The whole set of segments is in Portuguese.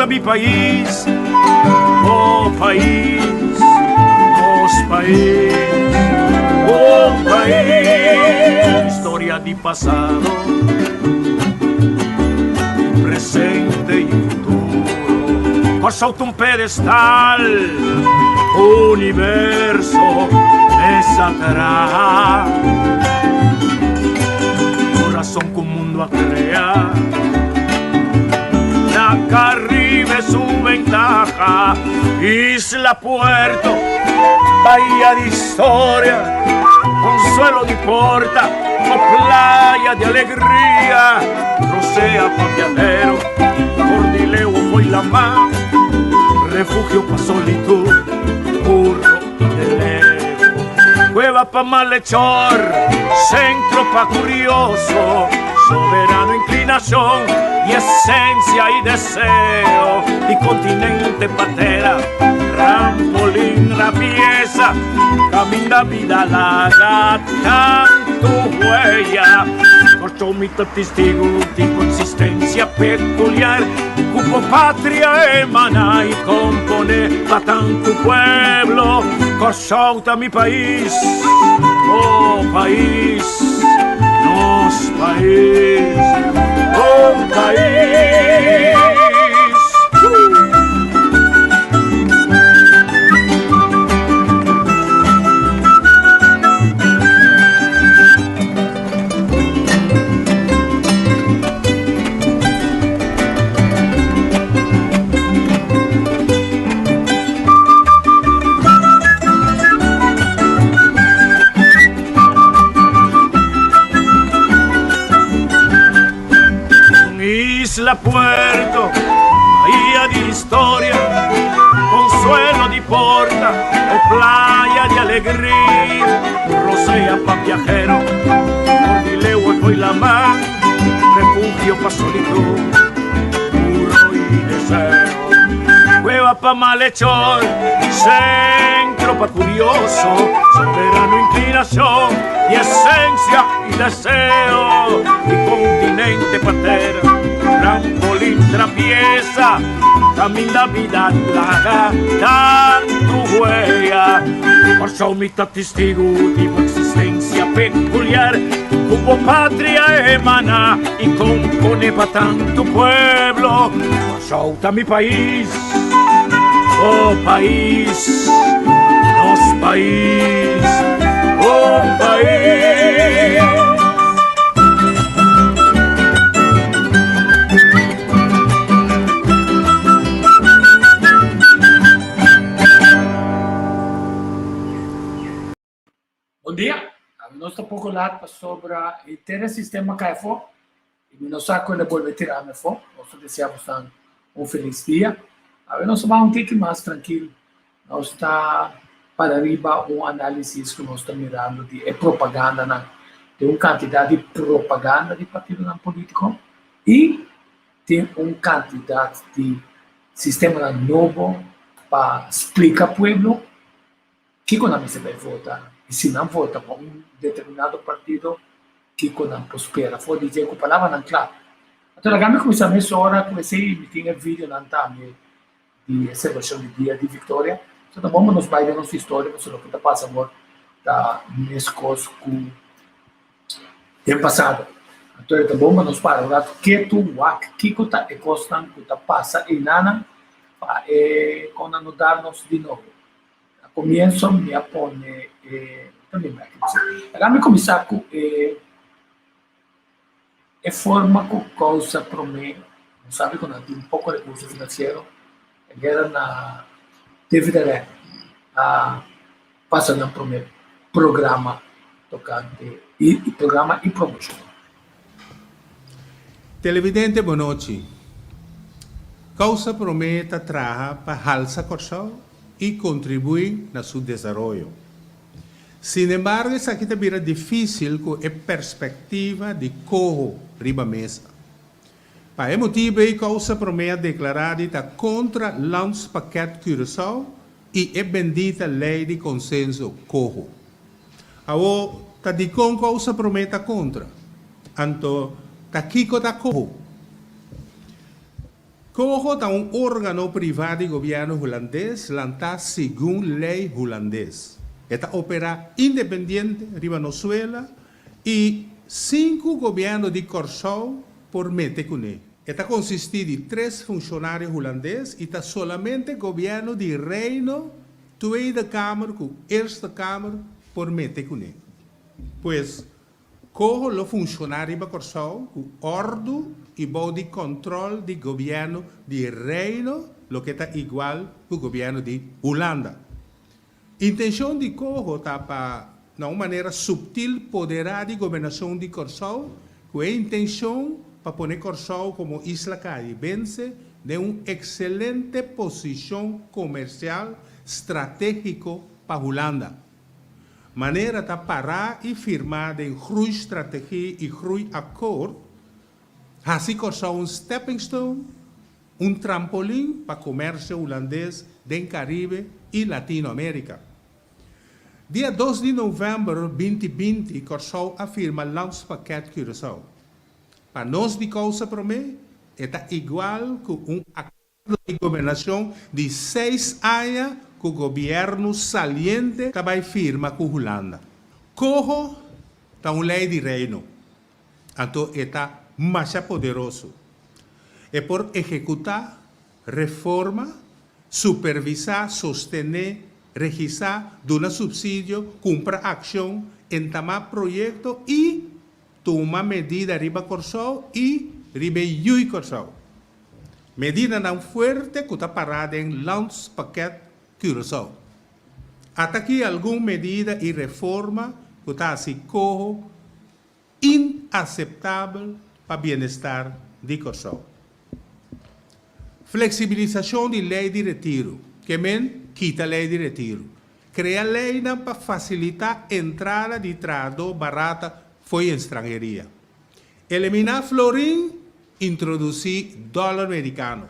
mi país, oh país, nos país, oh país, historia di pasado, presente y futuro, con sotto un pedestal, universo me sacará, corazón que un mundo a crear. Acá arriba es su ventaja, Isla Puerto, bahía de historia, consuelo de porta, o playa de alegría, rocea pa' viajero, Cordileo foi la mar, refugio pa' solitud, burro de levo, cueva pa' malhechor, centro pa' curioso, soberano inclinación y esencia y deseo, y continente patera, trampolín la pieza, camina vida larga, tanto huella, corto mito testigo de consistencia peculiar, cupo patria emana y compone pa' tanto pueblo, cosauta mi país, oh país, nos país, oh país. Isla Puerto, bahía de historia, consuelo de porta, o playa de alegría, rocea pa' viajero, Cordileo foi la mar, refugio pa' solitud, puro y deseo, cueva pa' malhechor, centro pa' curioso, soberano inclinación y esencia y deseo, y continente patera, trampolín trapieza, camina vida larga, tanto huella, por su mitad testigo de existencia peculiar, como patria emana y compone pa' tanto pueblo, por mi país, oh país, nos país, oh país. Bom dia, nós estamos pouco lá sobre o ter sistema CAEFO e nós saco ele volver tirar me fo. Nós desejamos um feliz dia. Nós vamos um pouco mais tranquilo. Nós está para arriba análise que nós estamos mirando de propaganda de quantidade de propaganda de partido político e tem quantidade de sistema novo para explicar ao povo que quando você vai votar. E se não vota para determinado partido, que não prospera. Foi dizer que a palavra não é clara. Então, agora começamos essa hora, comecei a emitir vídeo na também de celebração de dia de vitória. Então, vamos nos vai da nossa história, sobre o que está passando da Nescos com tempo passado. Então, vamos nos parar. Que tu que está costando, que está passando e nada, quando nos darmos de novo. Comienzo me a poner, agora começar com a forma que causa para mim, sabe, quando tem pouco recurso financeiro, era na DVD, passando para mim programa tocante e programa e promoção. Televidente, boa noite. Causa prometa traja para alza corsal e contribuir na seu desenvolvimento. Sin embargo, isso aqui também é difícil com a perspectiva de corro riba mesa. Para esse motivo, a causa promete declarada está contra o lance paquete Curaçao e a bendita lei de consenso corro. Agora, está de com causa promete contra. Então, está aqui com a corro. Cojo está un órgano privado de gobierno holandés, lanzado según ley holandés. Esta opera independiente en Venezuela y 5 gobiernos de Curaçao por Metecune. Esta consiste de 3 funcionarios holandeses y está solamente gobierno de Reino, Tweede Kamer, Eerste Kamer por Metecune. Pues, cojo los funcionarios de Curaçao, orden y body control del gobierno de Reino, lo que está igual que el gobierno de Holanda. Intención de cojo está para, de una manera sutil, poderar de gobernación de Curaçao, con intención para poner Curaçao como isla caribense de una excelente posición comercial estratégico para Holanda. Maneira de parar e firmar em groeistrategie e groeiakkoord, assim Curaçao um stepping stone, trampolim para o comércio holandês do Caribe e Latinoamérica. Dia 2 de novembro de 2020, Curaçao afirma o Landspaket Curaçao. Para nós de Causa Promê, é igual que acordo de governação de 6 anos que o governo saliente também firma com a Holanda. Cojo está uma lei de reino, então está mais poderoso. É por executar, reforma, supervisar, sostener, registrar, dar subsídio, comprar ação, entamar projeto e tomar medida riba Curaçao e riba Yui Curaçao. Medida não forte que está parada em Landspaket Curaçao. Até aqui alguma medida e reforma que está assim cojo inaceitável para o bem-estar de Curaçao. Flexibilização de lei de retiro, que quita a lei de retiro. Cria lei para facilitar a entrada de trabalhador barata foi estrangeria. Eliminar florim, introduzir dólar americano.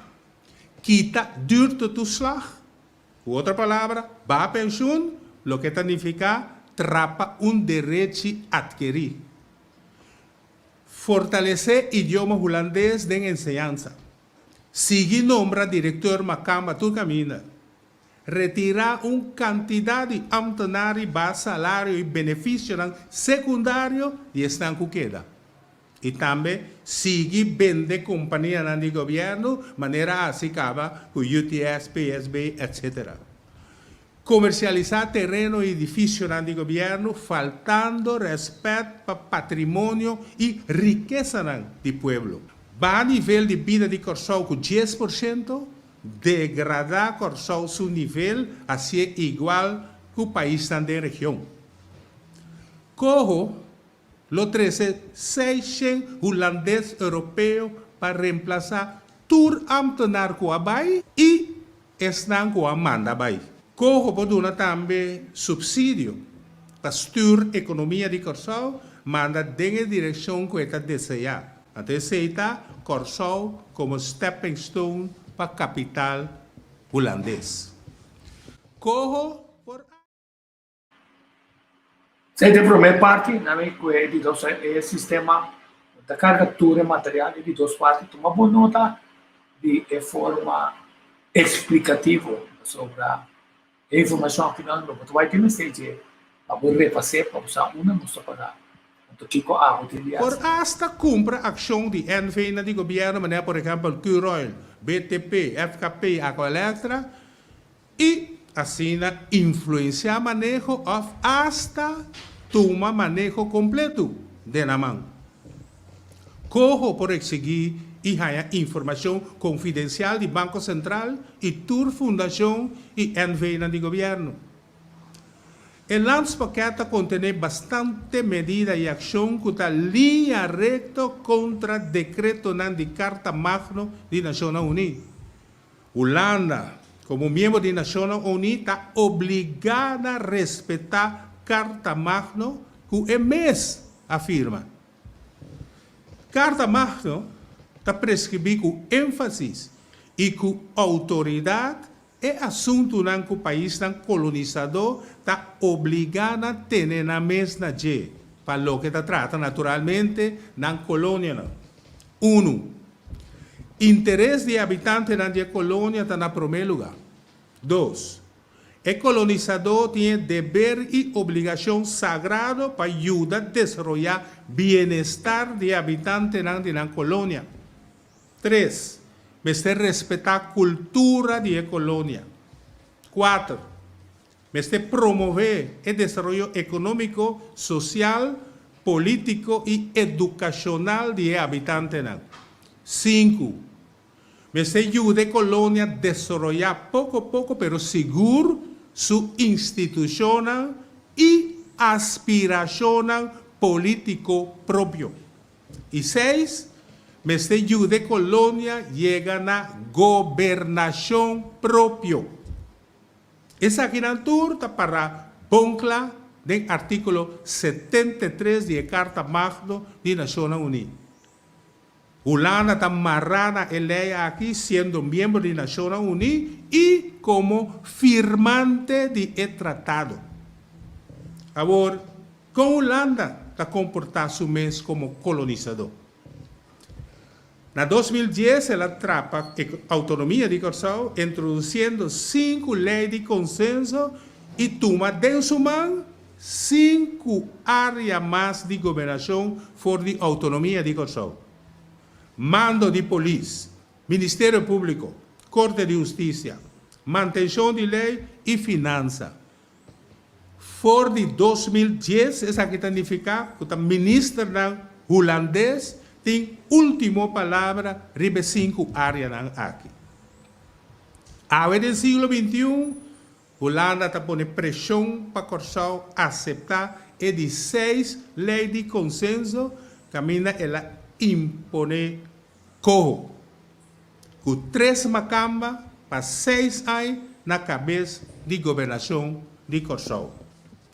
Quita duurtoetoeslag. Outra palavra, va pensioen, lo que significa trapa direito adquirir. Fortalecer idioma holandês de enseñanza. Seguir nombra diretor Macamba Turcamina. Retirar quantidade de ambtenari, base salário e benefício secundário e estão com queda. E também seguir vender companhia de governo, maneira assim acaba com UTS, PSB, etc. Comercializar terreno e edifício de governo, faltando respeito para patrimônio e riqueza do povo. Vai nível de vida de Curaçao com 10%, degradar Curaçao seu nível a ser igual que o país da região. Cojo lo 13 holandês europeu para reemplazar tur ambtenaar com a bai e estão com a manda bai. Cojo pode dar também subsídio para stuur economia de Curaçao, manda dengue direção que está desejada. Então, aceita Curaçao como stepping stone para a capital holandês. Cojo por Se de primeira parte, o sistema da carregatura material de 2 partes, toma boa nota de forma explicativa sobre a informação que nós vamos vai ter mensagem para repassar para usar uma nossa para por hasta cumpra ação de NV de governo, maneira, por exemplo, Curoil, BTP, FKP, Aqualectra, e assim influenciar manejo of hasta toma manejo completo de na mão. Cojo por exigir e haya informação confidencial do Banco Central e tur Fundação e NV de governo. El Landspaket contém bastante medida e ação que está linha recta contra o decreto de Carta Magna de Nações Unidas. Holanda, como membro de Nações Unidas, está obrigada a respeitar Carta Magna que o mês afirma. Carta Magna está prescrevida com ênfase e com autoridade. É assunto que o país colonizador está obrigado a ter na mesma dia, para o que trata naturalmente na colônia. 1. Interés de habitante na de colônia está na primeiro lugar. 2. O colonizador tem dever e obrigação sagrado para ajudar a desenvolver bem-estar de habitante na colônia. 3. Meste respeitar a cultura de colônia. 4. Meste promover o desenvolvimento econômico, social, político e educacional de habitante. 5. Meste ajuda a colônia a desenvolver pouco a pouco, pero seguro, sua institucional e aspiracional político próprio. E 6. Meste ajuda a colônia a chegar na governação própria. Essa aqui na altura está para Boncla, do artículo 73 da Carta Magna das Nações Unidas. Holanda está amarrada a lei aqui, sendo membro das Nações Unidas e como firmante do tratado. Agora, com Holanda está comportando-se mesmo como colonizador. Na 2010, ela atrapa a autonomia de Corsão, introduzindo 5 leis de consenso e toma de sua mão 5 áreas mais de governação fora de autonomia de Corsão. Mando de polícia, Ministério Público, Corte de Justiça, manutenção de lei e finança. Fora de 2010, essa aqui significa que o ministro holandês tem última palavra ribe 5 áreas aqui. Agora, no século XXI, Holanda está pondo pressão para Corsão aceitar e de 6 leis de consenso, caminha ela impone corro. Com 3 macambas para 6 anos na cabeça de governação de Corsão.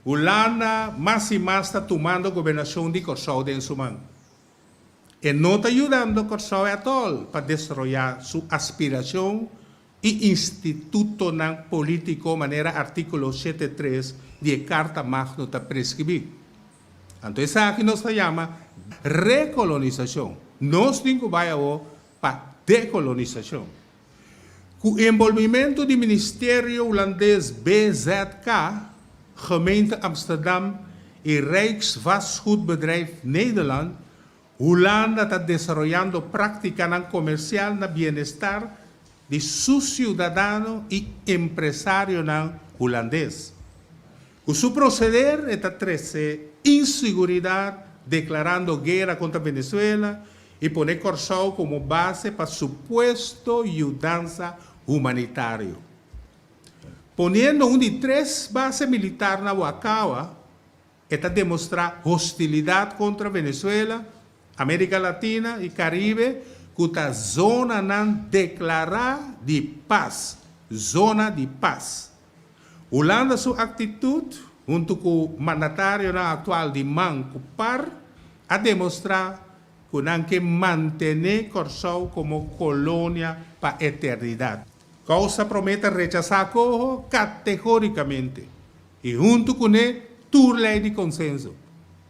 Holanda mais e mais está tomando a governação de Corsão dentro de sua mão. E não está ajudando a Corsão a todo para destruir sua aspiração e instituto político de maneira artículo 73 de Carta Magna está prescrever. Então, isso aqui nós chama recolonização. Nós temos que ir para decolonização. Com o envolvimento do Ministério Holandês BZK, Gemeente Amsterdam e Rijksvastgoedbedrijf Nederland, Holanda está desenvolvendo prática comercial na bem-estar de seus cidadãos e empresários holandeses. O seu proceder está trazer insegurança, declarando guerra contra a Venezuela e poner Corsão como base para suposto ajuda humanitária. Ponendo de 3 bases militares na Huacaua, está demonstrar hostilidade contra a Venezuela, América Latina e Caribe, que a zona não declarada de paz, zona de paz. Holanda, sua atitude, junto com o mandatário atual de Manco Par, a demonstrar que não quer manter Corsão como colônia para a eternidade. Causa promete rechazar Corro categoricamente. E junto com ele, toda lei de consenso.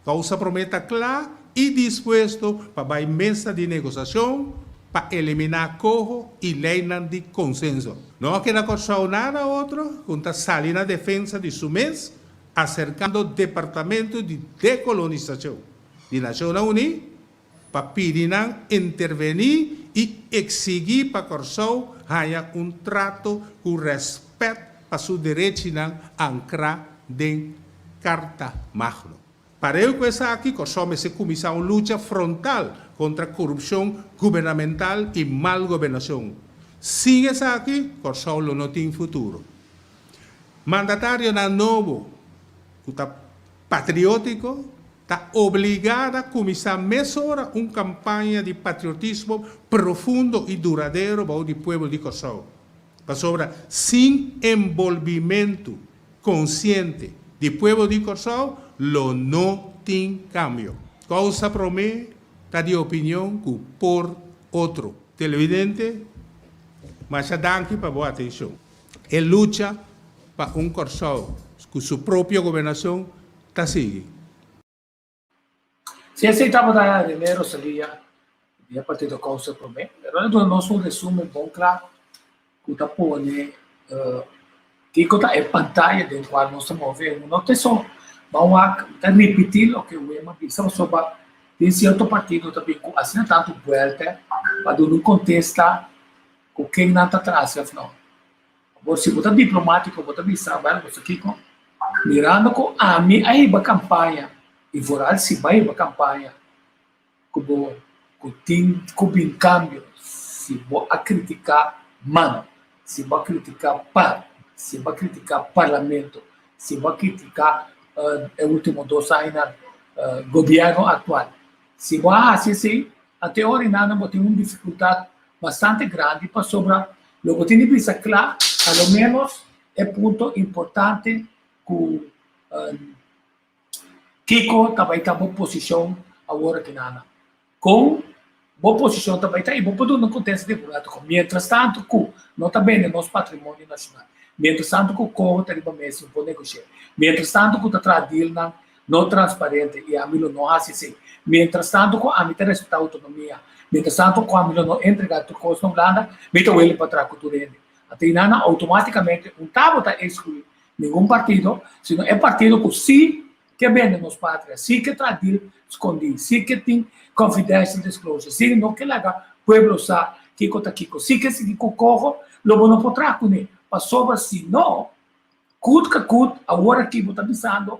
Causa promete claro e disposto para a mesa de negociação para eliminar Corro e lei de consenso. Não quer Corsão nada outro, quando sair na defesa de seu mês, acercando o Departamento de Decolonização de Nações Unidas, para pedir intervenir e exigir para Corsão haja trato com respeito para seu direito a ancrar em Carta Magna. Para eu começar aqui, Corsão se começar uma luta frontal contra a corrupção governamental e mal governação. Sem essa aqui, Corsão não tem futuro. Mandatário novo, que está patriótico, está obrigado a começar a mesura uma campanha de patriotismo profundo e duradouro para o povo de Corsão. Para sobre, sem envolvimento consciente do povo de Corsão, não tem cambio. Causa promete, está de opinião que por outro. Televidente, mas danke para boa atenção. Ele luta para Corsão com sua própria governação, está seguindo. Se aceitamos dar dinero sería e a partir da causa problema. Pero do nosso resumo bom claro, que tá põe que é pantalla dentro qual nós estamos vendo, não tem só vamos a repetir o que o EMA disse sobre tem certo partido também assim tanto volta para não contestar com quem não está atrás, afinal. Se você é diplomático, você bisa, você aqui com mirando com a mim aí a campanha e voral se vai a campanha como tem bem cambio se vou a criticar mano se vou a criticar par se vou a criticar parlamento se vou a criticar o último 2 anos governo atual se vou assim até agora nada tem uma dificuldade bastante grande para sobrar logo tem que pensar claro pelo menos é ponto importante que Kiko também está boa posição agora que nada. Com boa posição também está e boa para não acontece de buraco. Mientras tanto, que não está bem no nosso patrimônio nacional. Mientras tanto, que o corpo está riba mesmo para negociar. Mientras tanto, que está tradindo não transparente e a mim não hace assim. Mientras tanto, que a mim tem respeitar a autonomia. Mientras tanto, que a mim não entrega tudo coisa não blanda, meto ele para trás com tudo ele. Até nada automaticamente um tabo está excluído. Nenhum partido, senão é partido que sim que vende nos pátrias, sim que tradir escondido, sim que tem confidential disclosure, sim não que larga pueblo sa Kiko ta Kiko, sim que se Kiko corro, logo não potrá com ele, passou assim, não, cut, agora que está pensando,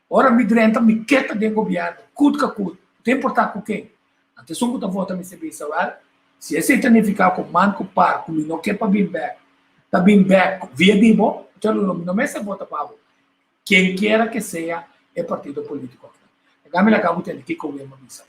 ora me drenta, me queta de governo, cut, tem importar com quem? Antes um que vota me se bisa, se esse significa com manco par, com não quer para bem back, está bem back, via dibo, não me se vota para quem quer que seja é partido político. Agora me acabo de que com o bisa.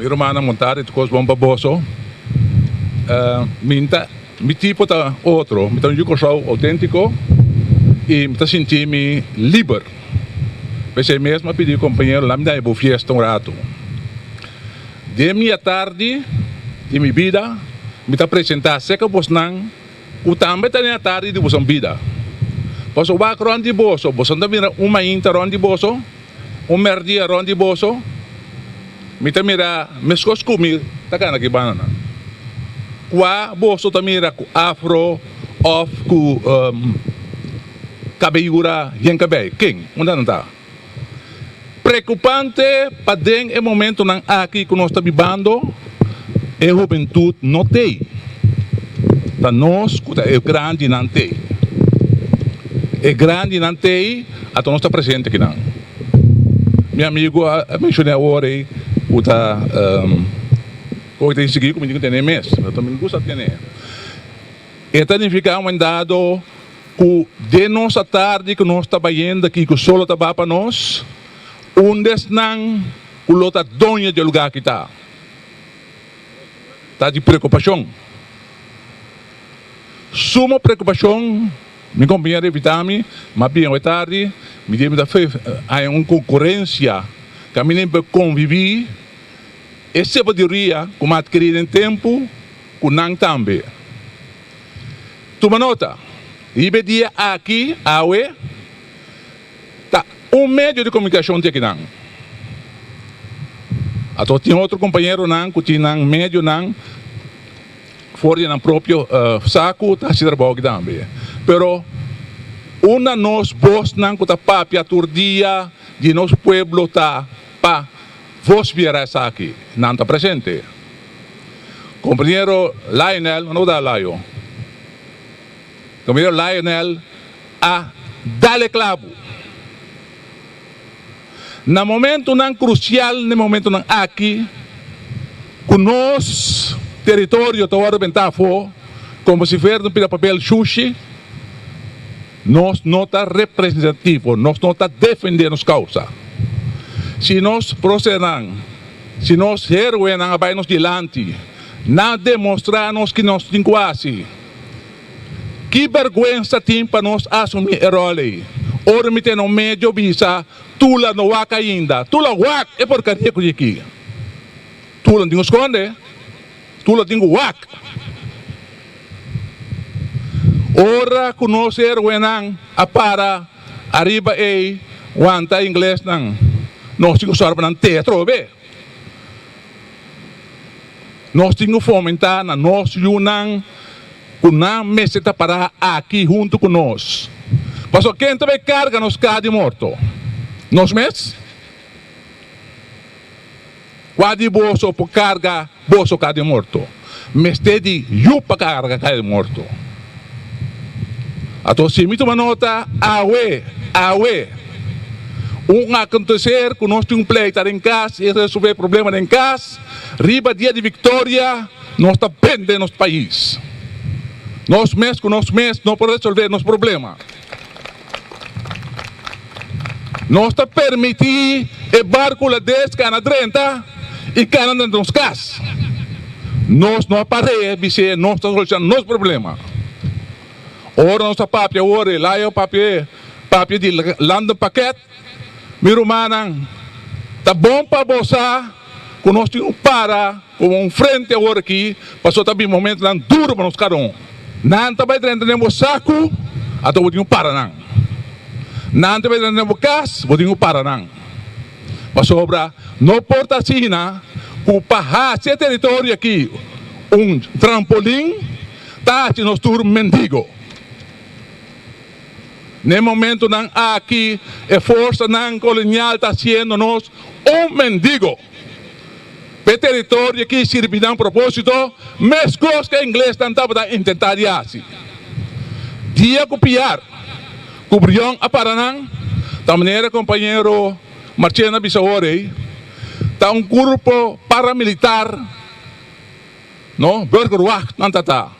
Romana montare tu cos bomba bosso. Mi tipo ta outro, mi ta un jugo show autêntico e me ta sentir-me livre. Pensei mesmo a pedir companheiro lá me dá uma fiesta um rato. De minha tarde, de minha vida, me ta apresentar seca bosnang, o também ta minha tarde de bosan vida. Posso vá ron de bosso, bosan ta mira uma inta ron de bosso, merdia ron de bosso, me ta mira mescos comer, ta kana que banana. Qua bosso ta mira com afro, off com cabelura, yen cabelo, quem? Onde não tá? Preocupante para den é momento nan aqui que nós está vivendo, é juventude não tem. Para nós, é grande não tem. É grande não tem, até nós está presente aqui não. Meu amigo, mencionei agora aí, o tá o tem seguir como digo tem mês, eu também gosto de ter. Então significa um dado que de nossa tarde que nós trabalhando aqui que o sol está para nós, desnang o lota dona de lugar que está de preocupação. Suma preocupação, minha companheira evitame, mas bem à tarde, me deve da há uma concorrência que a mim conviver. Esse poderia, como adquirir em tempo, com não também. Toma nota, e dia aqui, awe, tá meio de comunicação de aqui não. Até tinha outro companheiro não, que tinha médio não, fora no próprio saco, tá se trabalhando também. Pero, uma nós voz não que tá papia turdia de nosso pueblo tá pa vos viera essa aqui, não está presente. Companheiro Lionel, não dá Lion. Companheiro Lionel, dale clavo. No momento não crucial, no momento não aqui, com nós, território, está agora bentafo, como se fosse um papel sushi, nós não está representativo, nós não está defendendo as causas. Se nós procedamos, se nós heróis não vamos diante, não demonstrarmos que nós temos quase, que vergonha tem para nós assumir o rol. Ora, me tem no meio visa Tula no wak ainda. Tula wak é porcaria que aqui. Tula não esconde. Tula tem wak. Ora conhecer o enang a para arriba e wanta inglês nang. Nós temos que usar para teatro, be. Nós temos que fomentar na nossa unang kunang meseta para aqui junto conosco. Pastor, quem também carga nos carros de morto? Nós mesmos? Quase bolso por carga, bolso carro de morto. Meste de yupa carga carro de morto. Então, se me toma nota, awe. Acontecer que nós temos pleito em casa e resolver problema em casa, riba dia de vitória, nós está pendendo nosso país. Nós mesmos não podemos resolver nosso problema. Nós está permitir o barco lá 10 cana 30 e cana dentro dos casas. Nós não aparece, nós está solucionando nosso problema. Ora nossa papia, ora lá é o papia de land paquete. Meu manang, tá bom para bolsar, que nós temos para com frente agora aqui, passou também um momento lá duro para nós carão. Não também temos saco, até o para não. Não também temos casa, o para não. Passou obra, não porta assim, o para esse território aqui, trampolim, tá nos turno mendigo. No momento não aqui, a força não colonial está sendo nós mendigo. O território aqui serve de propósito, mas coisas que inglês não estava a tentar assim. Dia copiar, cobrião a Paraná, da maneira companheiro Marciana Bissaore, está grupo paramilitar, no, Burgerwacht, não está.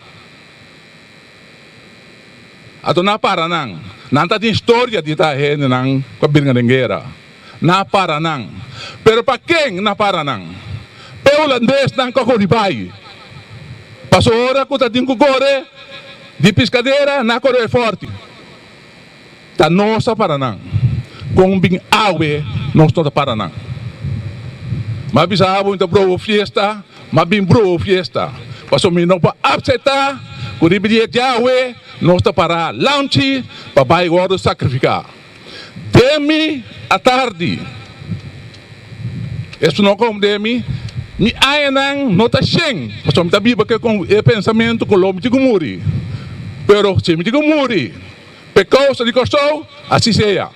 Ato na Paraná. Nanta tem história de estar aí nang kabinganengera. Na Paraná. Pero para quem na Paraná? Pe holandês nang kakolibay. Pasora ko tating kugore di piscadeira na Correio Forte. Ta nossa Paraná. Kung bing awe nosso Paraná. Mabisabo então bro fiesta, mabim bro fiesta. Paso mino pa aceitar, kuribidia jawe nós está para lanche, papai agora sacrificar. Demi à tarde. Isso não como demi. Mi ainang não está sem. Mas eu me tabiba que com o pensamento que o me digo muri. Pero se me digo muri, pecado se digo só, assim seja.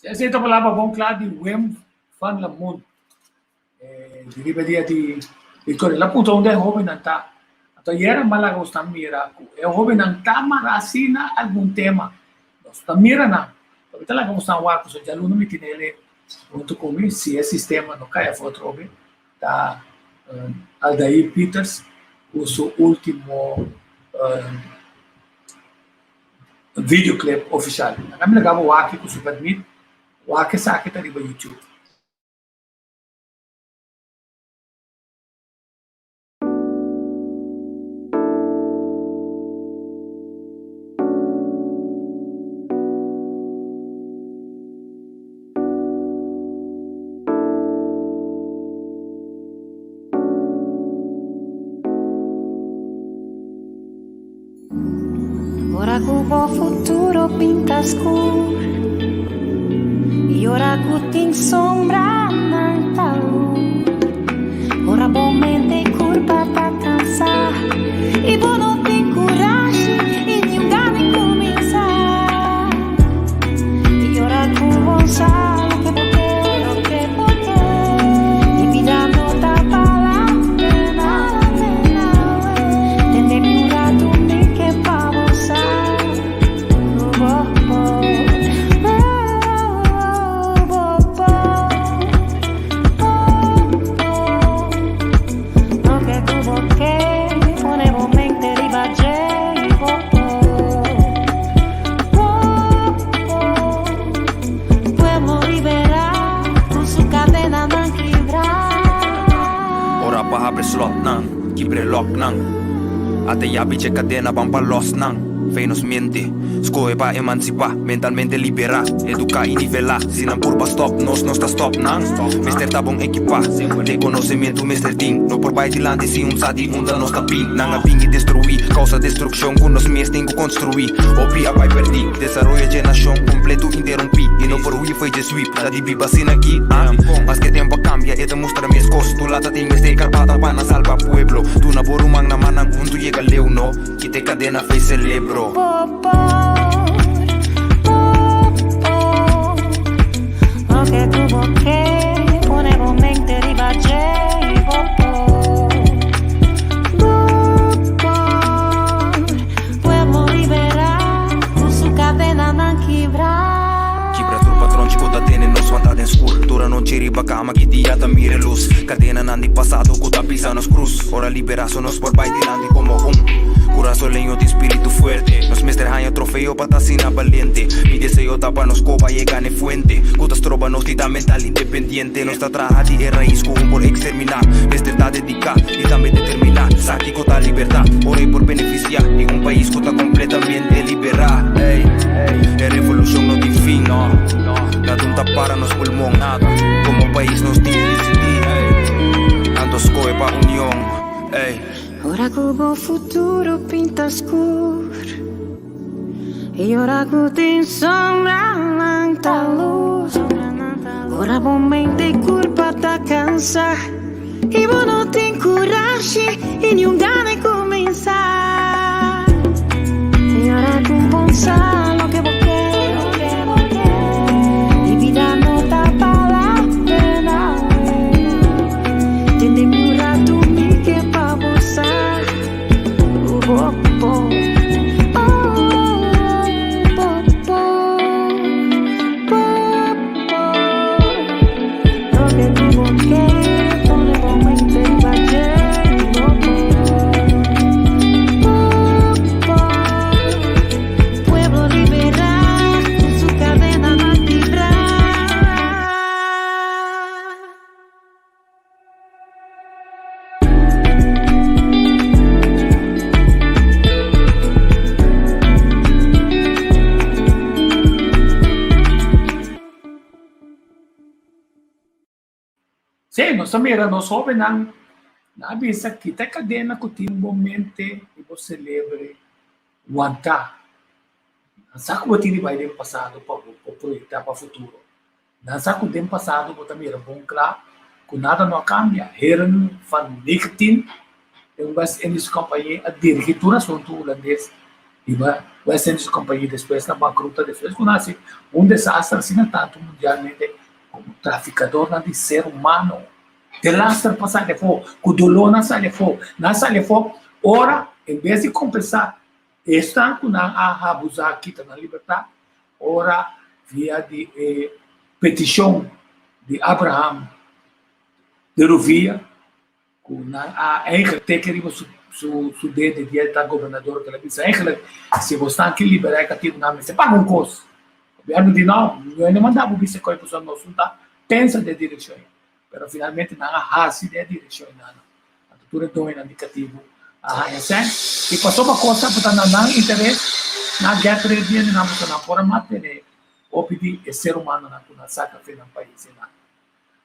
Essa palavra bom claro de Wim van Lamont. De riberia de Vitória. Lá ponto onde é jovem não está. Então era malagos também mira. É jovem não está maracina algum tema. Nós está mira não. Então lá como está o arco, já aluno me tinha ele junto comigo. Se esse sistema não cai a foto jovem, tá Aldair Peters o seu último videoclip oficial. A mim legal o arco que o super admit. Wake sakit na iba YouTube. Ora cubo futuro pinta escuro. E ora gutin sombra não tá luz. Ora bom mente curva tá cansar. E bom não tem coragem e nem nem começar. E ora com gonçalo que porque e vida não tá falando nada. Tende curado nem que pra você. abre slot nang, kibre lock nang. Ate yabi che cadena van pa lost nang. Fei nos miente, scoe pa emancipa, mentalmente libera, educa y nivela. Si nan purpa stop, nos sta stop nang. Mister tabong equipa, de conocimiento Mr. Ding. No por baitilante si un sati unda nos tapin. Nang abing y destruí, causa destrucción con nos mies tengo construí. Opi abai perdi, desarrollo generación completo interrompi. Y no por hui foi de sweep, da di biba sin aquí. Mas que tempo cambia, e te mostra mis cosas. Tu lata ting este carpata pa na salva pueblo. Tu na borumang na manang undu llega leu no. Quite cadena fei celebro. Lo que tuvo que poner en mente ribaggei pueblo liberar con su cadena non quebrar. Quebra tu patrón chico da tiene nos vantagem escuro. Tura non ci riba cama che dia ta mire luz. Cadena nandi pasado cuta pisa nos cruz. Ora liberazo nos por baitilandi como corazón leño de espíritu fuerte. Nos mestre hanha trofeo patacina valiente. Mi deseo tapa nos copa y gane fuente. Cutas tropa nos tita mental independiente. Nuestra traja de raíz con por exterminar. Mestre ta dedicar y también determinar. Saki cota libertad. Orei por beneficiar. En un país cota completamente liberar. Ey, la revolución no tiene fin. La tunta para nos pulmón. Nada. Como país nos tiene. Ando scoe pa unión. Ey. Ora cubo futuro pinta scuro e ora cuti sombra tanta luz. Ora momento curpa ta cansa e vou não tem coragem e nenhum gana começar. E ora com pensar lo que vou querer e vida não tá para pena. Tende mi rato mi que pa você. Sim, nós também nós jovens na avisa que tem cadena que tem momento e você celebre o anta. Não sabe o que vai ter passado para projetar para o futuro. Não sabe o que tem passado para também é bom claro que nada não cambia. Heren van Nichtin em West Indies Companhia a diretora assunto holandês e West Indies Companhia depois na bancarrota depois conhece desastre assim tanto mundialmente como traficador de ser humano. De lastre passar de fogo, com dolor na sala de fogo, ora, em vez de compensar, está com a abusar aqui na liberdade, ora, via de petição de Abraham, de Rovia, com a eigenlijk tekenen su dedo de estar governador da Televisa. Eigenlijk, se você está aqui liberar que tipo nome, você paga custo. O governo diz não, eu não mandava o vice coi pessoa não sunta, pensa de direção. Pero finalmente não há de direção nada. A cultura do indicativo a e passou uma coisa para não interesse na guerra de não por matéria ou pedir ser humano na saca feira no país nada.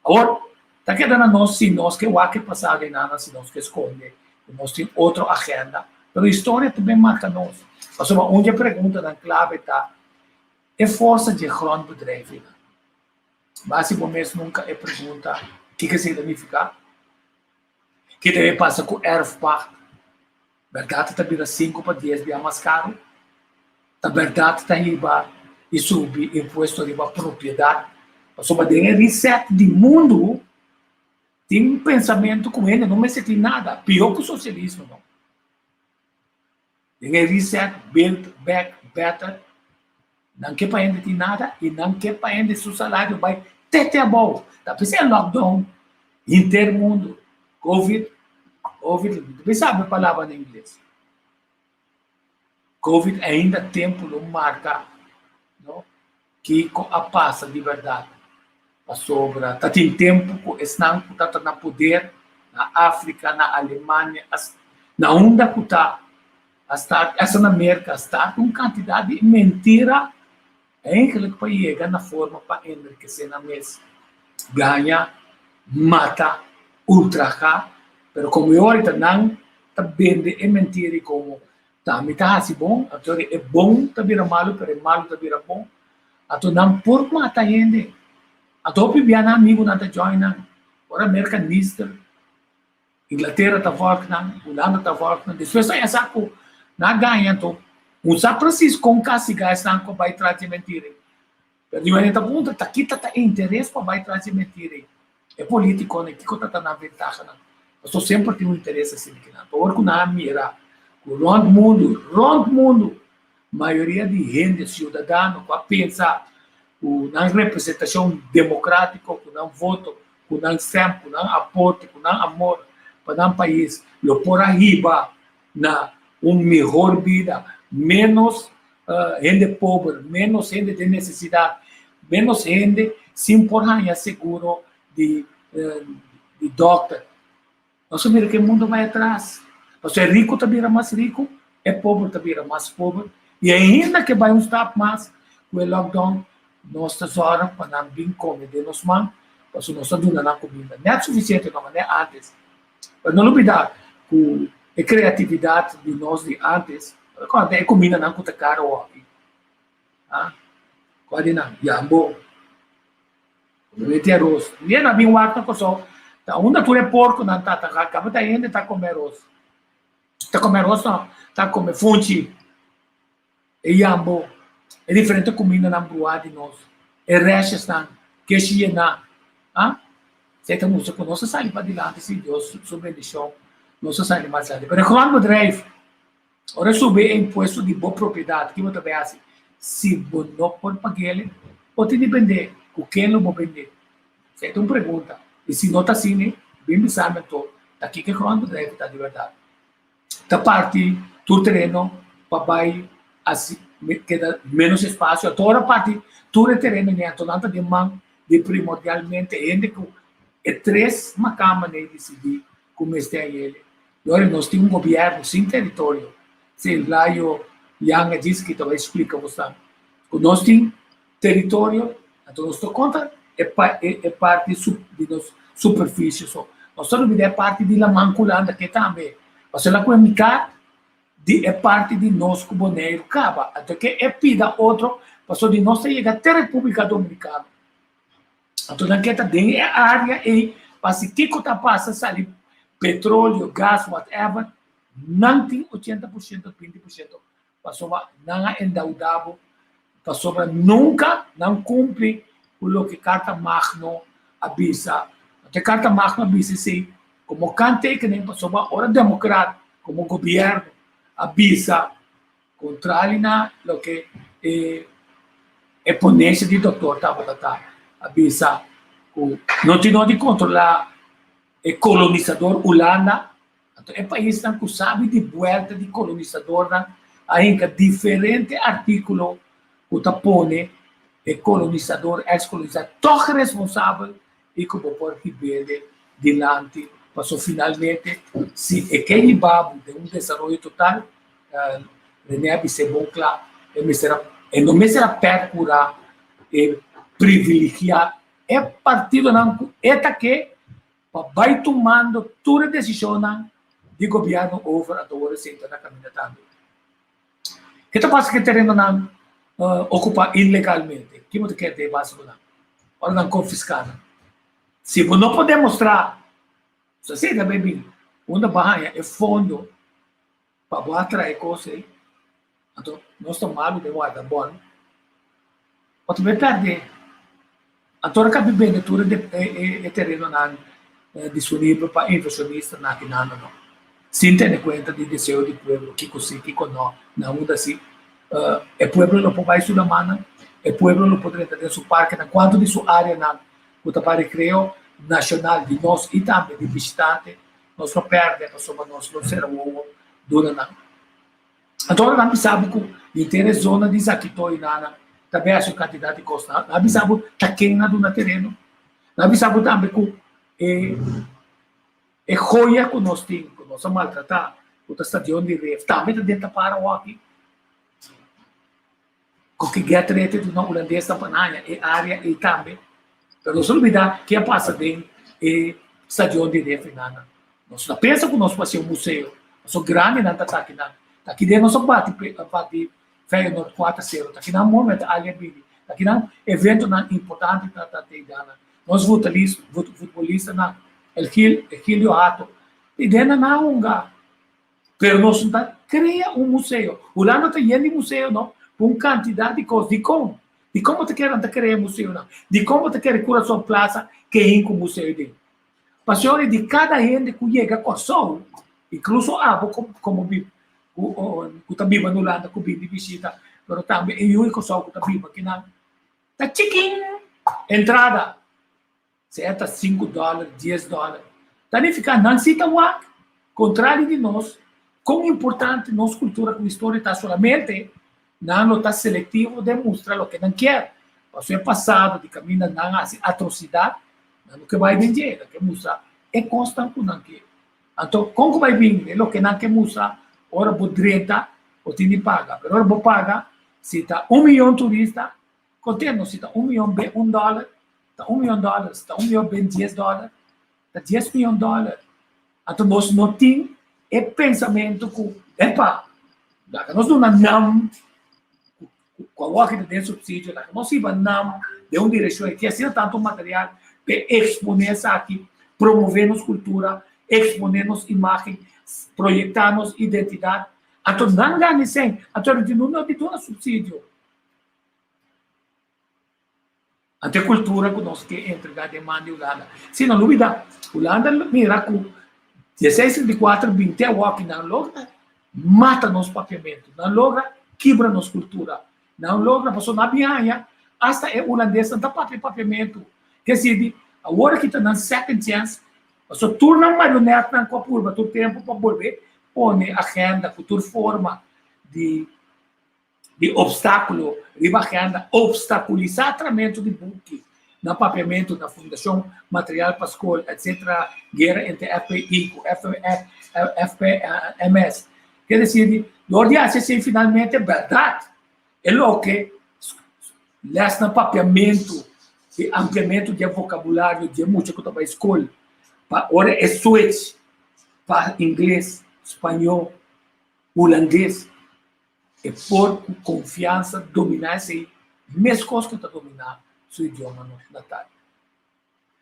Agora tá quedando nós se nós que o que passado em nada se nós que esconde nós tem outra agenda, pero a história também marca nós. Passou uma única pergunta na clave tá é força de grondbedrijf. Basicamente nunca é pergunta o que significa, que deve passar com erfpacht. Verdade está vira 5 para 10 vezes mais caro. A verdade está riba e subir imposto riba propriedade. Passou tem reset de mundo, tem pensamento com ele, não me senti nada, pior que o socialismo não. Tem reset, build back better. Não quer para ainda ter nada e não quer para ainda seu salário vai até bom. Tá pensando lockdown, intermundo, Covid, você sabe a palavra em inglês. Covid ainda tempo não marca, não? Que a passa de verdade, a sobra, tá tem tempo que estão tá na poder na África, na Alemanha, na onda que está, essa na América, está com quantidade de mentira, que para chegar na forma para enriquecer na mesa. Ganha, mata, ultraja, mas como eu ahorita não está vende é mentira e como também está assim bom, então é bom está vira malo, mas é malo está vira bom, então não por matar gente, então pibian amigo não está joinando, ora americanista, Inglaterra está voltando, Holanda está voltando, depois aí saco na ganha então, São Francisco com castigar essa não vai trazer mentira, mas eu ainda pergunta, tá aqui tá interesse para vai trazer mentira, é político, né? Que está na vantagem, né? Eu sempre tenho interesse assim, que não, porque na mira, o rondo mundo, maioria de gente cidadã, que pensa, na representação democrática, com não voto, com não sempre, com não aporte, com não amor para um país, lo por arriba na melhor vida, menos gente pobre, menos gente de necessidade, menos gente sem por ganhar seguro de doctor. Nós sabemos que o mundo vai atrás. Você é rico, também é mais rico, é pobre, também é mais pobre. E ainda que vai step mais, com o lockdown, nós estamos horas para não vir comer de nós mãos, porque nós estamos dando a comida. Não é suficiente, não é antes. Mas não olvidar que a criatividade de nós de antes, quando é comida não custa caro aqui. Quando não, jambo. Mete arroz. E não vem o arco com só. Onde tu é porco, não está acaba da ainda está comer arroz. Está comer arroz, não. Está comer funchi. E jambo. É diferente da comida na broa de nós. É restos, não. Que se não. Você tem música com nossa saída para diante, se Deus souber de chão, nossa saída mais adiante. Mas quando o drive, ora subir imposto de boa propriedade, que você vai assim, se você não pode pagar ele, pode depender. O que não vou vender? Você tem uma pergunta. E se não está assim, né? Bem pensado, então, daqui que quando deve estar de verdade. Da parte do terreno, papai, assim, queda menos espaço. A toda parte do terreno, né? Então, não está de mão, de primordialmente, ainda que é três macamas, né? Decidir como está ele. Agora, nós temos um governo sem território. Se lá eu, Yang disse que talvez explica você. Nós temos território. Então, nós estamos contra é parte de nossa superfície. Nós estamos é parte da manculanda que também. Mas ela comunica é parte de nós cuboneiro caba. Até que é pida outro, passou de nós chega até a República Dominicana. Então, naquela tem a área e para que está passando ali petróleo, gás, whatever, não tem 80%, 20%. Passou não é endeudado. Passou nunca não cumpre o que Carta Magna avisa. A Carta Magna avisa sim, como cante que nem passou a hora democrática, como governo avisa contra o que é ponência de doutor Tabata avisa não tem onde controlar o colonizador Holanda. Então, é país que sabe de volta de colonizador, ainda diferente artículo que põe é colonizador, ex-colonizador, todo responsável e como pode ver delante, passou finalmente, se é que ele vai de desenvolvimento total, René disse bom claro, não me será percurar e privilegiar, é partido não, é que vai tomando toda a decisão de governo over a toda a na caminhada. O que passa que terreno não ocupa ilegalmente? Que você quer ter básico não? Ora não confiscada. Se você não puder mostrar, você também bem, onde barranha é fundo para atrair coisas, então nós estamos mal de guarda bom, você vai perder. Então a cabe tudo é terreno não disponível para inversionista não. Sem ter conta de desejo do povo, que consigo, que não muda assim. O povo não pode ir na mão, o povo não pode ter seu parque, quanto de sua área o recreio nacional de nós e também de visitante, nós não perdemos sobre nós, não será o dona não. Então, nós sabemos que inteira zona de Zaquitó e Nana, também a sua quantidade de costa, nós sabemos que está queimando no terreno, nós sabemos também que é joia que nós temos, que nós maltratar, o estadião de ref, também dentro para o aqui. Com que get rete do não holandês da panaya, é área e também. Mas não se olvidar que passa dentro é estadião de ref, nada. Nós não pensa que nós passamos um museu, nós grande não está aqui, não. Aqui dentro nós bate Feyenoord 4-0, aqui não momento ali bem, aqui não evento não importante para ter dana. Nós futbolista na Elquilio Hato, e dentro não unga. Pero nós não cria um museu. O lá não está indo de museu, não, com quantidade de coisas, de como te querem criar museu, não, de como te querem curar sua plaza que é com museu dentro. Passione de cada gente que chega com sol, incluso como que está viva no Holanda, que vive de visita, mas também é o único sol que está viva aqui na chiquinho, entrada, certa $5, $10. Daí fica não se tá contrário de nós, como importante nossa cultura com história está solamente, não está seletivo de mostrar o que não quer. Passou é passado de caminho não atrocidade, não que vai vender, que mostrar é constante com não quer. Então, como vai vir, o que não quer mostrar, ora vou direita, ou tem de pagar. Mas ora vou pagar, se está 1 milhão de turistas, contendo, se está 1 milhão bem $1, está $1 milhão, se está 1 milhão bem $10, está $10 milhões. Então, nós não temos é pensamento que, epa, nós não coloca dentro do subsídio, nós não de uma direção que assina tanto material para exponer isso aqui, promover nossa cultura, exponer nossa imagem, projetar nossa identidade. Então, não ganha sem, então, não tem subsídio. Até a cultura que nós queremos entregar demanda de Holanda. Se não dúvida, Holanda mira com 16/4, 20 aqui não logra, mata nosso papiamento, não logra, quebra nossa cultura, não logra, passou na bianha, hasta é holandês, não está papiamento. Quer dizer, agora que está na second chance, passou turna marionete com a curva, todo tempo para volver, põe agenda, cultura forma de obstáculo, riba agenda, obstaculizar tratamento de buque, no papiamento da Fundação Material para a Escola, etc., guerra entre FPI e FPMS. Quer dizer, onde assim finalmente é verdade. É o que leva no papiamento e ampliamento de vocabulário de música que estava na escola. Agora é switch para inglês, espanhol, holandês. É por confiança dominar esse mesmo coisa que está dominando seu idioma natal.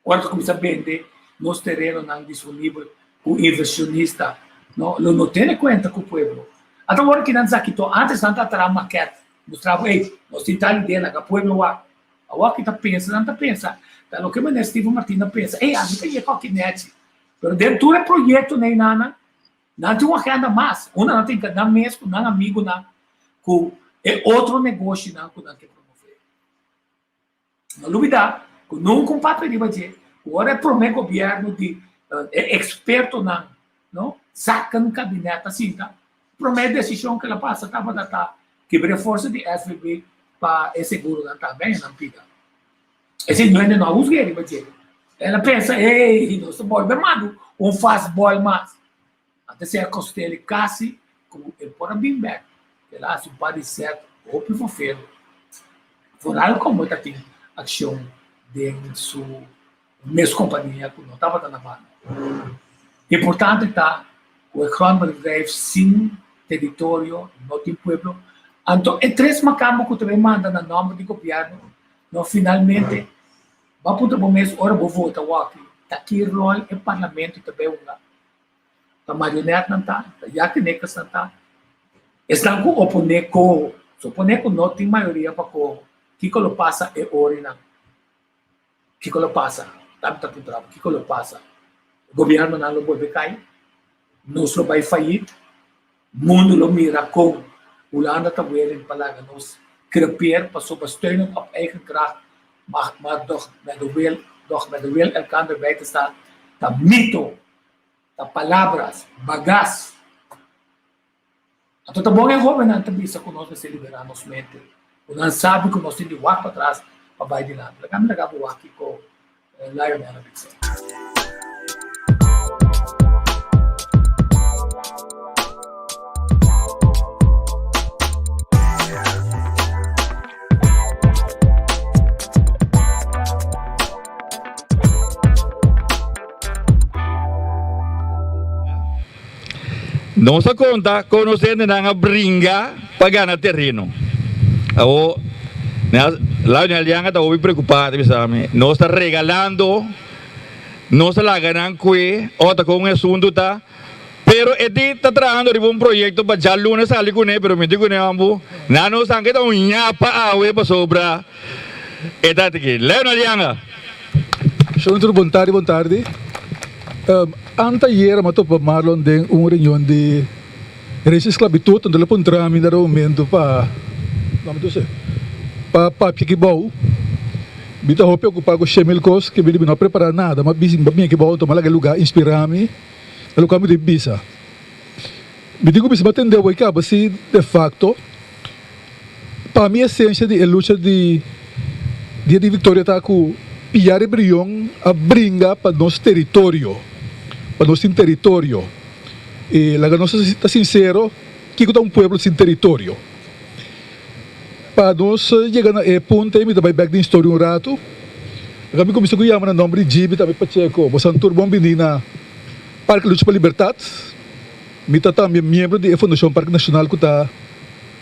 Quando começa a vender, nos terrenos não disponíveis, o inversionista não tem conta com o povo. Até agora que não se aqui, antes não está a maquete, mostrava, nós tentamos ideia, que o povo lá, agora que está pensando, não está pensando. Então, o que o Steve Martina pensa, a gente tem qualquer net, mas dentro do projeto, nem nada, não tem uma agenda mais, não tem que dar mesmo, não amigo, não, é outro negócio, não, que não quer promover. Não dúvida, nunca um papel de dizer, agora é para o meu governo de experto, não, saca no gabinete assim, tá? Para a decisão que ela passa, estava a quebrar a força de SVB para é seguro, não está bem, não fica. Esse não é não usa ele, vai dizer. Ela pensa, nós estamos bem faz bola mais. Até se a costela casi, como ele pode bem back. Ela se pode ser ou pifofeiro. Por algo como está tem ação dentro sua mesma companhia que não estava dando mano. Importante está o economia sem território, não tem pueblo. Então, é 3 macamas que também manda no nome do governo, não finalmente, vai para o mês, ora vou votar aqui. Aqui o rol é parlamento também uma. A marionete não está, já que necas não está. Estão com o oponeco, se o oponeco não tem maioria para o que lo passa é orina. Que lo passa, tá por trás, que lo passa. O governo não vai cair, nós não vai falir, o mundo lo mira com Holanda está willen palaga nos creper passou bastante op eigen kracht, maar doch met de wil elkaar bij te staan, dat mito, dat palavras, bagas. Então, tá bom é jovem na entrevista com nós se liberar nos mente. O não sabe que nós temos de walk para trás para vai de lá. Legal, aqui com Lionel Bixer. Não se conta conhecendo na bringa para ganhar terreno. Lá na aliança está muito preocupado, sabe? Nós está regalando, nós está ganhando que, outra com um assunto tá. Pero ele está trabalhando em um projeto para já lunes ali com ele, pero me digo não ambo, não nos angke tá nhapa awe para sobra. Eta aqui, lá na aliança. Senhor, boa tarde. Anta ieri mato pa Marlon den reunião de esclavitud, onde ele põe trâmite no momento para, vamos dizer, para piquibau. Bita hope ocupar com Shemil Kos, que ele não prepara nada, mas bem que bom, tomar aquele lugar, inspirar-me, o lugar de bisa. Me digo que me entendeu o que assim, de facto, para mim a essência de luta de Vitória está com Pierre Brion a brinca para nosso território. Para nosso território. E lá nós está sincero que é um povo sem território. Para nós chegar a ponto, me também back de história rato. Kami começou a chamar o nome de Gibi, também Pacheco, você é bom na Parque Lucha para Liberdade. Me também membro da Fundação Parque Nacional que está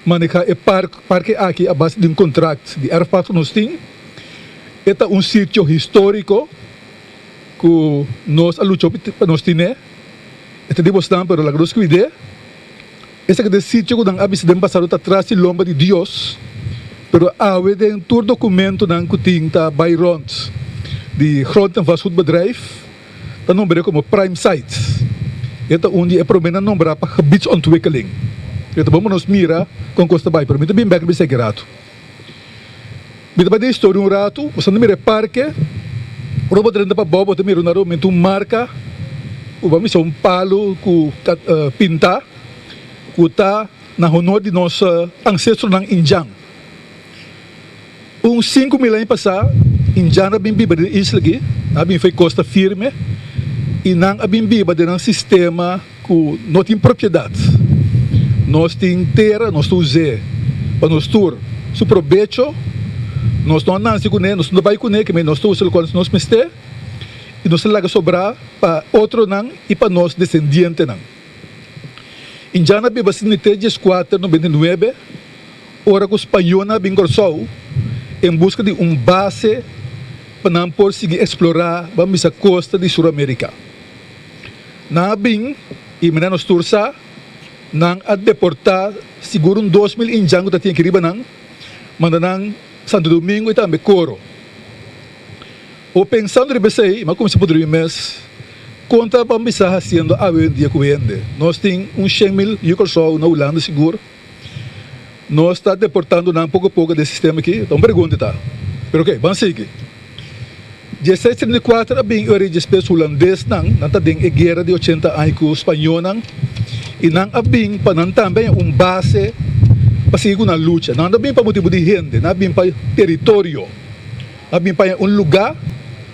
manejar o parque aqui a base de contrato de aeroporto nós temos. Este é sítio histórico que nós luchamos para nós ter. Este é bastante, mas a grande cuidado. Este é o sítio que nós abrimos passado atrás de lomba de Deus. Pero há um tour documento que tem Byron de grond- en vastgoedbedrijf. Dat noemen we como prime site. Este é onde é promener nombrar para gebiedsontwikkeling. Este vamos nos mira com costa bij. Pero bem bem segurado. Bita ba de história rato, você não mira parque. Robo dentro para bobo, te mira na momento marca. O vamos palo com pintar. Que está na honor de nosso ancestro nang Injang. 5 mil anos passado, Injang na bem biba de isla aqui, na bem foi costa firme e nang a bem biba de um sistema que não tem propriedade. Nós tem terra, nós usamos para nós tur, su provecho. Nós não andamos com ele, nós não vai com ele, que nós usamos quando nós mester e nós laga sobrar para outro nang e para nós descendentes nang. Injang na biba sinite 1499, ora que os espanhóis na bem gorsou em busca de base para não conseguir explorar a costa de Sul-América. Na bem e menos tursa, não a deportar seguro 2.000 indianos que tinha que riba nang, mandanang Santo Domingo e também Coro. O pensando de BCI, mas como se poderia mês, conta para começar fazendo a dia que vende. Nós temos 100.000 yucosol na Holanda seguro. Nós está deportando um pouco a pouco desse sistema aqui. Então pergunta tá. Pero ok, vamos seguir. 1634 bem origem espécie holandês não está dentro da guerra de 80 anos com o espanhol não e não abim para não também base para seguir na luta. Não abim para motivo de gente, não abim para território, abim para lugar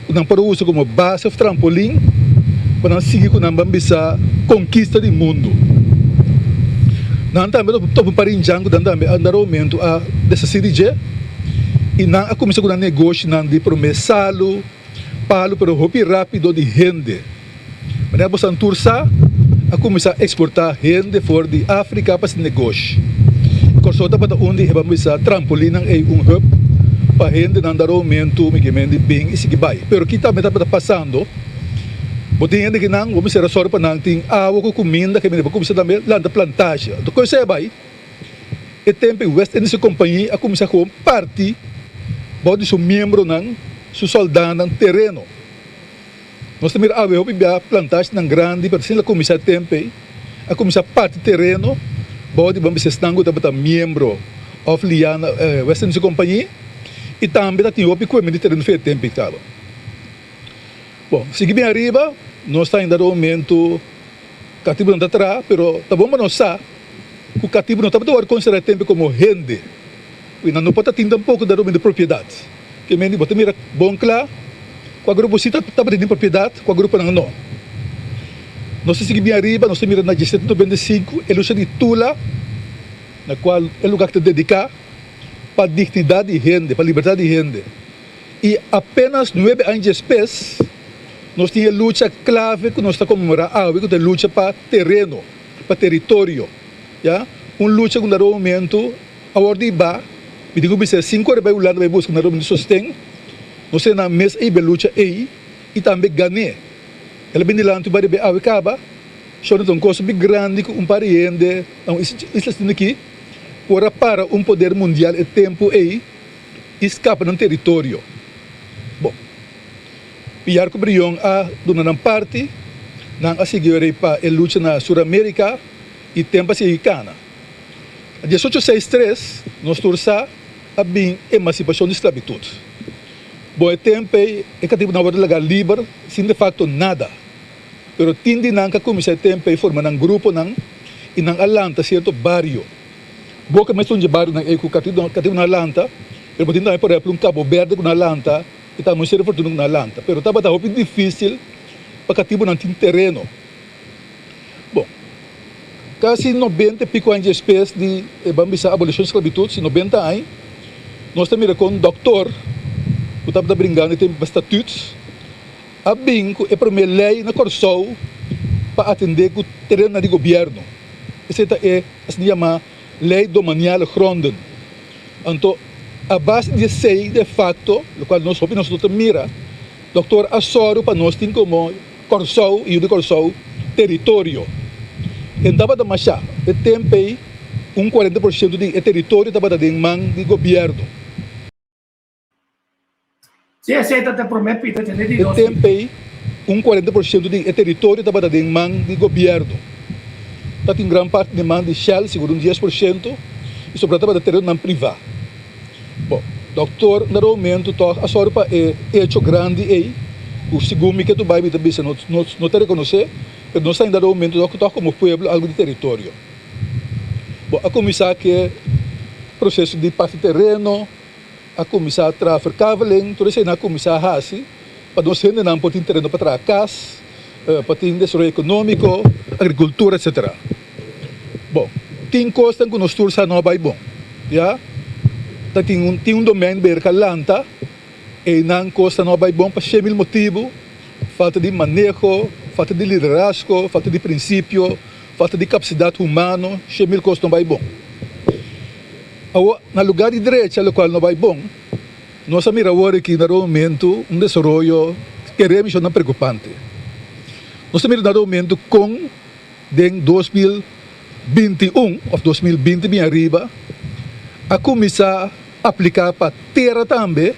não para uso como base of trampolim para não seguir com a conquista do mundo. Não também estou para Injang também andar aumento a dessa CDG e não a começar com o negócio não de promessalo palo para hobby rápido de gente. Mas a bolsa tursa a começar a exportar gente fora de África para esse negócio. Corsota para onde é vamos a trampolim é hub para gente não andar aumento me que bem e seguir vai. Pero que também está passando. Botinha de que não, vamos ser só para não ter água com comida que me começar também lá da plantagem. Do que você vai? E tempo West Indies companhia a começar com parte, pode ser membro não, su soldado no terreno. Nós temos a ver plantagem não grande, para assim a começar tempo, a começar parte terreno, pode vamos estar com membro of Liana West Indies companhia e também tem o pico de terreno feito tempo estava. Bom, seguir bem arriba, nós estamos ainda no momento cativo não está atrás, pero tá bom para nós saber que o cativo não está para considerar tempo como rende. E não pode ter um pouco da de propriedade. Que me diz, mira bom claro, com a grupo está para ter propriedade, com a grupo não. Nós seguimos bem arriba, nós temos na 1795, a luta de Tula, na qual é o lugar que te dedicar para a dignidade de rende, para a liberdade de rende. E apenas 9 anos depois, nós tínhamos luta clave que nós estamos comemorando, que é luta para terreno, para território, ya, luta com o momento, a ordem ba, me digo que 5 horas vai ulando vai buscar o momento sostém, não sei na mês aí luta aí e também ganhar. Ela bem de lá, tu vai ver a acaba, só não tem coisa bem grande com pariente, então isso aqui, para poder mundial e tempo aí escapa no território. Bom, piar que brilhão a dona parte, não a seguir para a luta na Sul-América e tempo se cana. A 1863 nós torça a bem emancipação de esclavitud. Bom, é tempo é que tipo na hora legal livre, sem de facto nada. Pero tindi nang ka começar tempo e formar um grupo nang e nang Atlanta certo barrio. Bom que mais um bairro nang eco cativo na Atlanta, pero pode não por exemplo Cabo Verde com Atlanta, e tá muito sério fortuna na Atlanta, pero tá bastante difícil para cativo não tem terreno. Bom, quase 90 pico anos de espécie de bambisa abolição de esclavitud, se 90 anos, nós também com um doutor, o tava brincando tem estatutos, a bingo é a primeira lei na Corsol para atender o terreno do governo. Essa é a se chama lei domanial gronden. Então, a base de sei de facto, o qual nós opinamos nós mira, doutor Assoro para nós tem como Corsol e o de Corsol território. Então, da machá, é tempo 40% de território da de mão do governo. Se aceita te promete te ne di o tempo 40% de território da de mão do governo. Tá tem grande parte de mão de Shell, seguro 10%, e sobretudo da terreno privado. Bom, doutor, no momento, a sorpa é hecho grande aí, o segundo que tu vai também não te reconhecer, mas nós ainda no momento, nós como povo, algo de território. Bom, a começar que é processo de parte de terreno, a começar a tráfego cavaling, tudo isso a começar a fazer, para nós ainda não podemos terreno para trás casa, para ter desenvolvimento econômico, agricultura, etc. Bom, tem coisas que nós tursa não vai bom, já? Tem um domínio bem calanta, e não costa não vai bom para 100.000 motivos, falta de manejo, falta de liderazgo, falta de princípio, falta de capacidade humana, 100.000 coisas não vai bom. Na lugar de direita, o qual não vai bom, nós miramos aqui no momento um desenvolvimento que realmente não é preocupante. Nós miramos no momento com em 2021 ou 2020 bem arriba, a começar a aplicar para a terra também,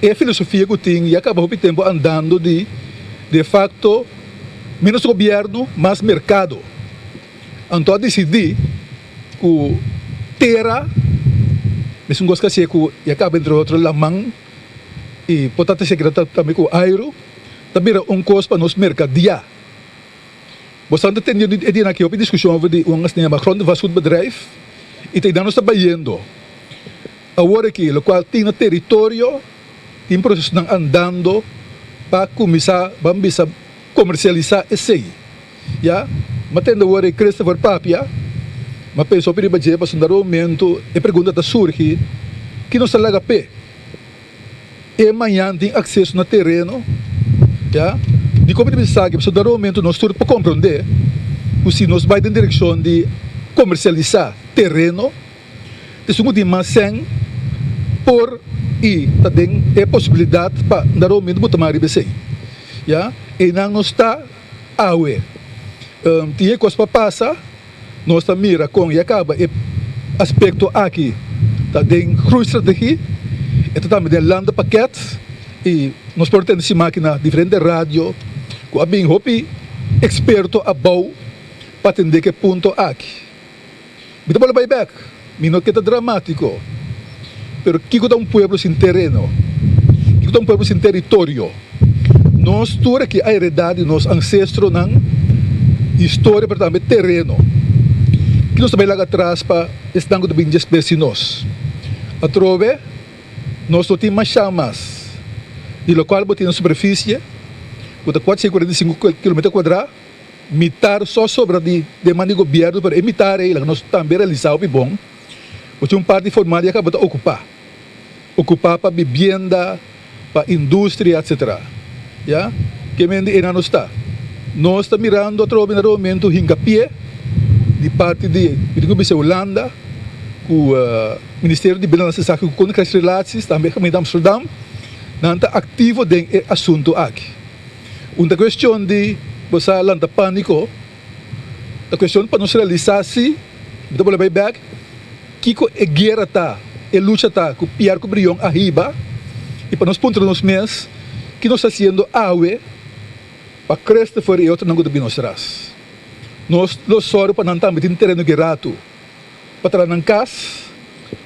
e a filosofia que tem e acaba o tempo andando de facto, menos governo, mais mercado. Então, decidi que terra, mesmo gosto de que acaba entre outros lamang e potata secreta também com aero, também custo para nos mercadia. Você tem aqui uma discussão sobre uma grande vastgoedbedrijf e tem danos trabalhando. Agora aqui, o qual tem no território, tem processo andando para começar a comercializar esse. Já? Mas tem agora Christopher Papia, mas pensou para ir para o momento e pergunta da surge que não se laga pé. E amanhã tem acesso no terreno, já? De como pensar que para o momento nós temos para compreender se nós vai em direção de comercializar terreno, de segundo de maçã, por e tem a possibilidade para dar o momento de tomar IBC. Já? E não está a ué. Tinha coisa para passar, nós estamos mira com e acaba e aspecto aqui tá tem cruz estratégia e também tem landa paquete e nós portamos essa máquina diferente rádio com a bem hopi experto abau para atender que ponto aqui me dá bola back mino que tá dramático pero que é um povo sem terreno que é um povo sem território nós toda que a heredade nos ancestros não história para também terreno que nós também lá atrás para estar com bem espécie nós a trove nós não temos mais chamas de local botar na superfície com 445 km², mitar só sobra de demanda do governo para imitar ele nós também realizar o bom porque um parte formal acaba de ocupar para vivenda para indústria etc. Já que mente não está nós estamos mirando a momento hincapié de parte de Holanda, com o Ministério de Bilança e Econômicas e Relações, também de Amsterdam, não está ativo nesse assunto aqui. Uma questão de você lançar pânico, a questão para nós realizar se, então vou levar back, que a guerra está, a luta está, com o pior que brilhão arriba, e para nós pontos nos meses, que nós está sendo água, para crescer fora e outro não gosta de nós traz. Nós só para não estar metendo terreno que rato, para trazer na casa,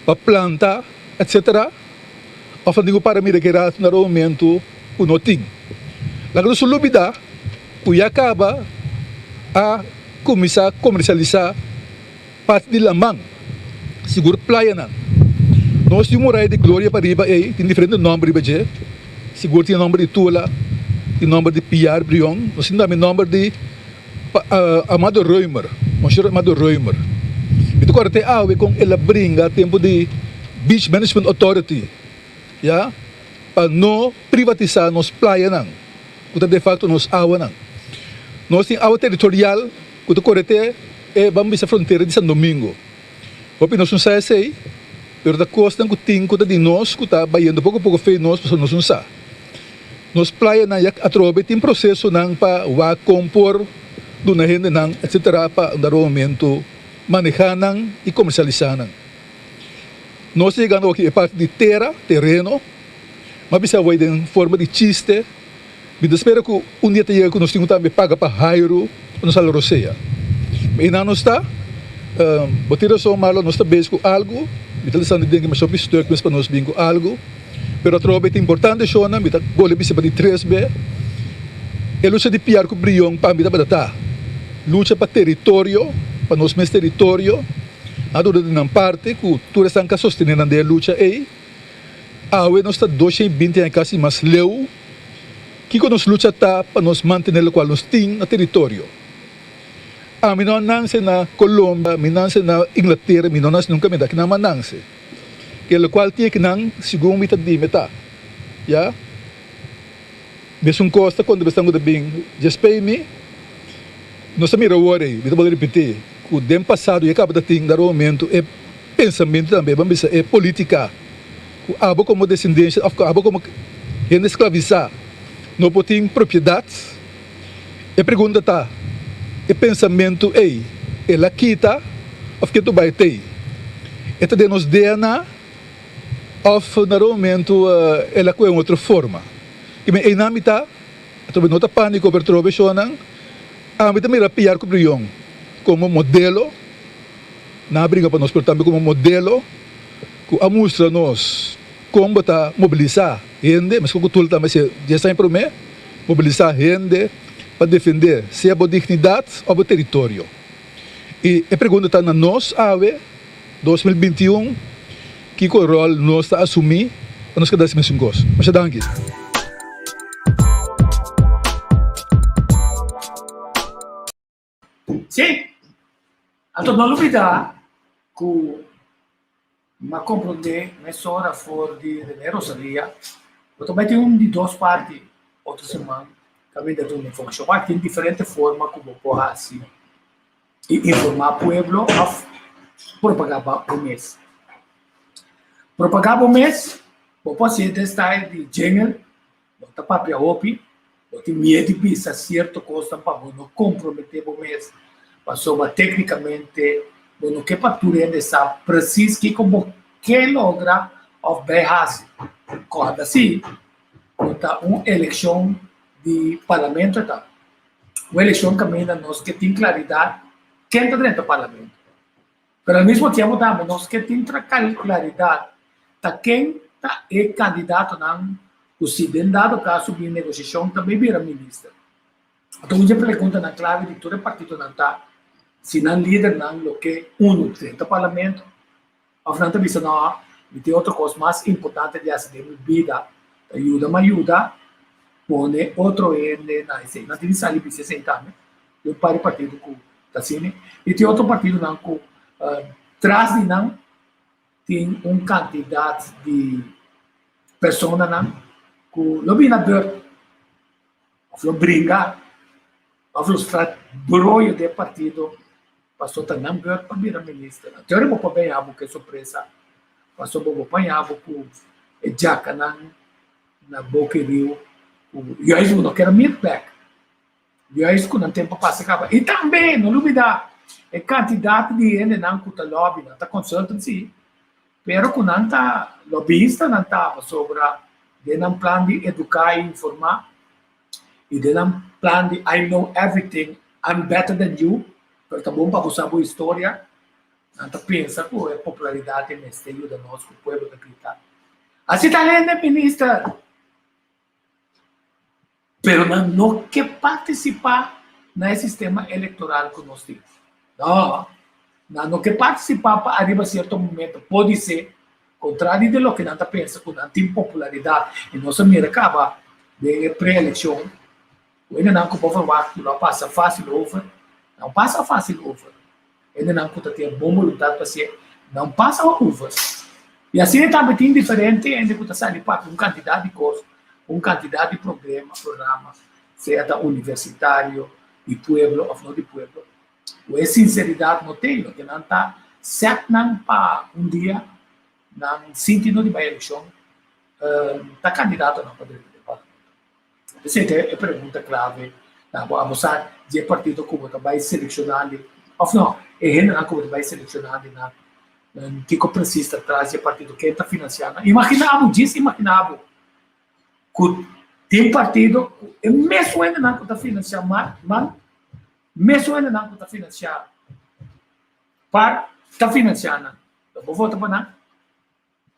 para plantar, etc. A fazer para mim que rato no momento o noting. Lá que nós lubida, o acaba a começar a comercializar parte de lamang, seguro praia não. Nós temos uma de glória para riba aí, tem diferentes nomes riba je, seguro tem nome de Tula, tem nome de Pierre Brion, nós temos também nome de Amado Reumer, Monsieur Amado Reumer. Itu ko arte awe kung elabringa tempo de Beach Management Authority, ya, para não privatizar nos praia não, porque de facto nos awa não. Nós temos awa territorial, que ko arte é vamos a fronteira de São Domingo. Hopi nós não sai sei, pero da costa que tem que de nós que está baiando pouco feio nós para nós não sa. Nos praia na yak atrobe tem processo não para wa compor do na gente não, etc. para dar momento manejar não e comercializar não. Nós chegando aqui é parte de terreno, mas bisa vai em forma de chiste. Me espero que dia tenha que nós temos também paga para Jairo, para nos alroceia. Mas não está, botira só malo nós está bem com algo, me está dizendo que mas só pistor mas para nós bem com algo, pero a troca é importante chona, me está gole bisa para de 3B. É luta de piar com brilhão para me dar luta para território, para nós mesmo território, a dura de uma parte que tu estás a sostener na luta aí, a nós está 220 anos quase mais leu, que quando nós luta tá para nós manter o qual nós temos no território. A mim não nasce na Colômbia, mim nasce na Inglaterra, mim não nasce nunca me dá que não nasce. Que o qual tinha que não segundo me tá de meta, já? Mesmo costa quando estamos de bem, just pay me. Nós também worry, me vou repetir, o tempo passado e acaba de ter dar momento é pensamento também, vamos dizer, é política. O abo como descendência, abo como gente escravizar, não pode ter propriedade. E pergunta tá, é pensamento ela quita, ou que tu vai ter? Então de nos DNA, ou no momento ela com outra forma. E me enamita, através nota pânico per trove shonan, a mim também piar com brilhão como modelo, na briga para nós por também como modelo, que a mostra nós como tá mobilizar gente, mas como tudo também já sai para mim, mobilizar gente para defender se a dignidade ou o território. E a pergunta está na nós, ave 2021, que o rol nós está assumir para nós cada vez mais mas danke. Sim, então não olvidar que uma compreender nessa hora for de Rosalia, eu também tenho de duas partes, outra semana, também dando uma informação, mas tem diferente forma como pode assim, informar o povo, propagar o mês. Propagar o mês, pode ser desse style de jingle, bota papel opi, bota medo de pensar certo coisa para não comprometer o mês. Passou tecnicamente, no que para tu ainda sabe preciso que como que logra of base. Quando assim, está uma eleição de parlamento tá. Uma eleição caminha nós que tem claridade quem está dentro do parlamento. Mas ao mesmo tempo também nós que tem claridade tá quem tá é candidato não o se dado caso de negociação também vira ministro. Então a pergunta na clave de todo partido não tá se não líder não lo que dentro do parlamento, a frente visa não e tem outra coisa mais importante de fazer vida, ajuda, pone outro ende na esse, não tem sair bisa sem também, o partido que tá assim, e tem outro partido não que traz de não tem candidato de pessoa não que não vem na dor, ou briga, frustrado brolho de partido, passou também para virar ministro. Teoria vou apanhar porque surpresa, passou vou apanhar com jaca na boca rio, e aí não quero meet back, e aí isso não tempo passa acaba. E também não duvida é candidato de ele não cuta lobby, não tá consultancy, pero com não tá lobbyista não tá sobre de não plano de educar e informar. E de não plano de I know everything, I'm better than you, pero tá bom para você saber a história, não tá pensa que é popularidade nesse meio do nosso povo da crita. Assim tá lendo, ministro, pero não quer participar no sistema eleitoral que nós temos. Não quer participar para arriba a certo momento, pode ser contrário de lo que não tá pensa, com não tem popularidade, e nós mira acaba de pré-eleição. Ainda não que o povo não passa fácil over, não passa fácil over. Ainda não que tem boa vontade para ser, não passa over. E assim também tem diferente, ainda que está ali para um candidato de coisa, um candidato de programa, seja universitário, de pueblo ou não de pueblo. Ou é sinceridade não tem, que não está certo não para um dia, não sentindo de eleição, está candidato não para essa é a pergunta clave. Vamos a de partido como vai selecionar, ou não, é general como vai selecionar que precisa atrás de partido que está financiando. Imaginava que tem partido, mesmo ainda não está financiando, mesmo ainda não está financiando, para está financiando. Eu vou votar para não.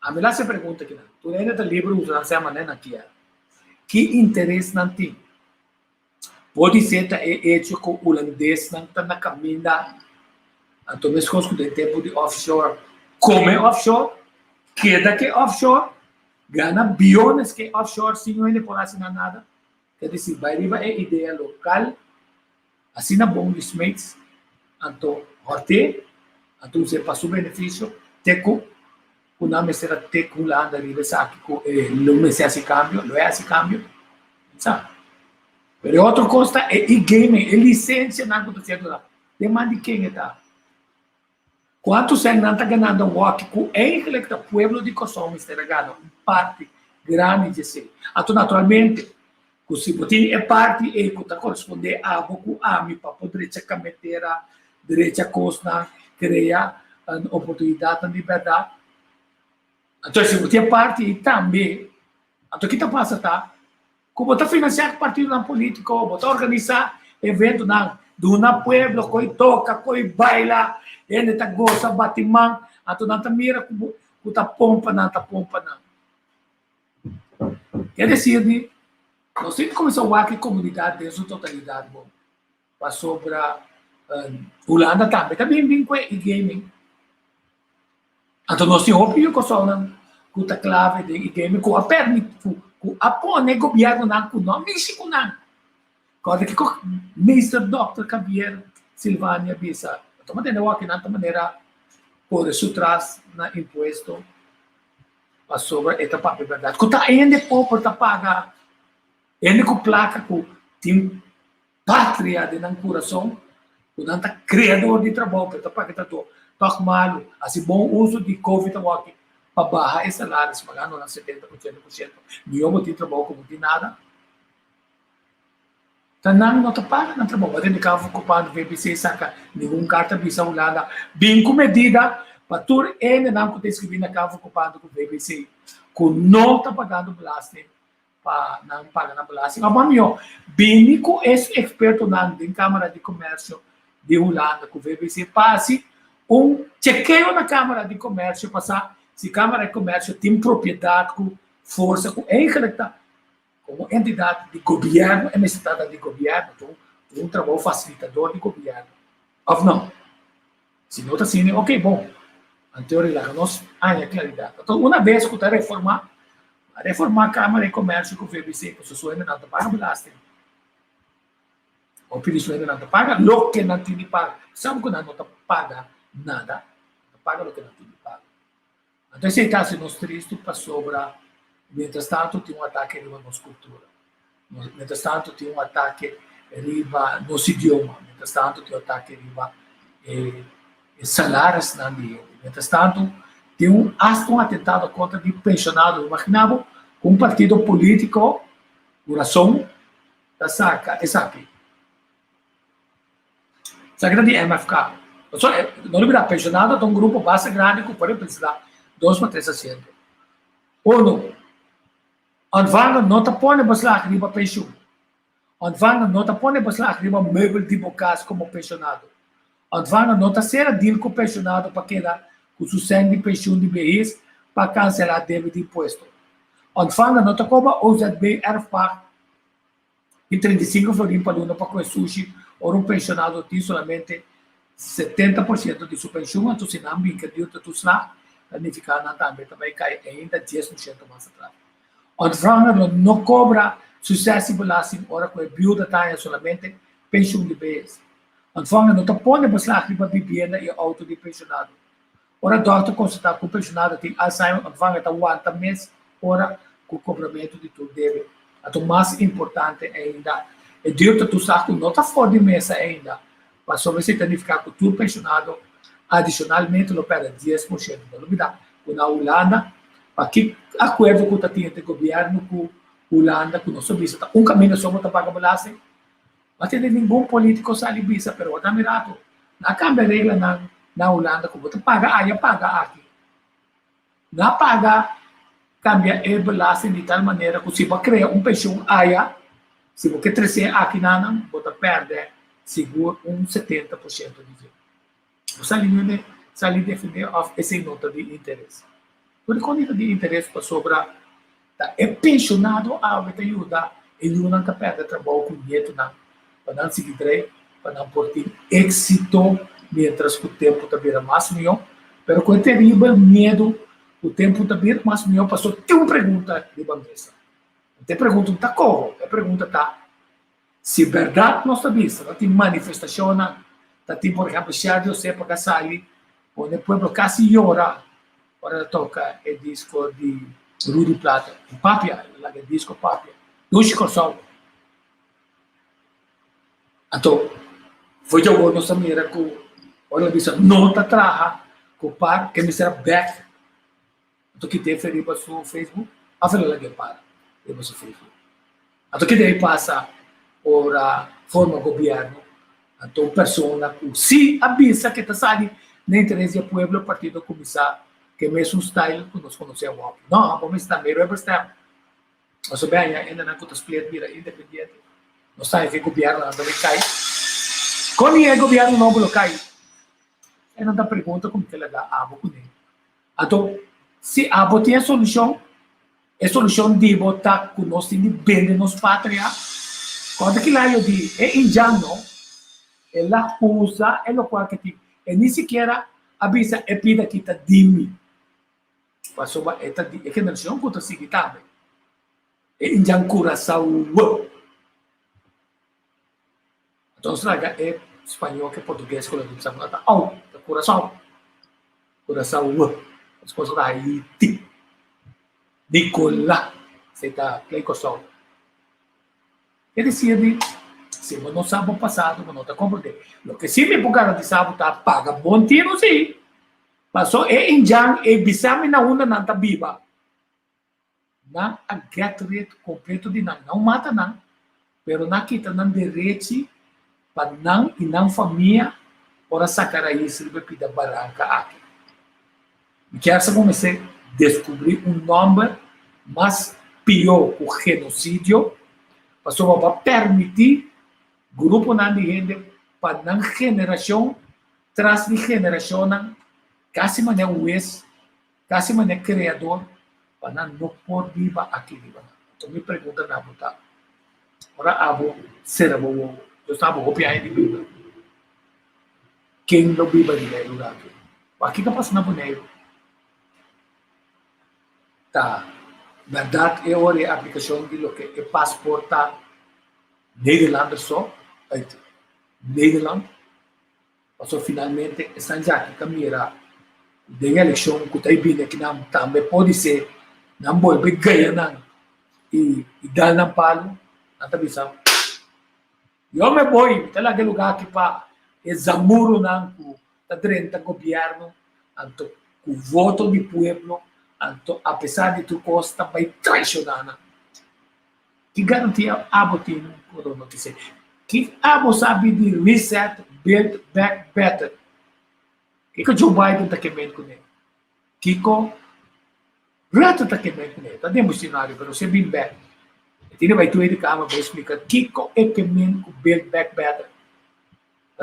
A melhor se pergunta que não. Tu ainda está livre usando essa maneira aqui. Que interesse não tem? Pode ser que hecho com o holandês não está na caminha, então mesmo com o tempo de offshore, como é offshore, queda que offshore, ganha bilhões que offshore, sem ele por assinar nada, quer dizer, vai riba é ideia local, assina bom os mates, então horte, então você passou benefício, teco, o nome será teco lá da riba sabe que não é esse câmbio, não é esse câmbio, sabe? Pero outra coisa é e-gaming, é licença não acontecendo lá. Demande quem está. Quanto você não está ganhando um walk com o pueblo de Kosovo está ganhando parte grande de si. Então, naturalmente, se você é parte e que corresponde a pouco a mim para poder checar meter direita costa, criar oportunidade de liberdade. Então, se você é parte e também, então o que está passando tá? Como está financiando partido não político, está organizar evento não, do na pueblo, coi toca, coi baila, ele está gosta batimão, então não está mira como está pompa não. Quer dizer, nós temos que começar a ver comunidade dentro da totalidade, bom, para sobre Holanda também vem com e-gaming. Então nós temos opinião com a clave de e-gaming, com a permite apone governo não com nome México não quando que o Mr. Dr. Javier Silvânia bisa então mas não aqui não maneira por isso traz na imposto a sobre esta parte verdade que tá ainda por tá paga ainda com placa com tem pátria de não coração o não tá criador de trabalho para pagar tanto toque mal assim bom uso de covid aqui para barrar esse salário, se pagar não 70%, 80%, nenhum motivo de trabalho como de nada. Então, não está pagando no trabalho. Mas tem que ocupar o VBC, saca nenhum carta visa Holanda, bem com medida, para tudo ainda não pode escrever na casa ocupado com o VBC, que não está pagando belasting, para não pagar na belasting. Mas, meu, bem com esse experto na Câmara de Comércio de Holanda, com o VBC, passe chequeio na Câmara de Comércio, passar se Câmara de Comércio tem propriedade com força, com como entidade de governo, é necessidade de governo, então, um trabalho facilitador de governo. Ou não? Se não está assim, ok, bom. A teoria lá, nós há claridade. Então, uma vez que está reformar a Câmara de Comércio com o VBC, que o ainda não está paga belasting. O pedido ainda não está paga, lo que não tem de paga. Sabe que não está paga nada, não paga lo que não tem de paga. Então, esse caso é nos triste para sobrar. Mientras tanto, tem ataque de uma nossa cultura. Mientras tanto, tem ataque arriba nos idiomas. Mientras tanto, tem ataque arriba salários na dia. Mientras tanto, tem hasta um atentado contra de pensionado. Imaginava com um partido político, coração, da saca, aqui. Saca de MFK. Não lembra, pensionado de um grupo base grande que pode precisar 2 para 3 assentos. Ou não. Ontvanga não te põe para arriba pensão. Ontvanga não te põe para arriba meuble de bocas como pensionado. Ontvanga não te será deal com pensionado para quedar com o sucessão de pensão de BIS para cancelar débito de imposto. Ontvanga não te cobra OZB erfpar e 35 florins para luna para comer sushi ou um pensionado tem somente 70% de sua pensão, então se não brinca de outro lá, planificar também cai ainda 10% mais atrás. Ontvanga não cobra sucesso e belasting ora com a viúva taia somente pensão de BIS. Ontvanga não te põe para lá riba vivienda e auto de pensionado. Ora, doctor consultar com o pensionado tem Alzheimer, ontvanga está aguenta mês, ora com o cobramento de tudo deve. Então, mais importante ainda, é direito tu sabe que não está fora de mesa ainda, mas só você planificar com tudo pensionado, adicionalmente, não perde 10% da novidade. Com a Holanda, para que acordo que tem entre o governo com a Holanda, com o nosso visa, um caminho só para pagar balance, mas tem nenhum político sali visa, pero está mirado. Na cambia regra na Holanda, como você paga aí, paga aqui. Na paga, cambia o balance de tal maneira que se você criar pensão aí, se você crescer aqui na você perde seguro 70% de dinheiro. Você ali defender essa nota de interesse. Quando a nota de interesse para sobrar, é pensionado a ajuda e não está perde trabalho com dinheiro para não seguir para não ter êxito, mientras que o tempo está virando mais melhor, mas com terrível medo, o tempo está virando mais melhor, passou tem uma pergunta de bandeira. Não tem pergunta está como, a pergunta está se verdade nós sabemos, não tem manifestação, tem por exemplo, Chá de José para sair, onde o povo quase chora para tocar o disco de Rudy Plata, Papia, o disco Papia, do Chico. Então, foi de alguma maneira que olha disse não está traja com par que me será back. Então que tem ferido para o Facebook, a falar lá que para o Facebook. Então que daí passa por a forma governo, então persona que se avisa que está saindo na interesse do povo, o partido começar que mesmo style que nós conhecemos. Não, vamos estar meio representado. Nós sabemos ainda não que o split vira independente. Nós sabemos que o governo não vai cair. Quando o governo não vai cair, não dá pergunta como que ele dá a com ele. Então, se a tem a solução de botar com nós de bem de nossa pátria, quando que lá eu digo, é indiano, ela usa, é o qual que tem, e nem sequer avisa, é pida que está dimi. Mas é que não se não conta seguir também. É indiano curaçao. Então, é espanhol que português, quando a gente sabe, Curaçao. As coisas da Haiti. Nicolás. Você está play com sol. Quer dizer, se você não sabe o passado, você não está compreendendo. O que sim me garantizava está paga bom tiro, sim. Passou é indiano e bisame na onda não está viva. Não a get rate completo de não mata não. Pero não quita não direito para não e não família para sacar aí esse bebida barranca aqui. E quero comecei a descobrir nome mais pior que o genocídio, para permitir grupo de gente para não geração tras de geração quase maneira UES, quase maneira criador para não pôr viva aqui. Então me pergunta na botar. Ora abo será bom. Eu estava copiando de Bíblia. Quem não vive de lugar aqui? Aqui que passa na boneiro. Tá. Verdade é a aplicação de lo que é passaporte Nederlander só. Nederland. Passou finalmente estão já aqui caminhar de eleição que está vindo que não também pode ser não pode ganhar não e dar na palo não está visão. Eu me voy, talaga lugar que pa examuro ng tadrenta gobyerno, anto o voto do pueblo, anto apesar de tu costa vai traicionar. Que garantia abo tem por notícia. Que abo sabe de reset, build back better. Kiko Joe Biden tá querendo com ele. Kiko Rato tá querendo com ele. Tá dentro do cenário, pero se bem back. Tine vai tu ele kama vai explicar Kiko é que men com build back better.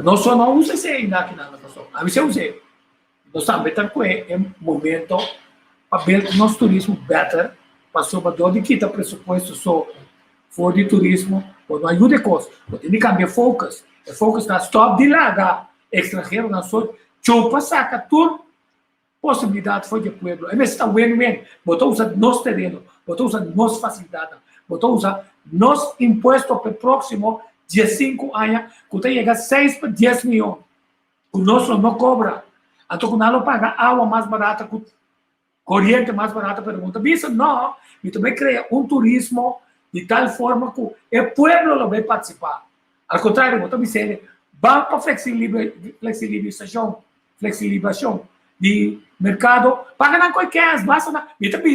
Não só não usa esse aí na pessoa. A você usa. Nós também tá com é momento para build nosso turismo better, para sobrador de que tá pressuposto só for de turismo, ou não ajuda coisa. Tem que cambiar focus. O focus está stop de lá da estrangeiro na sua chupa saca tudo possibilidade foi de pueblo. É mesmo está win-win. Botou usar nosso terreno, botou usar nossa facilidade. Botou usar nosso imposto para o próximo 15 anos, que tem chega 6 para 10 milhões. O nosso não cobra. Então, quando não paga água mais barata, corrente mais barata, pergunta, isso não, e também cria turismo de tal forma que o pueblo vai participar. Ao contrário, eu também sei, vamos para flexibilização de mercado, paga não qualquer, basta na, e também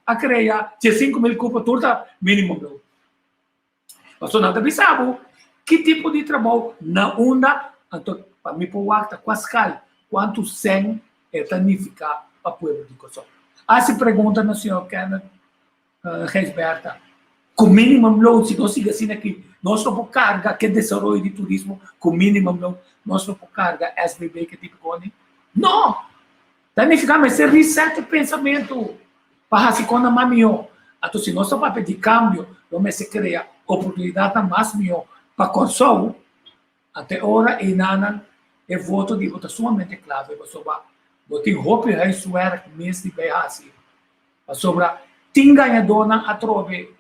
a criar 5 mil cupos turta mínimo. Mas não também sabe que tipo de trabalho na onda, então, para me pôr quase quanto 100 é tanificar para o pueblo de Kosovo. Se pergunta no senhor Kenneth Reisberta, com minimum load, se nós siga assim aqui, nós não podemos carregar que desenvolvimento de turismo com minimum load, nós não podemos carregar SBB que tipo de não! Tanificar, mas é reset o pensamento para se quando mais melhor. Então, se nós estamos pedir câmbio, vamos criar oportunidade mais melhor para Kosovo, até agora, e nada, é voto de voto sumamente clave para sobre o que hope é suer mês de BHC. Para sobre tem ganhador na atrove.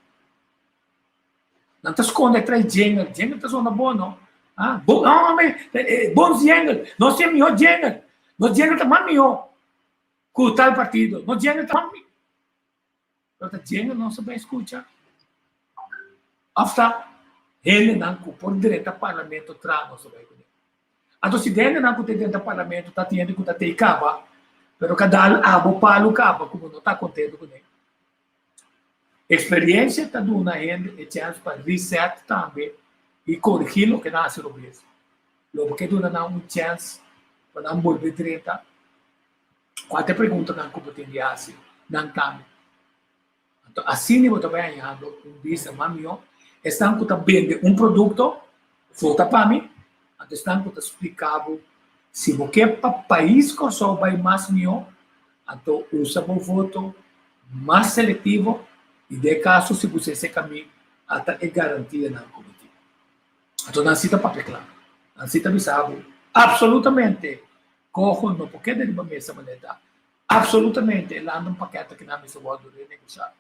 Não está esconde atrás jingle está sendo bom, não? Bons jingle, nós temos melhor jingle. Nós jingle está mais melhor com tal partido. Nós jingle está mais melhor. Então, jingle não se vai escutar. After, ele não por direito ao parlamento traz, não se vai escutar. Então, se ele não tem dentro do parlamento, está tendo que estar tem caba, pero cada abo palo caba, como não está contente com ele. Experiência está dando a gente a chance para reset também e corrigir o que nasce no mês. Logo que dona uma chance para não volver direito. Qualquer pergunta não competência assim, não também. Então, assim eu estou ganhando visa mamião, estão que vende produto, volta para mim, então estão que explicado se você para país que só vai mais melhor, então usa o voto mais seletivo. E de caso, se você se caminha, até é garantia na comitiva. Então, não cita papel claro. Não cita bisabo. Absolutamente. Cojo no porque de uma mesa maneta. Absolutamente. Lá um paquete que na mesa vai renegociar.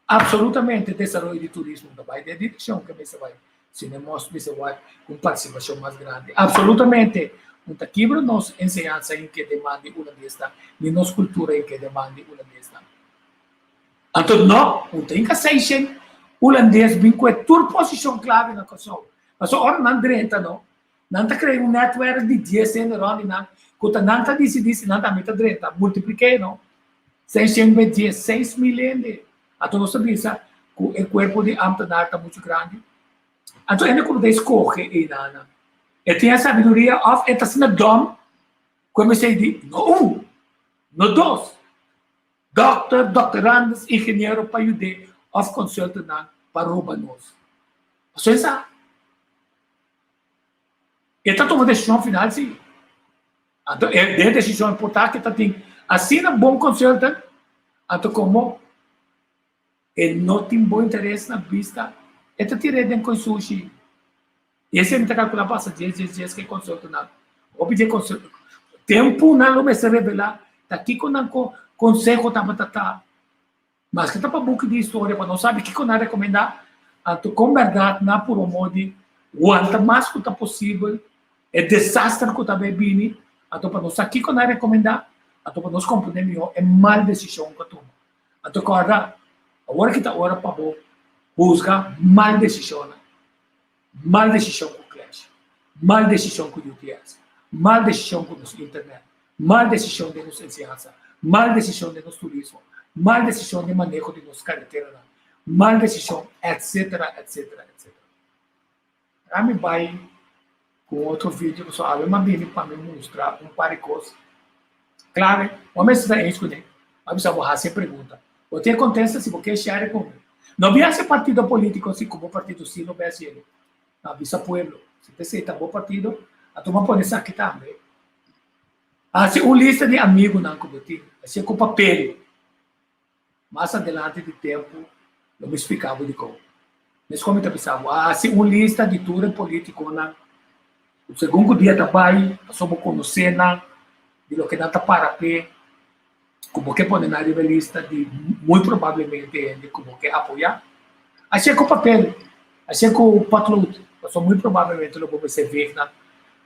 Absolutamente. Desenvolvimento de turismo da vai de direção que a mesa vai. Se não mostra, mesa vai com participação mais grande. Absolutamente. Não quebra nossa ensinança em que demande uma desta, nem nossa cultura em que demande uma desta. Então, não, não tem que ser holandês, bem com a tua posição clave na Kosovo. Mas agora não direita, não. Não está criando network de 10 anos, não. Quando não está disse, não está muito direita. Multipliquei, não. 616 mil ende. Então, nós sabemos que o corpo de Amsterdam está muito grande. Então, ele como escolhe e nada. Ele tem a sabedoria, ele está sendo dom, comecei a dizer, não, não dois. Doctorandos, engenheiro para ajudar, of consultant para roubar nós. Isso é isso. Ele está tomando decisão final, sim. Então, é decisão importante que tem. Assim, um bom consultant, então, como ele não tem bom interesse na vista, ele está tirando com sushi. E esse ele está calculando, passa dias que consulta não. Ou pedir consulta. Tempo não vai se revelar. Está aqui com o consejo tá. Mas que está para book de história, para não saber o que eu não recomendar, então, com verdade, não por um modo, quanto mais que está possível, é desastre que está bebendo, então, para não saber o que eu não recomendar, então, para nós compreender melhor, é mal decisão que toma. Então, agora que está hora para buscar mal decisão. mal decisão com o Clash, mal decisão com o UTS, mal decisão com a internet, mal decisão de nossa ensinança, mal decisão de nosso turismo, mal decisão de manejo de nossa carretera, mal decisão, etc, etc, etc. A mim vai com outro vídeo, só abre uma Bíblia para me mostrar um par de coisas. Claro, vamos estudar isso, né? Vamos fazer pergunta. O que acontece se você share comigo? Não havia esse partido político assim como o partido Sino BSL. Não havia pueblo. Se você está bom partido, a turma pode estar aqui também. Assim, uma lista de amigos não cometi. Assim, com papel. Mais adelante de tempo, eu me explicava de como. Mas como eu pensava, assim, uma lista de tudo político, né? O segundo dia trabalho, somos conhecer, de lo que não está para pé, como que pode na lista de, muito provavelmente, como que apoiar. Assim com o papel, assim com o patrão, muito provavelmente não vamos ver,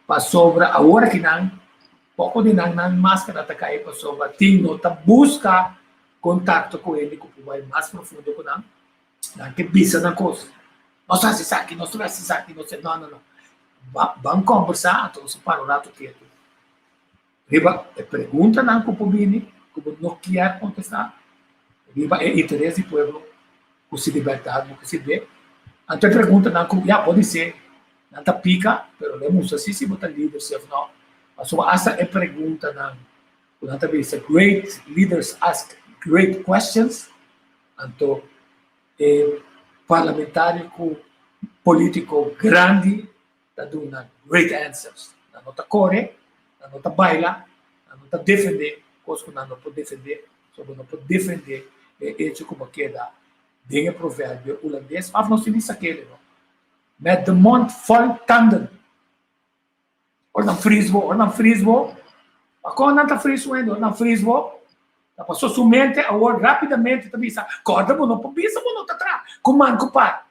para sobre a hora que não, pouco de não máscara está cair para sobre, tem nota busca contato com ele, que vai mais profundo com não que bisa na coisa. Nós fazemos aqui, nós fazemos aqui, não. Vamos conversar, então se para o rato quieto. Riba, pergunta não com o Pobini, como não quer contestar. Riba, é interesse do povo, com se liberdade, que se vê. Então pergunta não com, pode ser, não está pica, mas lemos assim, se botar leadership, não. Mas essa é pergunta não. Quando está vista, great leaders ask great questions. Então, parlamentário político grande, está dando great answers. Não está corre, não está baila, não está defender, coisa que não pode defender, só não pode defender, é como que dá. Tem provérbio holandês, mas não se diz aquele, não. Met de mond vol tanden. Ou não frisbo, mas quando não está frisbo ainda, ou não frisbo, passou somente, agora rapidamente, também sabe, corda, não pode bisa, não está atrás, comando, compadre.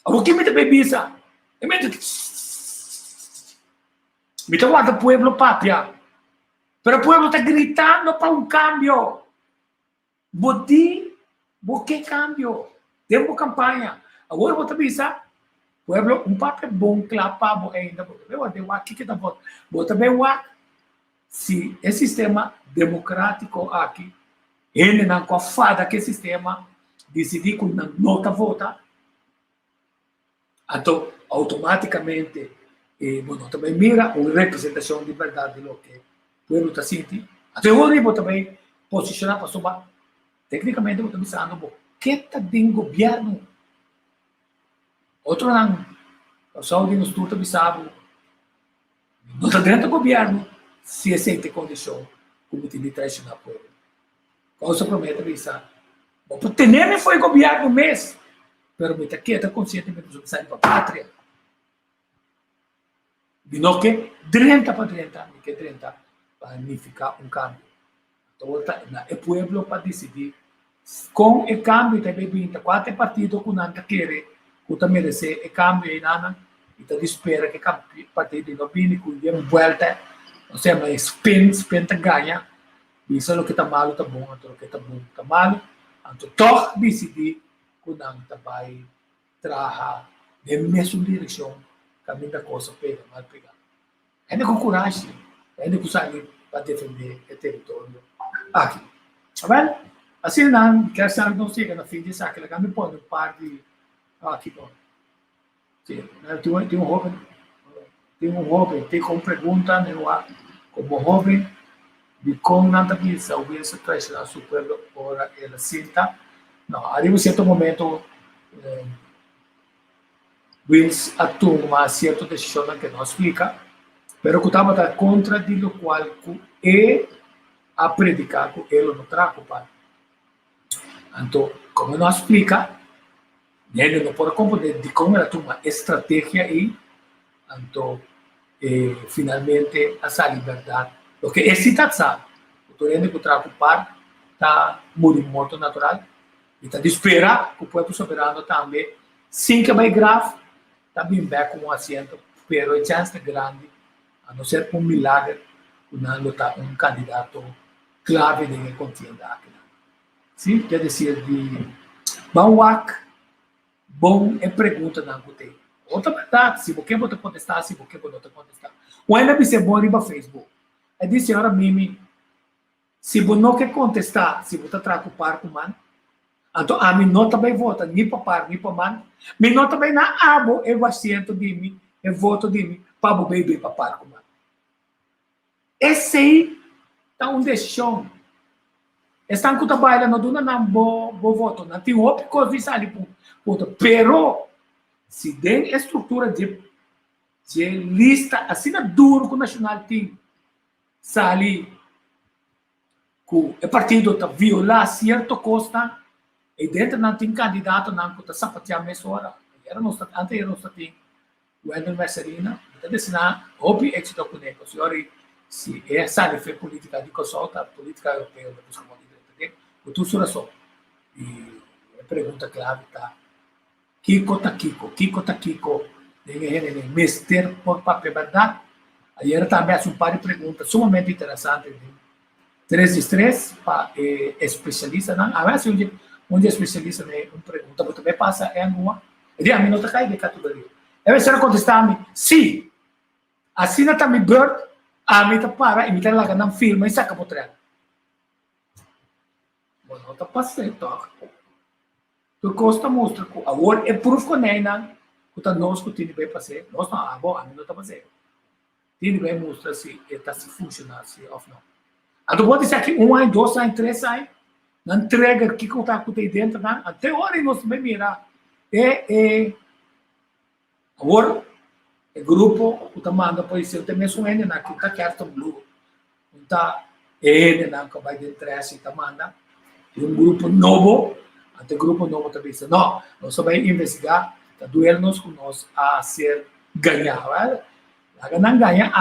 O que me dá bisa? Me guarda o pueblo papia. Pero o pueblo está gritando para um cambio. Que cambio? Tem uma campanha. Agora vou te avisar. Pueblo, um papel bom, clapado ainda. Eu vou aqui que tá bom. Vou também se esse sistema democrático aqui, ele não com a fada que sistema decidir que não está vota, então automaticamente também mira uma representação de verdade do que o povo está sentindo. Até agora eu vou também posicionar para sobre, tecnicamente eu estou pensando, o que está dentro do governo? Outro não, o saúde nos tudo pensava, não está dentro do governo, se aceita condição como tem de traicionar o povo. Qual se promete pensar? Bom, porque nem foi governo mês, mas me está quieta, conscientemente, de pensar para a pátria. De não que 30 para 30, que 30 para significar um cambio. Então, o povo para decidir com o cambio também 24 partidos que não querem, que não merecem o cambio e nada, e está espera que o partido não venha com uma volta, ou seja, mas spin ganha, isso é o que está mal, está bom, então o que está bom, está mal, então todos decidir que não vai trabalhar na mesma direção, caminho da coisa pega, mal pegar. Ainda com coragem, ainda com sangue para defender o território aqui. Tá vendo? Assim não, quer saber não chega na fim de saco, ela me põe um par de aqui bom. Tem um jovem, tem como pergunta, né, como jovem, de como não está bem, se alguém se traicionar seu povo, ora ela senta. Não, ali em certo momento, Wills atoma certa decisão que não explica, mas que estava contra de lo qual é a predicar que ele não terá culpado. Então, como não explica, ele não pode compreender de como ela toma estratégia e, então, finalmente, essa liberdade. Porque esse sabe, o torrente que terá culpado está morto natural, e está de esperar que o povo soberano também, sim que é mais grave, também vai com um assento, pero a chance é grande, a não ser por um milagre, não está um candidato clave de contienda aqui. Sim, quer dizer, de bom é pergunta não que tem. outra verdade, se você pode contestar, se você não te contestar. O ainda me se bom riba Facebook. É de senhora Mimi, se você não quer contestar, se você traga o par com man, então a mim não também vota, nem para par, nem para man, mas não também na abo, eu assento de mim, eu voto de mim, para o bebê para par com man. Esse aí está uma decisão. Estão com o trabalho, não dá não bom voto, não tem outra coisa ali, ponto. Pero, se tem estrutura de lista, assim duro que o Nacional tem, sali, que o partido está violar certa coisa, e dentro não tem candidato, não está sapateando nessa hora. Antes era não tem o Wendel Messerina, está dizendo, houve êxito com ele, senhor, se é sabe foi política de consulta, política europeia, depois como direito, o tu sura só. E a pergunta clave está, Kiko, ninguém mister por papel verdade. Ayer também um par de perguntas sumamente interessantes. 3 para especialista, não? A vezes um especialista me pergunta, mas também passa é uma. E a mim não está caindo de categoria. A vezes ela contesta-me, sim, assim está me bird, a mim está para, e me está lá no filme, e saca por trás. Mas não está passando, tá? Tu costa mostra que agora é proof que nem não, que está nós que tem bem fazer, nós não, a mim não está fazendo. Tem bem mostrar se está se funcionar, se ou não. A tu pode dizer que 1 ano, 2 anos, 3 anos, não entrega o que está dentro, não? Até hora nós também mirar. Agora, o grupo que manda para isso, eu também sou ele, que está quieto, blue. Está ele, que vai de interesse, está manda. E grupo novo, até grupo novo também diz, não, nós vamos investigar, está doendo-nos com nós a ser ganhar. A não ganha,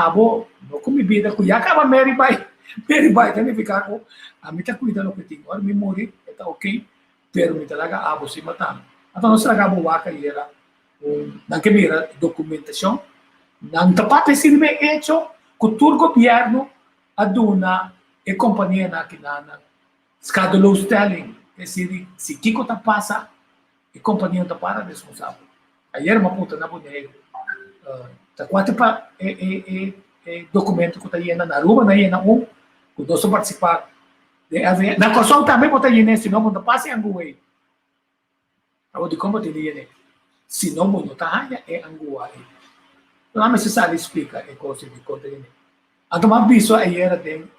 não com bebida, que já acaba Mary vai também ficar com, a mim está cuidando que tem, agora me morri, está ok, pero me talaga se matando. Então nós tragamos o vaca e era, não que mira documentação, não tapat esse bem hecho, que todo governo aduna e companhia na kinana, schedule telling, que se Kiko tá passa, e companhia tá para responsável. Ayer uma puta na boneiro, tá quase para documento que tá indo na rua, na indo que nós participar. Na Kosovo também pode ir nesse nome, não passa em Anguai. Agora de como te dizer, se não não tá é Anguai. Não é necessário explicar a coisa de conteúdo. Então, uma vez aí era tem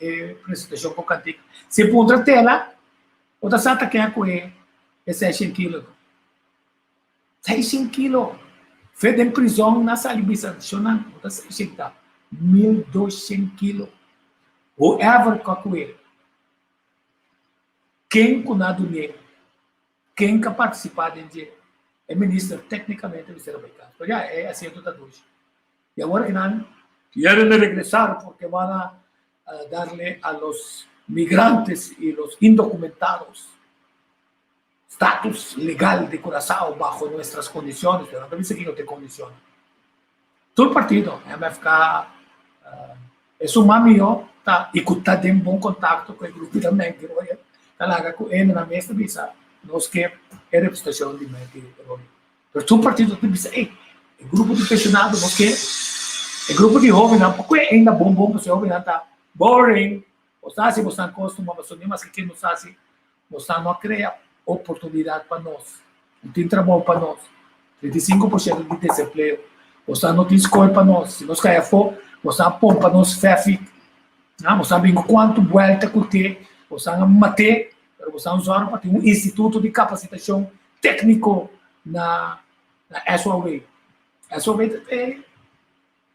apresentação com cantiga. Se pôr a tela, o da santa que é 600 quilos. 600 quilos. Fez em prisão na salibisa, chama o da 600, 1.200 quilos. O ever que quem conhece dinheiro, quem quer participar de dinheiro, é ministro tecnicamente do Ministério Americano. Então, já é assim toda hoje. E agora que não querem regressar porque vão darle a los migrantes e los indocumentados status legal de Curazao bajo nuestras condiciones, pero no dice que no te condiciona. Todo el partido, MFK, es un mamio, e que está em bom contato com o grupo também, que hoje está com ele na mesa, bisa, nós que é representação de mente. Mas todo partido tem bisa, o grupo de pensionados, nós que o grupo de jovens, não, porque ainda bom, porque o jovem está boring, você está acostumado a mas que não sabe, você não cria oportunidade para nós, não tem trabalho para nós, 35% de desemprego, você não tem escola para nós, se nós cair fora, você põe para nós FEFIC, não sabem quanto volta que tem, você não mate, você não usa para ter instituto de capacitação técnico na SOV. SOV é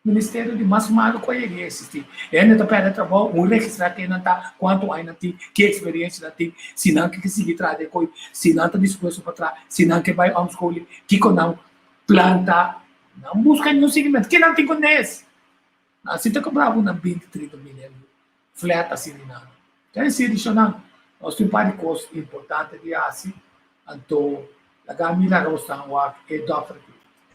Ministério de Masmado que ele existe. Ele está perdendo trabalho, registrar que não está, quanto ainda tem, que experiência não tem, se não que seguir atrás de coisa, se não está disposto para trás, se não que vai homeschooling, que não planta, não busca nenhum segmento, que não tem conhece. Assim está cobrado na 20, 30 milhões. Flat assim nada. Então, esse adicional, nós temos várias coisas importantes de assim, então, la gamila rosa é doctor.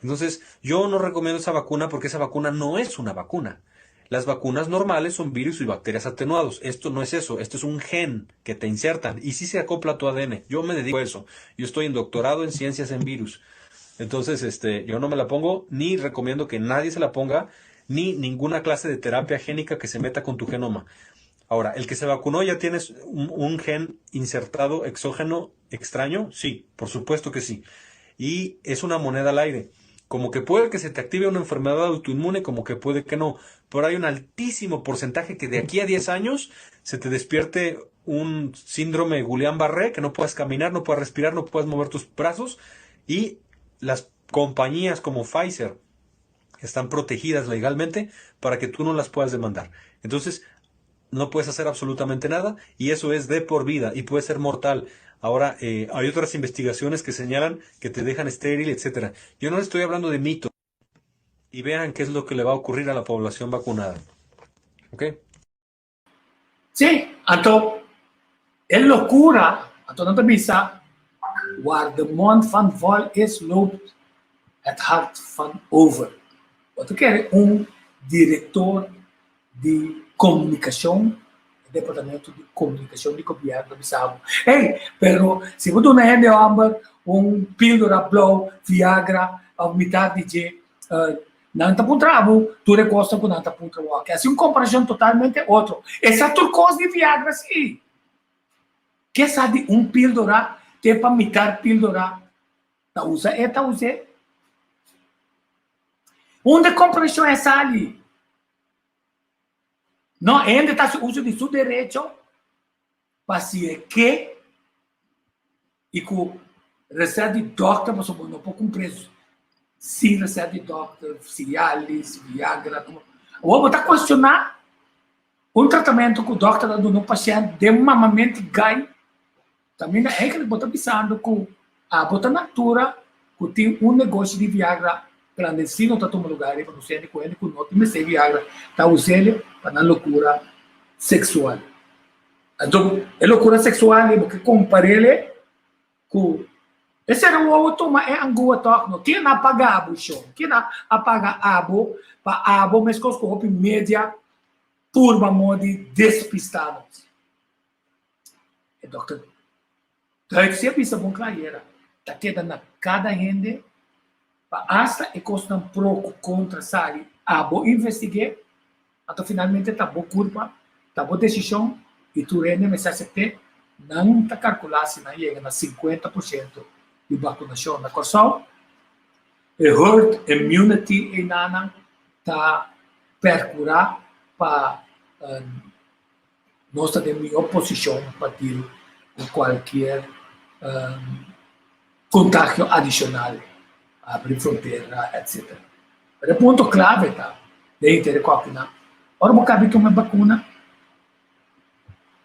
Entonces, yo no recomiendo esa vacuna porque esa vacuna no es una vacuna. Las vacunas normales son virus y bacterias atenuados. Esto no es eso. Esto es un gen que te insertan y sí se acopla a tu ADN. Yo me dedico a eso. Yo estoy en doctorado en ciencias en virus. Entonces, yo no me la pongo, ni recomiendo que nadie se la ponga, ni ninguna clase de terapia génica que se meta con tu genoma. Ahora, el que se vacunó ya tienes un gen insertado exógeno extraño, sí, por supuesto que sí. Y es una moneda al aire. Como que puede que se te active una enfermedad autoinmune, como que puede que no. Pero hay un altísimo porcentaje que de aquí a 10 años se te despierte un síndrome Guillain-Barré, que no puedas caminar, no puedas respirar, no puedas mover tus brazos. Y las compañías como Pfizer están protegidas legalmente para que tú no las puedas demandar. Entonces, no puedes hacer absolutamente nada y eso es de por vida y puede ser mortal. Ahora, hay otras investigaciones que señalan que te dejan estéril, etcétera. Yo no estoy hablando de mito. Y vean qué es lo que le va a ocurrir a la población vacunada. ¿Ok? Sí, entonces, es locura. Entonces, no te bisa, waar de mond van vol is, loopt het hart van over. Wat ik ken, diretor de comunicação, departamento de comunicação de governo de Sabo. Hey, pero se você não é pílula blow, Viagra, a metade de não tá trabo, tu recosta com não tá trabo. Que assim uma comparação totalmente outra. Essa turcosa de Viagra sim. Que sabe pílula, tem para mitar pílula, tá usa. Onde comparação é essa ali? Não, ainda está uso de seu direito para se que e com recebe doctor, mas não pode cumprir. Se recebe doctor, Cialis, Viagra, vou botar questionar tratamento com o doctor do no paciente de mamamento gai. Também é que ele bota pensando com a bota natura, que tem negócio de Viagra clandestino está tomando lugar para você com ele com não tem se Viagra está usando para na loucura sexual. Então, é loucura sexual porque compara ele com esse era o outro mas é angua toque não tinha na pagar abo show tinha na apagar abo para abo mas com roupa média turma mode despistados. É doutor daí se pensa bom clareira tá queda na cada gente hasta e costam proco contra sai a bo investigar até finalmente tá boa culpa tá boa decisão e tu rende mas aceitar não tá calcular se não chega na 50% de vacunação na corção e herd immunity em nana tá percurar para nossa de minha oposição para ter qualquer contágio adicional abrir fronteira, etc. Mas o ponto clave tá, de ter vacuna. Ora, vou cabe que uma vacuna.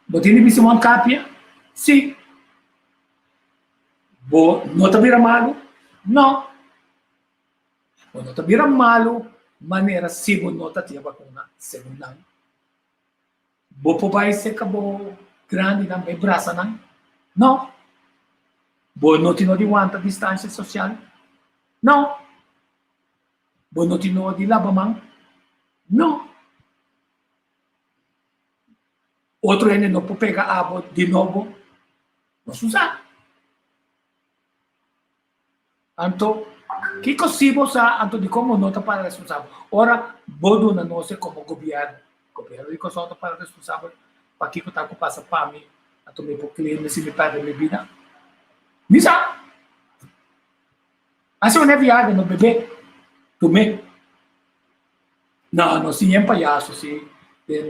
Vou ter visto uma cápia? Sim. Vou não tá vira malo? Não. Vou não tá vira malo, maneira se vou não tá tinha vacuna, segundo não. Vou pro país se acabou grande na minha braça não? Não. Vou não tinha de aguentar distância social? Não. Bono tino di labamang? Não. Outro ene não pode pegar abo de novo. Não se usa. Então, que possível sa anto de como nota para responsável. Ora, bodo na nossa como governo de consulta para responsável para que tá com passa para mim, anto me por cliente se me perde minha vida. Misa. Assim não é viagem no bebê, tu me. Não, sim é palhaço, sim, de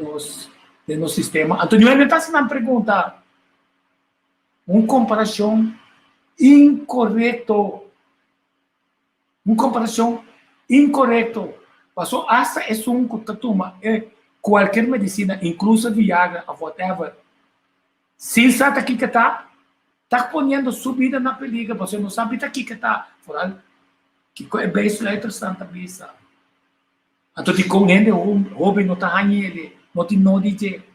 nosso sistema. Antônio, ele está se não pergunta uma comparação incorreto. Uma comparação incorreto. Passou essa é que toma qualquer medicina, inclusive Viagra, whatever. Se está aqui que está ponendo subida na peliga, você não sabe aqui que está. Foral, que é bem interessante a vista. Então, de com ele, o homem não está ele, não tem não dizer.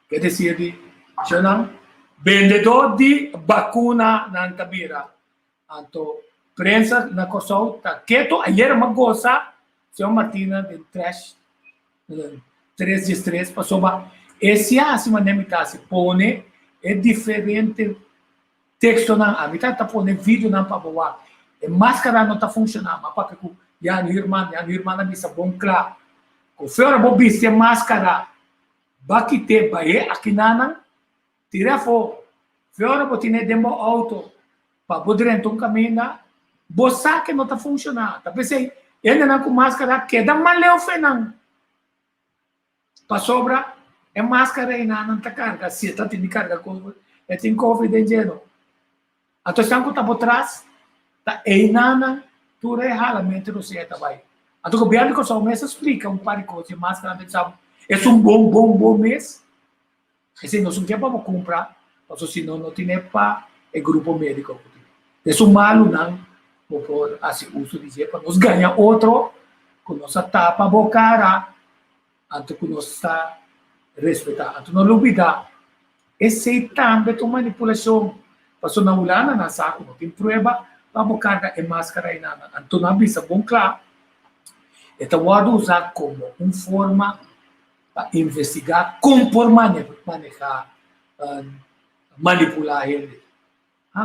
Quer dizer, não, vendedor de vacuna na Antabira. Então, prensa na Kosovo, está quieto, ayer uma goza, São Martina de 3 passou, esse assim, mas nem se pone, é diferente texto na a mitad tá pondo vídeo na para boa e máscara não tá funcionando mas para que já no irmã na bisa bom claro o fora bo biste máscara bakite bae aqui nana tira fo fora bo tine demo auto para poder então caminhar bossa que não tá funcionando tá pensei ele não com máscara queda maleu fenan para sobra é máscara aí não tá carga se tá tendo carga com é tem covid em geno a tua sangue tá por trás tá aí nana tu realmente não sei tá vai a tua governo que só mês explica par de coisas máscara não sabe é bom mês assim não sei para comprar porque senão não tem para o grupo médico é malo não por assim uso dizer para nos ganhar outro com nossa tapa a boca anto que nós está respeitar anto não olvidar esse também é manipulação passou na ulana na saco não tem prova para boca é máscara aí nada anto não bisa bom claro então pode usar como uma forma para investigar como por manejar manipular ele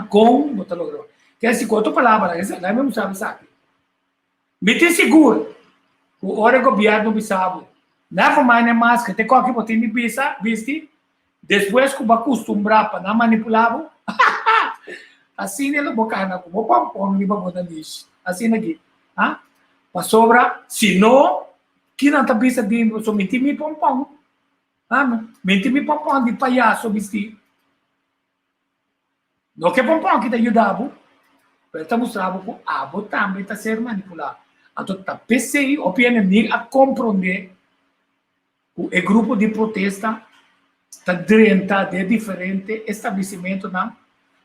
como não tá logrando que é outra palavra, não mesmo sabe sabe. Me tem seguro. O hora governo me sabe. Não mais nem máscara, tem qualquer botinho de bisa, viste? Depois que vai acostumbrar para não manipular, assim ele boca na como pão me vai botar nisso. Assim aqui, para sobra, se não, que não tá bisa de só mentir me pão. Mentir me pão de palhaço, viste? Não que pão que te ajudava. Para mostrar que a abo também está sendo manipulado. Então, está pensei, opinião, a compreender que o grupo de protesta está dentro de diferentes estabelecimentos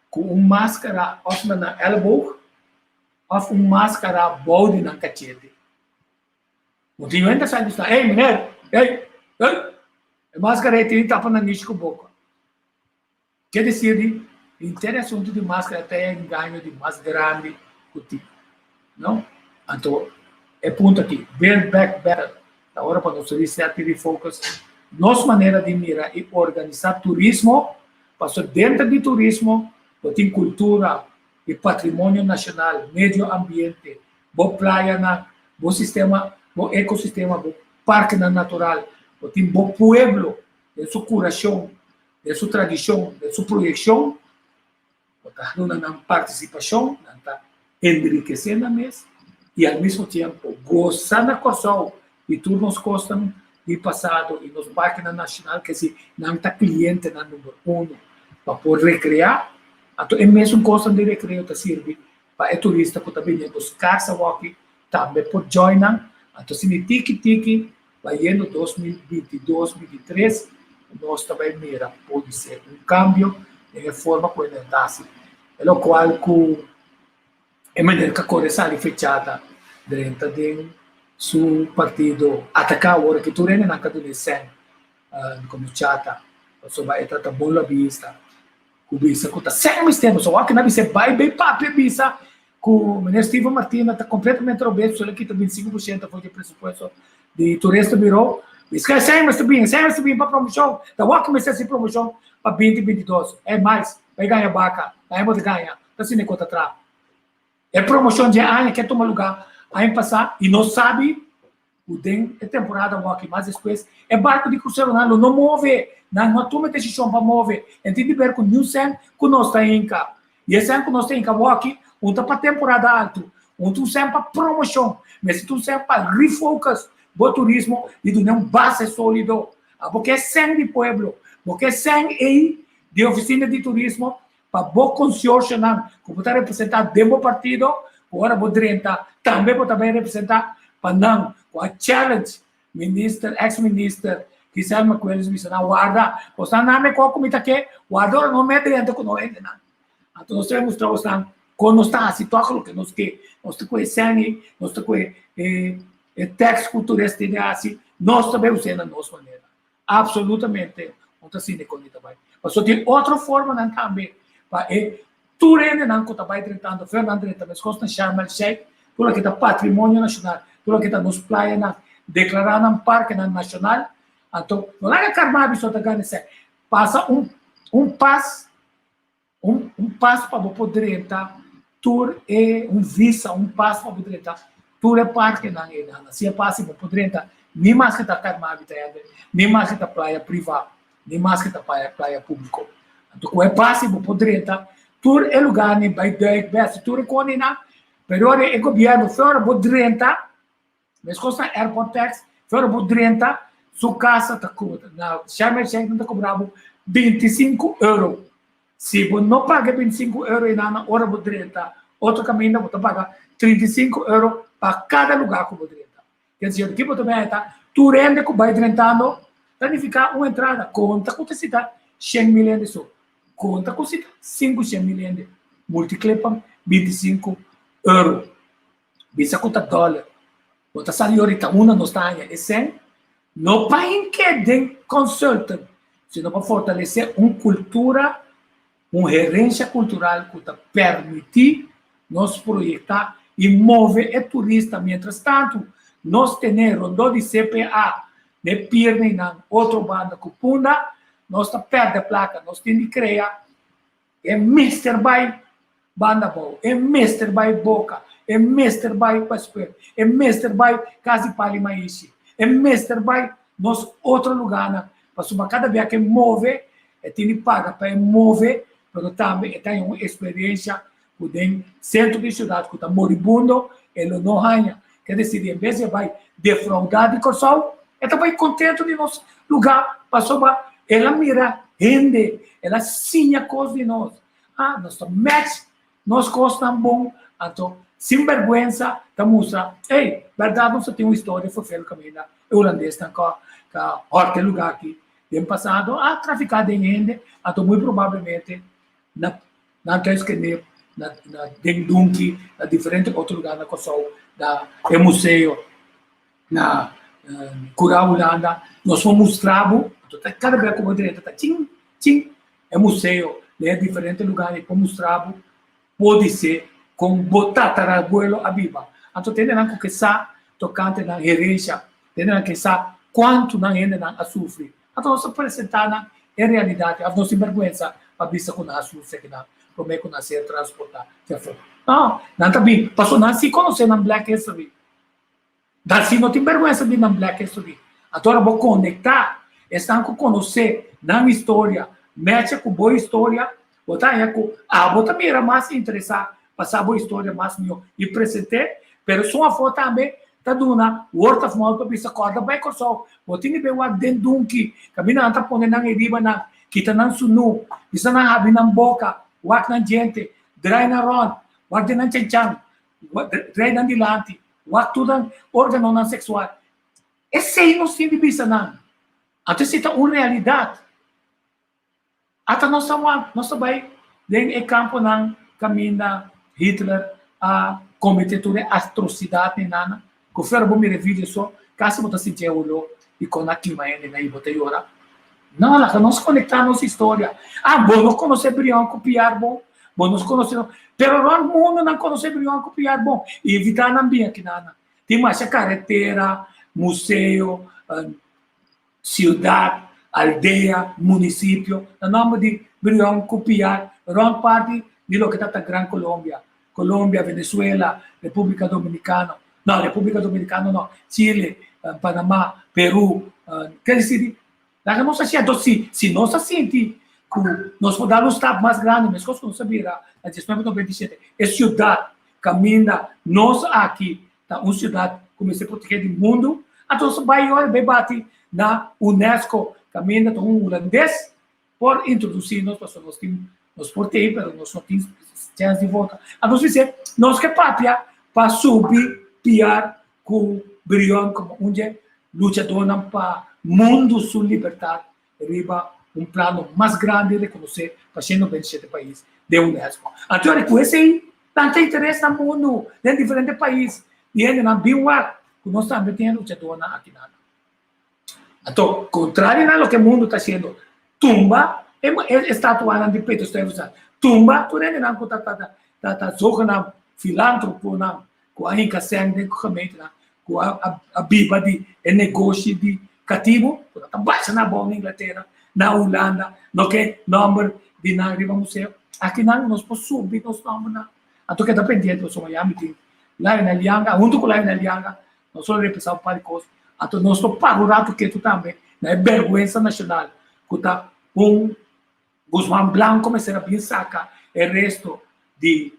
com uma máscara na elbow ou uma máscara bode na cachete. O dia ainda sai disso, ei, menino, ei, a máscara aí tem tapa na nicho com a boca. Quer dizer, interessante de máscara até ganho de mais grande o tipo, não? Então, é ponto aqui, build back better. Da hora para nós resetar e focus, nossa maneira de mirar e organizar turismo, passou dentro de turismo, tem cultura e patrimônio nacional, meio ambiente, boa praia, bom sistema, bom ecossistema, bom parque natural, tem bom pueblo, de sua curação, de sua tradição, de sua projeção, na participação, está enriquecendo a mesa e ao mesmo tempo gozando da coisa e tudo nos costam de passado e nos parques nacional que se não está cliente na número 1 para poder recrear, então é mesmo costa de recreio que serve para o turista que está vindo os carros aqui também por joinar, então se me tiki vai indo 2022, 2023 nós também mira pode ser câmbio de reforma com a é o qual é maneira que a Coreia está fechada dentro de seu partido atacar a hora que tu na Indonésia como chata só vai tratar bom lobista que bisa que está sem mistério só que na bisa vai bem papo bisa que o ministro Steve Martina está completamente obeso ele quita 25% foi de presupuesto de turista virou isso sem bem para promoção então o que começa essa promoção para 2022 é mais vai ganhar vaca vai poder ganhar tá sem conta atrás é promoção de ano que toma lugar aí passar e não sabe o den é temporada aqui mas depois é barco de cruzeiro não move não toma decisão para mover entende ver com New Sen com nós tá em cá e esse ano com nós tem cá aqui tá para temporada alto tu sempre para promoção mas tu sempre para refocus do turismo e do não base sólido porque é sem de pueblo porque é sem aí de oficina de turismo para bom consórcio como está representado dentro do partido agora vou direita também vou representar para não com a challenge ex-minister que se chama com eles me guarda o saname com como está que guarda não me direita com não ainda então nós temos mostrado quando está a situação que nós conhecemos nós conhecemos texto cultural tem assim nós também usamos a nossa maneira absolutamente não está assim com isso também mas só tem outra forma também para tudo não que está tratando Fernando também costa Sharm el Sheikh tudo que está patrimônio nacional tudo que está nos praias declarado um parque nacional então não é que Carmabi só está ganhando passa um passo para poder entrar, tour é visa, passo para poder entrar, tour é parque na Nana. Se é passo para poder entrar, nem mais que está carmado, nem mais que está praia privada, nem mais que está praia pública. Então, é passo para poder entrar, tour é lugar, nem vai dar best, tour é conina, pero é governo, fora poder entrar, mas custa airport tax, fora poder entrar, sua casa está na Sharm el Sheikh está cobrando 25 euros. Se você não paga 25 euros na hora de entrar, outro caminho você paga 35 euros para cada lugar que você entra. Quer dizer, aqui você vai entrar, tu rende que vai entrando, significa uma entrada, conta com você 100 milhões de só. Conta com você 500 milhões, multiplica 25 euros. Bisa conta dólar. Você sabe ahorita, uma não está aí, é 100. Não para que consulta, sino para fortalecer uma cultura, uma gerência cultural que permite nos projetar e mover o turista. Mientras tanto, nós temos rondô de CPA, de Pirne, na outra banda que punda, nós perde a placa, nós temos que criar Mr. by Banda Boa, Mr. by Boca, Mr. by Pasper, Mr. by Casa Pali Maishi, Mr. by nos outro lugar, para cada vez que move, tem que pagar para mover, mas também tem uma experiência que tem centro de cidade que está moribundo, ele não ganha. Quer dizer, em vez de vai defraudar de Corsol, ele vai contente de nosso lugar, para ela mira, rende, ela sinha coisa de nós. Nosso match, nós gostamos bom, então, sem vergonha, tá mostra, verdade, nós temos uma história, foi feito caminho, holandês, tá com outro lugar aqui, tem passado a traficar de gente, então, muito provavelmente, na Tesquene, na Dendunki, na diferente outro lugar, na Kosovo, no museu, na Cura Holanda, nós vamos mostrar, cada vez que eu direito, tchim, é museu, né, diferente lugares, para mostrar, pode ser, com botar tarabuelo a viva. Então, tem que saber, tocante na gerência, tem que saber quanto na gente a sofre. Então, nós apresentar na realidade, a nossa vergonha, a vista com a sofre, como é que nós ser transportar. Não, também, passou não se conhecer na Black History. Assim, não tem vergonha de na Black History. Agora, vou conectar, estão com conhecer na história, mexe com boa história, botar também era mais interessado, passar boa história mais melhor e apresentar, mas só a foto também, tá dando word of mouth para bisa corda bem com só, botar nem bem o dendunki, caminhando tá pondo na eriba na kita na sunu, bisa na habi na boca, wak na gente, dry na ron, wak din na chanchan, dry na dilante, wak tudo órgão não sexual. Esse aí não se bisa na. Até se tá uma realidade. Até nós vai em campo na caminho Hitler a cometer toda atrocidade nana. Que foi bom me vídeo só, caso você sentir o olho e com a clima ainda aí botar ora. Não, lá nós conectar nossa história. Bom nós conhecer Brião copiar bom nós conhecer, pero o mundo não conhece Brião copiar bom e evitar na ambiente nana. Tem mais a carretera, museu, cidade, aldeia, município, no nome de Brião copiar, grande parte de lo que está Gran Colômbia, Venezuela, República Dominicana, não, República Dominicana não, Chile, Panamá, Peru, quer dizer, lá não se então se nós sentimos que nós podemos dar um estado mais grande, mas coisa que não sabia, a 1997, é cidade, caminha, nós aqui, tá, uma cidade, como se proteger do mundo, então se vai bater na Unesco, caminha, um holandês, por introduzir nós, para nós temos, nós portei, mas nós não temos chance de volta. A nós dizer, nós que pátria, para subir, piar, com Brião, como onde lutador para mundo sul libertar, arriba plano mais grande de reconhecer para 127 países de Unesco. Então, com esse aí, tanto interesse no mundo, em diferentes países, e ele não viu que nós também temos lutador aqui nada. Então, contrário a lo que o mundo está fazendo, tumba, estátua de Pedro Stuyvesant, tumba, tu não está jogando filântropo, com a encaixando, com a biba de negócio de cativo, está baixa na boa na Inglaterra, na Holanda, no que número de na riba museu. aqui não, nós podemos subir, nós estamos na. Então, que dependente, nós somos Miami, lá na Lianga, junto com lá na Lianga, nós somos representar para coisa. Então, nós estamos para o que tu também, na vergonha nacional, que está Guzmán Blanco começar a bem saca, o resto de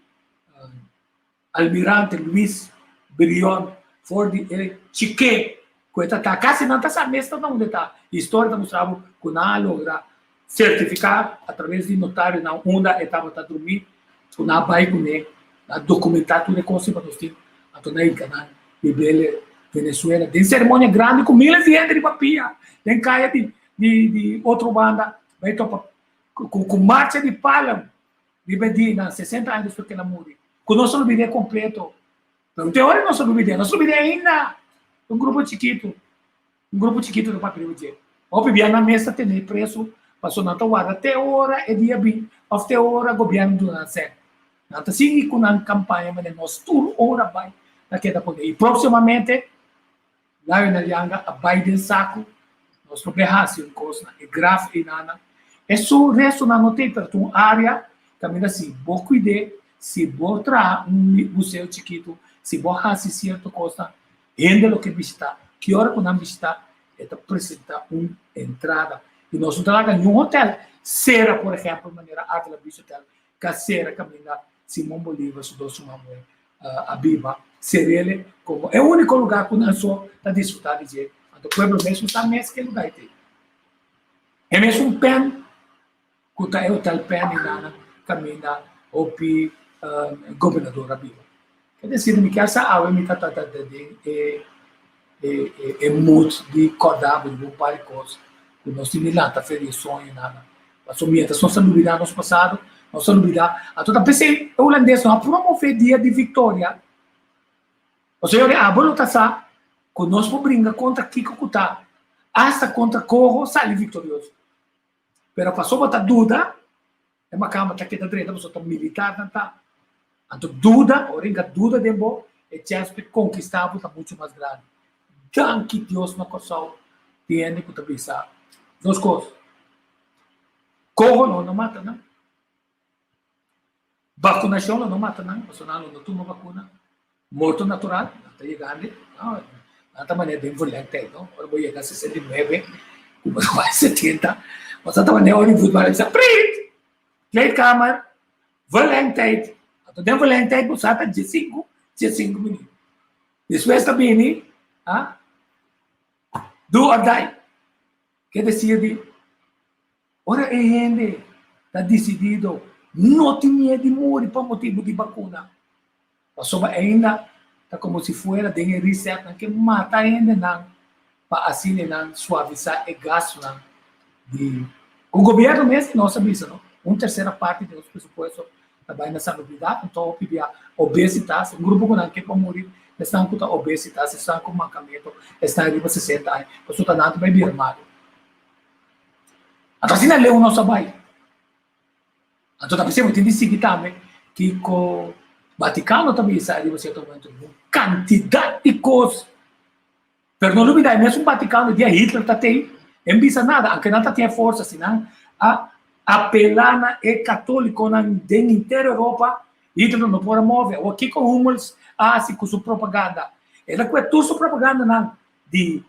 Almirante Luis Brion, for de Chique, que está quase não está sabendo onde está. A história está mostrando que não logra certificar através de notário na onda etapa está dormir, que não vai com ele, documentar tudo que você pode ter, então na canal de Venezuela, tem cerimônia grande com milhares de gente de papia, tem caia de outra banda, vai topar com marcha de palha de Medina, 60 anos depois que ela morreu. Com nosso vídeo completo. Pero tem hora nosso vídeo ainda um grupo chiquito do papel de o bebia na mesa tem preço passou na tua até hora é dia bem até hora governo do nascer nata sigue com a campanha mas nós tudo hora vai naquela poder e proximamente lá na Lianga a Biden saco nós proberrasse um coisa e graf e nana é só resto na nota para uma área também assim vou cuidar se vou trazer museu chiquito se vou fazer certa coisa ainda o que visitar que hora que não visitar é apresentar uma entrada e nós não trabalhamos em um hotel Serra por exemplo maneira Atla Beach Hotel que Serra caminha Simão Bolívar se doce uma mãe a Biba ser ele como é o único lugar que nós só está desfrutar de jeito então o pueblo mesmo está mesmo que lugar tem é mesmo um pen que está é o hotel pen e nada caminha o pi governador Biba quer dizer que essa água me está é muito de cordável de um par de coisas que nós temos lá tá feliz sonho nada mas mientras nós não olvidar nosso passado nós não olvidar a toda pensei o holandês não promover dia de vitória o senhor a bola tá sa que nós vamos brincar contra Kiko Kutá hasta contra Corro sai vitorioso pero passou botar dúvida é uma cama tá aqui da direita você tá militar não tá então dúvida oringa dúvida de bom é chance de conquistar tá muito mais grande que Deus na coisa tem que pensar duas coisas corro não mata não vacunação não mata não você não toma vacuna morto natural está chegando não da maneira bem violenta não agora vou chegar a 69 como vai 70 você está maneira de futebol está preto play camera violenta então tem violenta você está de 5 minutos depois também do or die. Quer dizer, ora é gente está decidido não tem medo de morrer por motivo de vacuna. Mas ainda está como se fosse de reset que mata ainda não para assim não suavizar o gasto não de o governo mesmo não sabe isso não uma terceira parte dos presupuestos trabalha na salubridade então a obesidade um grupo que não quer morrer estão com a obesidade, estão com mancamento, estão arriba de 60 anos, você está dando bem armado. Então, assim, não nosso pai. Então, está pensando, tem de seguir também, que o Vaticano também está arriba de certo momento, uma quantidade de coisas. Mas não olvidar, mesmo o Vaticano, dia Hitler está tem, não precisa nada, porque não tem força, senão, apelar na católico na inteira Europa, Hitler não pode mover. O que com Hummels assim com sua propaganda. Ela que é toda sua propaganda não, de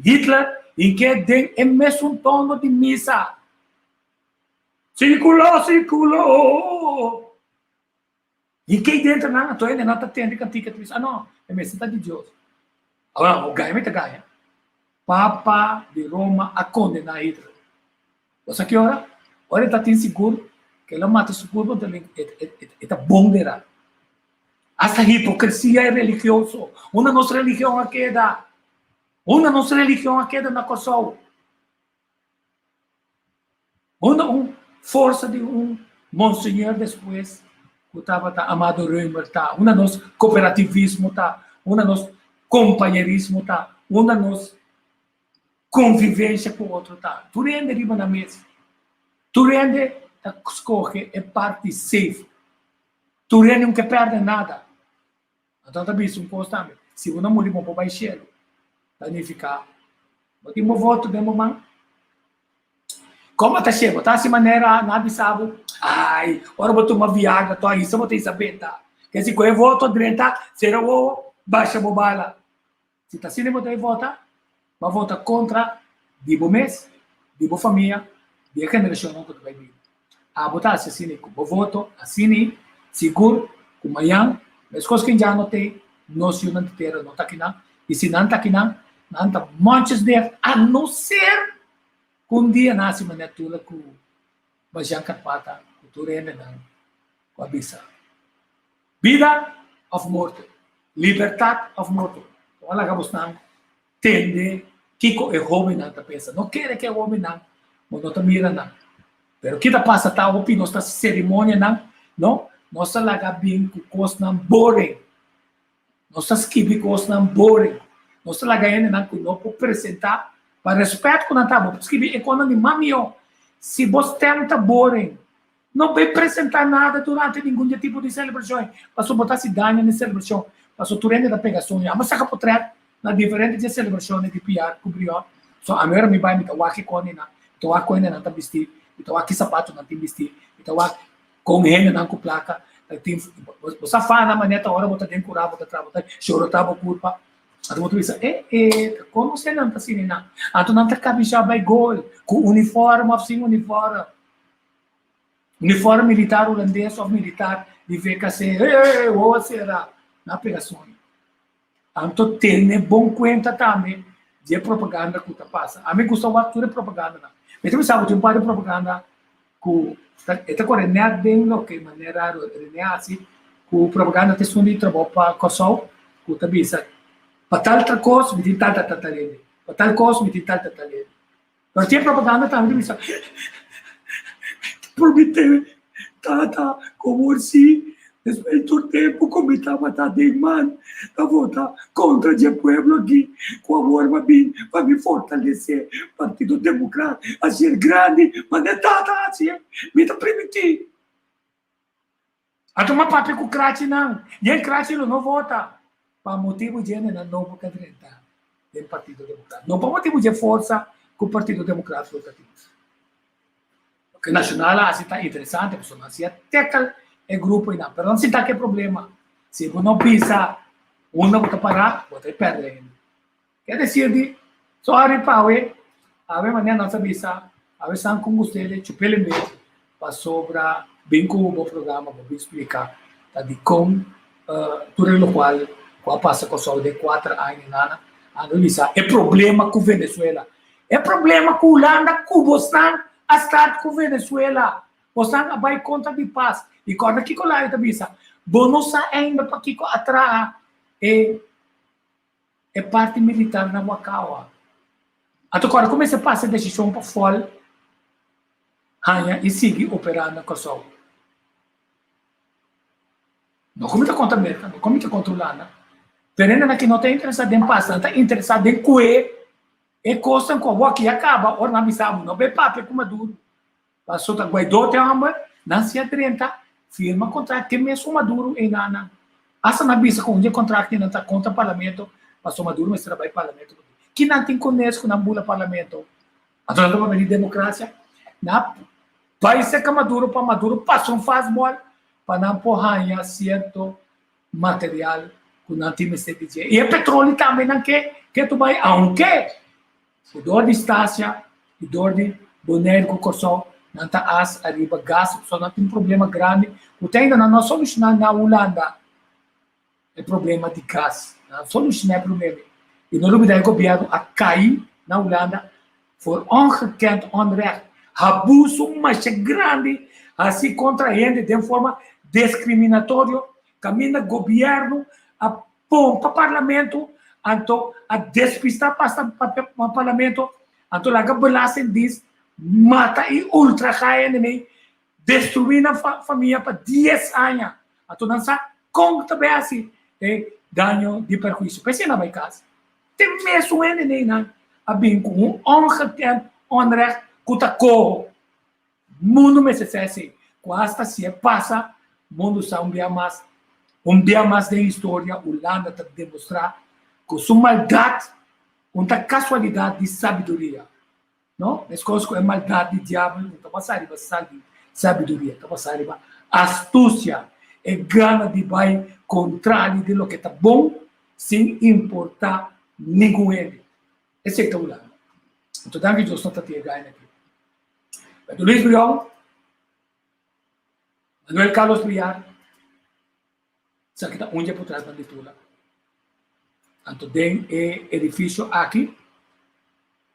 Hitler em que tem o mesmo tono de missa. Circulou. E que dentro não, então ele não está tendo cantiga de missa. Não, é missa de Deus. Agora, o ganha, ganha. Papa de Roma a condenar Hitler. Você que ora? Ora está tendo seguro que ela mata o povo também é bombeira. Essa hipocrisia é religioso. Uma nossa religião a queda. Uma nossa religião a queda na Kosovo. Uma força de monsenhor depois que estava Amado Römer tá. Uma nosso cooperativismo tá. Uma nosso companheirismo tá. Uma nossa convivência com o outro tá. Tu rende riba na mesa. Tu rende escolhe é parte safe. Tu rende não quer perder nada. Então, também isso é constante. Se você não morrer, vamos para o baixo. Danificar. Mas tem um voto de mamãe. como está cheio, tá assim maneira, nada sabe, ai, ora botou uma viagra, tô aí, só botei saber, tá? Que se eu voto direita, será o baixa bobala. Se tá assim, botei vota, mas vota contra dibo mês, dibo família, de geração não tudo vai vir. A botar assim, com o voto, assim, seguro, com manhã, mas coisas que já notei, não se não inteira, não tá aqui não, e se não tá aqui não tá montes de, a não ser um dia nasce uma netula com Bajan Carpata, com Turene, com a Bisa. Vida of morte, liberdade of morte. Olha que você não tende que é homem não tá pensa, não quer que é homem não, mas não tá mira não. Pero que tá passa tá opi nossa cerimônia não, nossa laga bem com coisa não boring, nossa skibi coisa não boring, nossa laga ainda não que não pode apresentar. Para respeito com a tábua, porque é quando mamio, se você tenta boring, não vai apresentar nada durante nenhum tipo de celebração, passou botar se ganha na celebração, passou turende da pegação, mas saca por trás na diferentes celebrações de PR, cobriu, só a minha me vai me tawa que cone na, tawa com ainda não tá vestir, tawa que sapato não tem vestir, tawa com ele não com placa, tem você faz na maneta hora botar dentro curava, botar trava, choro tava culpa. Ato mo tuwisa, como você não está assim, não? Ato não está cabeça by gol, com uniforme, assim, uniforme militar holandês ou militar, de VKC, ou será, na pegação. Ato tem bom conta também, de propaganda que está passando. A mim gosta muito de propaganda, não. Mas você sabe, tem um par de propaganda, que está correndo bem, que maneira, assim, que propaganda tem um de trabalho para Kosovo, que está bem, para tal coisa, me tem tal talento. Para tal coisa, me tem tal talento. Mas tinha propaganda também, me sabe? Prometeu, como assim, respeito o tempo, como estava de man, a votar contra o povo aqui, com amor para me fortalecer, Partido Democrata, a ser grande, mas não está assim, me está permitindo. A tomar papel com o crate, não. E o crate não vota. Para motivo de não novo candidato do Partido Democrático. Não para motivo de força que o Partido Democrático está tendo. Porque nacional assim está interessante, porque não se até é grupo e não. Mas não se está que problema. Se você não pisa, não vai parar, você perde ainda. Quer dizer, só a repauê, a maneira não sabe a vez com vocês, chupele mesmo, para sobrar bem com o programa, para explicar, tá de como tudo o qual passa com só de 4 anos é problema com Venezuela, é problema com Holanda, com Boston, a estar com Venezuela, Boston vai contra de paz e quando aqui com lá eu também sabe, bonosa ainda para aqui atrás é parte militar na Wakawa. Agora como você passa a decisão para fora, e sigue operando na Kosovo. Não como está contra a América, não como está contra a Holanda. Pero que não está interessado em paz, não está interessado em coer, e coisa com o que acaba, ou não sabe, não vê papel como Maduro. Passou da Guaidó, tem uma, não se adrenta, firma contrato, que mesmo Maduro em Nana. Essa na bisa com um contrato que não está contra o parlamento, passou Maduro, mas trabalha parlamento. Que não tem conhece com a bula parlamento. A dona da democracia, na país que Maduro, para Maduro, passou um faz mole, para não porranhar certo material. E o petróleo também não quer tu vai, aunque o dor de estácia, o dor de boneiro com Kosovo, não está as arriba gás, só não tem um problema grande. O que ainda não solucionar na Holanda é problema de gás, não solucionar o problema. E no lugar do governo a cair na Holanda, for ongekend onrecht, abuso mais grande, assim contra ele de forma discriminatória, caminha governo a pôr para o parlamento, a despistar para o parlamento, a laga belasen diz, mata e ultra enemy, destruindo a família para 10 anos. A não sabe como também assim, ganho de perjuízo. Pensei na minha casa. Tem mesmo enemy, a bem com um onrecht, que está corro. Mundo me se assim, quase se passa, mundo está um dia mais da história, Holanda está demonstrar que sua maldade, uma casualidade de sabedoria. não? As coisas é maldade de diabo, então passar riba sabedoria, então passar riba astúcia, é gana de vai contrário de lo que está bom, sem importar nenhum ele. Esse é o lado. Então, dá que Deus não está te ganhando aqui. Mas Luiz Briol, Manuel Carlos Briar, sabe que está onde por trás da leitura. Então, tem edifício aqui,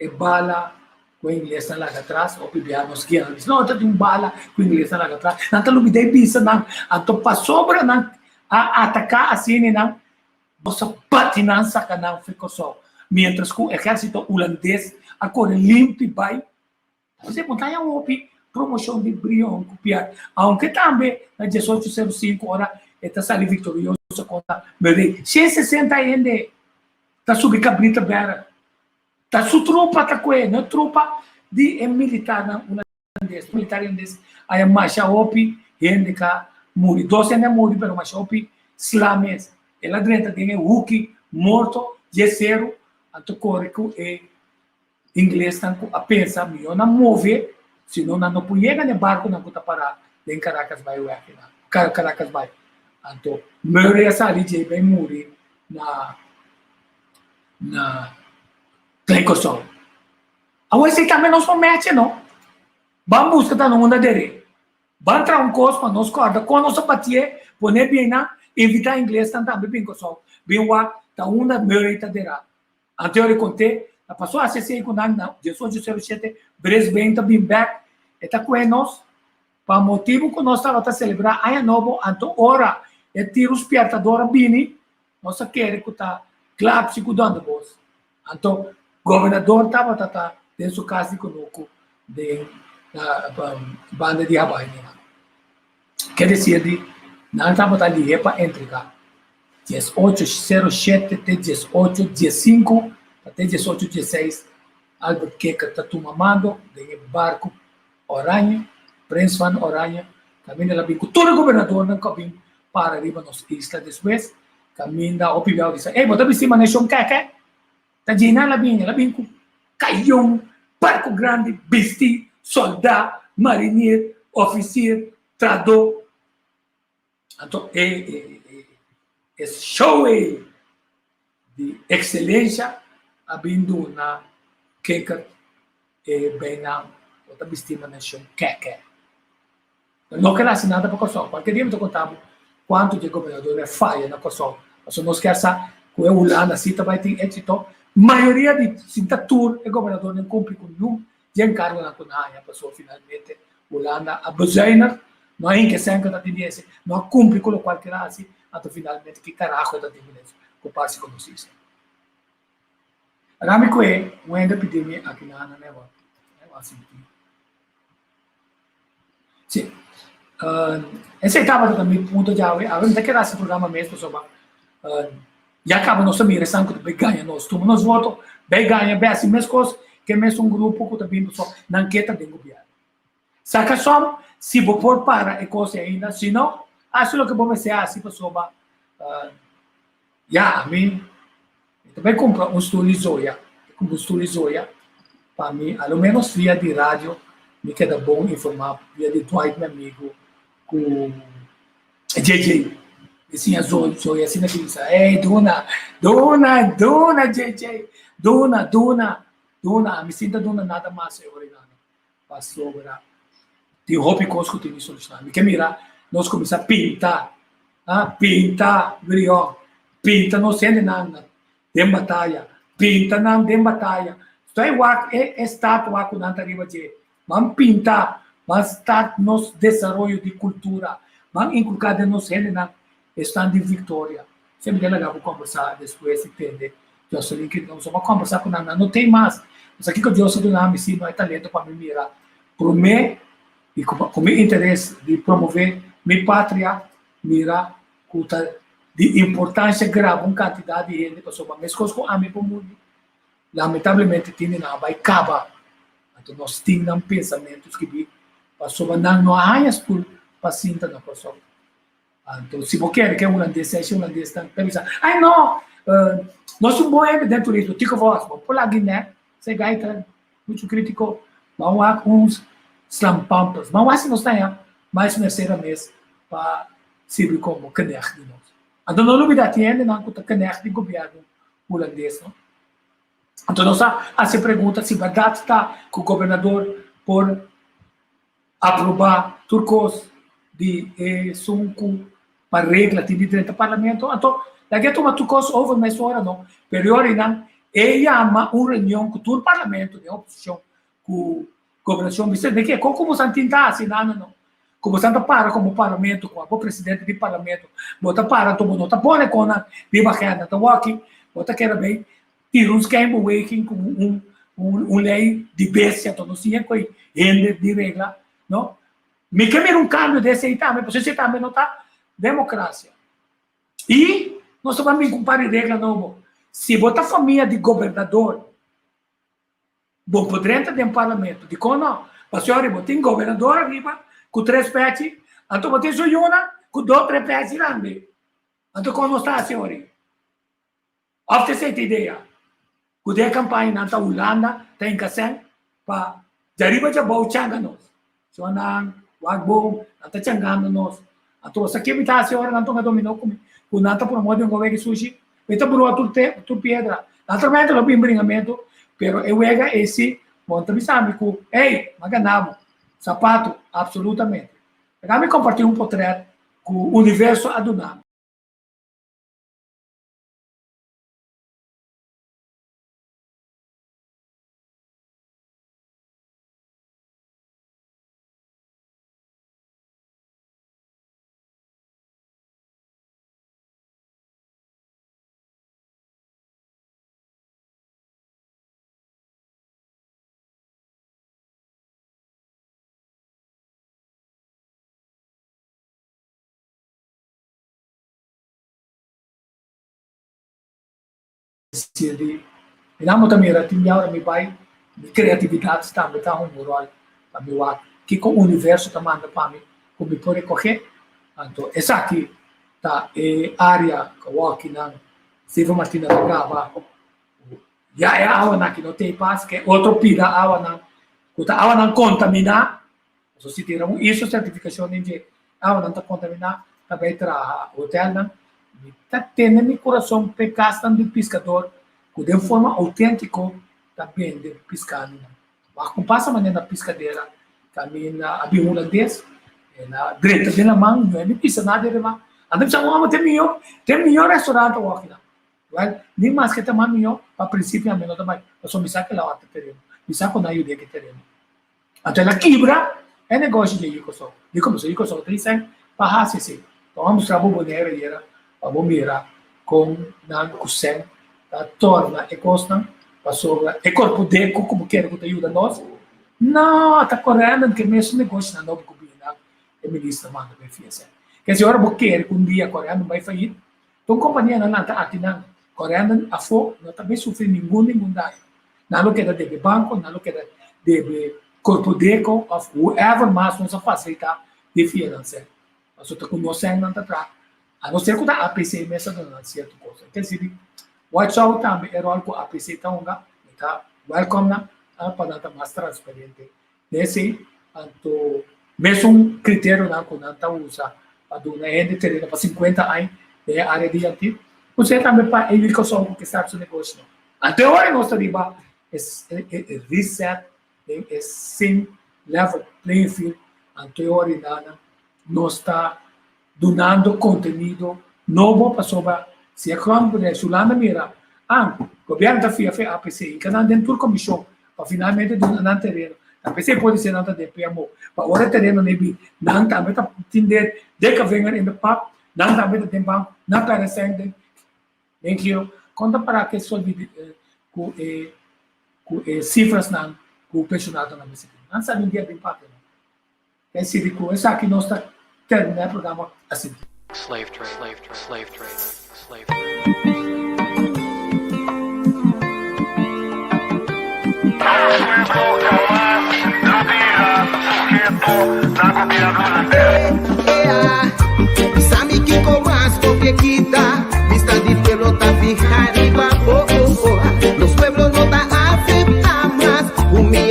e bala com inglês na lá atrás, ou pibiar nos guias. Não, tem bala com inglês na lá atrás. Não, tem lumidez bisa, não. Então, para sobra, não, a atacar assim, não. Nossa patinança que não ficou só. Mientras que o exército holandês agora limpo e vai. Você montanha opi promoção de Brion, copiar. Aunque também, na 1805, hora, está saindo vitorioso contra Murray. 160 ainda. Está subindo cabrita bera. Está sua tropa, tá com ele. Não tropa de militar, não. Holandês. Militar holandês. Aí, marcha opi, gente que morre. 12 ainda morre, mas marcha opi, slames. Ela dentro tem Hulk, morto, gesseiro, então corre que inglês tanto a pensar melhor não mover, senão não pode no barco não pode parar em Caracas vai o aqui na Caracas vai, então Murray essa ali já vai morrer na Clecoção. Agora se também não só mete não, vamos buscar tá no mundo dele, vamos entrar coisa para nós corda, com nossa batia, poner bem na evitar inglês também bem pessoal bem lá tá uma Murray tá derá anterior eu contei a passou a ser com não 1807 Brisbane tá bem back está com nós para motivo que nós tá celebrar aí novo anto hora é tiros piatadora bini nossa quer que tá club se cuidando boss então governador tá dentro do caso conosco de banda de Hawaii quer dizer de não estamos ali para entregar 1807 até 1815 até 1816 Albuquerque está tomando de barco Oranha Prince Van Oranha caminha lá bem com todo o governador não cabim para arriba nos islas depois caminha o pibial diz bota bem cima nation que tá gina lá bem com caião barco grande besti soldado marinheiro oficial tradutor. Então, é show de excelência abrindo na queca bem na outra estima na chão queca. Não quero assinar nada para Kosovo. Qualquer dia eu contava quanto de governador é falha na Kosovo. Mas nós queremos saber que o Holanda cita vai ter êxito. Maioria de citatur e governador não cumpre com nenhum de encargo na Cunha. Passou finalmente Holanda a Buzeiner. Não é que sempre da tendência, não cumpre com o qual que era assim, até finalmente que carajo da tendência, com parte com vocês. Agora me coe, uma epidemia aqui na Ana Neva, assim. Sim, esse etapa também ponto de agora não tem que dar esse programa mesmo sobre, já acaba nossa miração que bem ganha nós, tu nos voto, bem ganha, bem assim mesmo coisa que mesmo grupo que também pessoal não quer também governo. Saca só se vou pôr para a coisa ainda, se não, acho que vou ser assim, pessoal, a mim, também comprar um estúdio Zoya, para mim, ao menos via de rádio, me queda bom informar, via de Dwight, meu amigo, com JJ, assim, a Zoya, assim, que diz, ei, Duna, JJ, Duna, me sinta Duna nada mais, para sobrar. Tem roupa que tem solução. Me quer mirar, nós começamos a pintar, Brion, pinta, não sendo nada, tem batalha, pinta, não tem batalha. Então, é estátua que nós arriba de, vamos pintar, vamos estar nos desenvolvimento de cultura, vamos inculcar de nós sendo na stand de vitória. Sempre é legal conversar depois, entender. Jocelyn, que nós vamos conversar com nós, não tem mais. Mas aqui que o Jocelyn não me ensina, é talento para me mirar. Para mim, e com meu interesse de promover minha pátria, mirar de importância grave, uma quantidade de gente, pessoas, mas coisas que a mim para o mundo, lamentavelmente, tem não vai acabar. Então, nós temos pensamentos que pessoas não arranham por paciente na pessoa. Então, se você quer que o holandês seja holandês, pensa, não, nós somos bons dentro disso, tico voz, por lá, Guiné, você gaita, muito crítico, vamos lá com uns slampampas, vamos lá se nós temos mais terceira mês para servir como canech de nós. Então, não novidade ainda, não, que o canech de governo holandês, não? Então, nós se pergunta se verdade está que o governador por aprovar turcos de sunco para regra de direito ao parlamento. Então, daqui a tomar turcos over mais hora, não? Perior, não? Ele ama uma reunião com todo o parlamento de oposição, com a governação, que como se tentar assinar, não? Como se para como parlamento, com o presidente do parlamento, bota para, todo mundo está pondo com a viva renda, está aqui, bota que era bem, tira uns game waking com lei de bestia, então não tinha que render de regra, não? Me quer um cambio desse aí também, porque você também não está democracia. E nós vamos comparar regra novo. Se botar família de governador, bom, poderia entrar no parlamento, de como, a senhora botar governador arriba, com 3 pés, então botar uma com 2, 3 pés grande. Então como está a senhora? After essa ideia, com a campanha na Holanda, tem que ser para arriba já vou changar nós. So nang wagbom, nata changando nós. Então sa que a senhora não toma dominou com nata por modo de governo sushi. Então, por outro pedra, naturalmente, não tem bringamento, pero eu pega esse, monta bisâmico, ei, maganamo, sapato, absolutamente. Pegamos e compartilhar portrait com o universo adunado. Minamo também era tinha me vai criatividade está me tá moral para me lá que com o universo tá manda para mim como me pode correr então essa aqui tá área que eu aqui na Silva Martina da Gava já é água na que não tem paz que outro pira água na que tá água não contaminar só se tiramos isso certificação de água não tá contaminar também tra hotel não está tendo meu coração pecastan de pescador que de forma autêntica também de pescar. Mas como passa maneira na pescadeira, também a holandês, na direita de na mão, não é nem pisa nada de lá. Andam chamando tem melhor restaurante aqui lá. Well, nem mais que tem melhor, para princípio a menor também. Eu só me saco lá até terreno, me saco na ideia que terreno. Até a quebra é negócio de eu só. De como se eu só tem sem para assim. Então vamos trabalhar boneira e era vamos mirar com na cusen a torna e costa passou e corpo deco como quer que te ajuda nós não tá correndo que mesmo negócio na novo governo é ministro manda bem fiel que a senhora quer que dia correndo vai falir então companhia não tá aqui não correndo a fo não também sofre nenhum dano não que de banco não que de corpo deco of whoever mas não se facilita de finança mas eu tô conhecendo não tá a não ser que a APC mesmo não certo coisa. Quer dizer, watch out também é algo que a APC está welcome na para dar mais transparente. Nesse, então, mesmo critério na que não usa para dar gente terreno para 50 anos de área de antigo, você também para ele que só que está no negócio. Até agora nós estamos é reset, é sim level playing field. Até agora nós está donando conteúdo novo para sobre se a campo de Sulanda mira o governo da FIA a APC e canal dentro da comissão para finalmente donar terreno a APC pode ser nada de PMO para ora terreno nebi não também tá entender de que venha em pap não também tem banco não para sendo thank you conta para que só com cifras não com o pensionado na APC não sabe dia bem papo é se rico essa aqui nós está terminar o programa assim. Slave trade. Sabe que como as coquequitas, vista de pelota fijar y bajo, los pueblos no da aceptar más.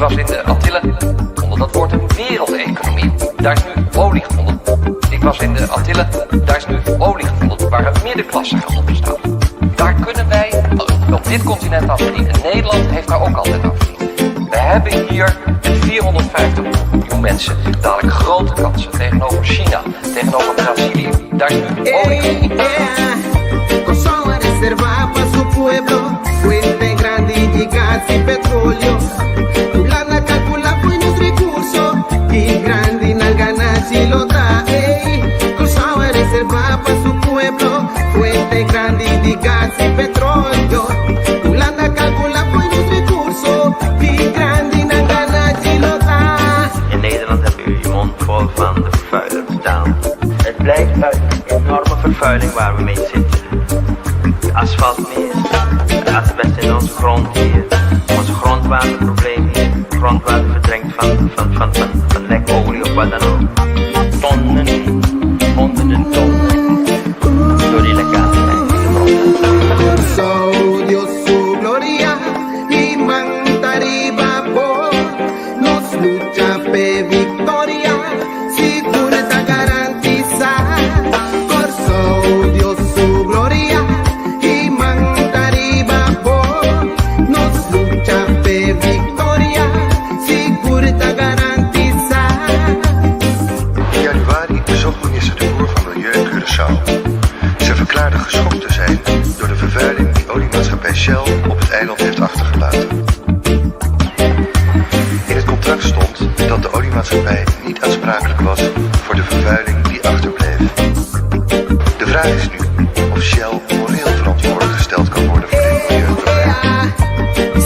was in de Antillen gevonden. Dat wordt een wereldeconomie. Daar is nu olie gevonden. Ik was in de Antillen. Daar is nu olie gevonden waar een middenklasse op bestaat. Daar kunnen wij, op dit continent aan verdienen. Nederland heeft daar ook altijd aan verdiend. We hebben hier 450 miljoen mensen. Dadelijk grote kansen tegenover China, tegenover Brazilië. Daar is nu olie gevonden. Kosovo reserva para su pueblo, fuente grande de gas y petróleo. Fulana calcula buenos recursos y grande na ganancia lo da. Kosovo reserva para su pueblo, fuente grande de gas y petróleo. Fulana calcula buenos recursos y grande na ganancia lo da. In Nederland hebben u je mond vol van de vervuiler bestaan. Het blijkt uit de enorme vervuiling waar we mee zitten. Asfalt mis, de asbest in onze grond hier, ons grondwaterprobleem hier, grondwater verdrenkt van lekolie of wat dan ook. Tonnen, honderden tonnen, door die lekkaligheid in de So Dios su gloria y mantariba por nos lucha pe victoria segura garantizar. Por so Dios su gloria y mantariba por nos lucha pe victoria segura garantizar. In januari bezocht minister De Boer van Milieu Curaçao. Ze verklaarde geschokt te zijn door de vervuiling die oliemaatschappij Shell op het eiland heeft achtergelaten. In het contract stond dat de oliemaatschappij niet aansprakelijk was voor de vervuiling die achterbleef. De vraag is nu of Shell moreel verantwoordelijk gesteld kan worden voor dit milieuprobleem.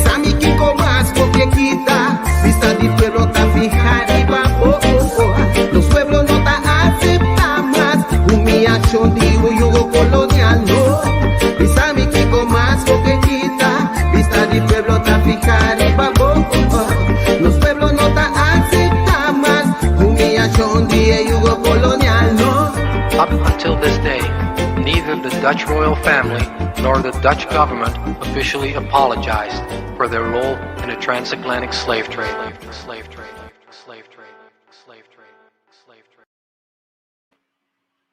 Sami que comas porque quita vista di pueblo ta fijar y va los pueblos no ta aceptan más humillación de yugo colonial no. Sami que comas porque quita vista di pueblo ta fijar y va los pueblos no ta aceptan más humillación de yugo colonial no. Up until this day, neither the Dutch royal family nor the Dutch government officially apologized for their role in the transatlantic slave trade.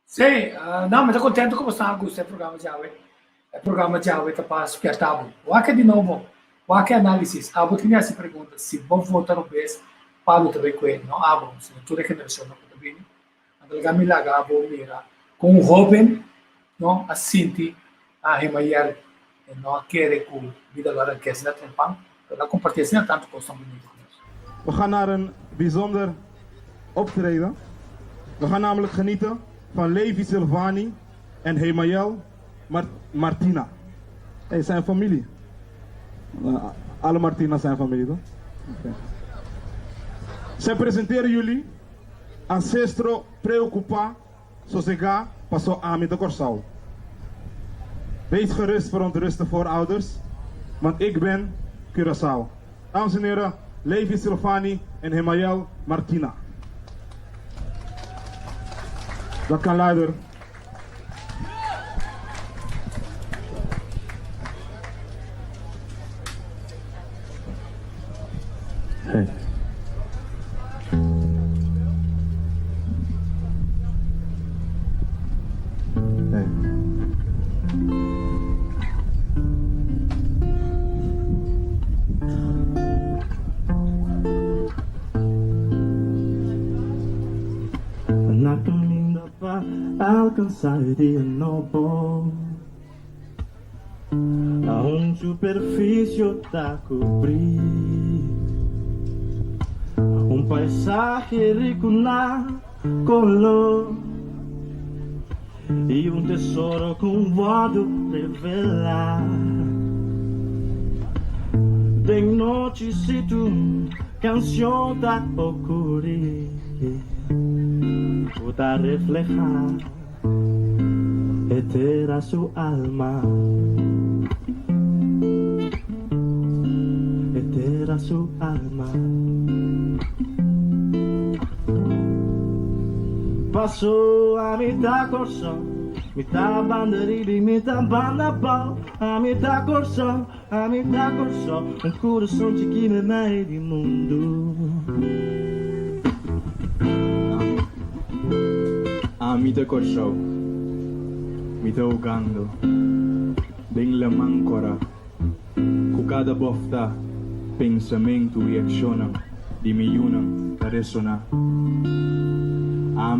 Sì, no, ma sono contento come sta questo programma Giawe. Il programma Giawe sta para spiartabo. Qualche di nuovo, qualche analisi. Abo tinha se pergunta se vão votar o bes para o também que não abo, se toda que não chama para bem. Andal gamila abo mira com jovem, não assinti a remayar não querer com vida agora que é na tempang, para compartilhar tanto com são bonitos. We gaan naar een bijzonder optreden. We gaan namelijk genieten van Levi Silvani en Hemayel Martina. Hey, zijn familie. Alle Martina's zijn familie, toch? Okay. Zij presenteren jullie Ancestro Preocupa Sosega Paso Ami de Corsau. Wees gerust verontruste voorouders, want ik ben Curaçao. Dames en heren, Levi Silvani en Hemayel Martina. Dat kan luider. Hey. Hey. Na caminho para alcançar o dia novo, a superfície está cobrir paisaje rico na color e tesouro com voto revelar. De noite se tu canção da ocurrir, pueda reflejar etera su alma, etera su alma. Passou a mitad corso, mitad banderilli, mitad banda pau, a mitad corso, a metà corso, un coração de que me meio do mundo. A mita corso, mita ugando, bem lamang cora, com cada bofta, pensamento e ação, de milhões a ressonar. A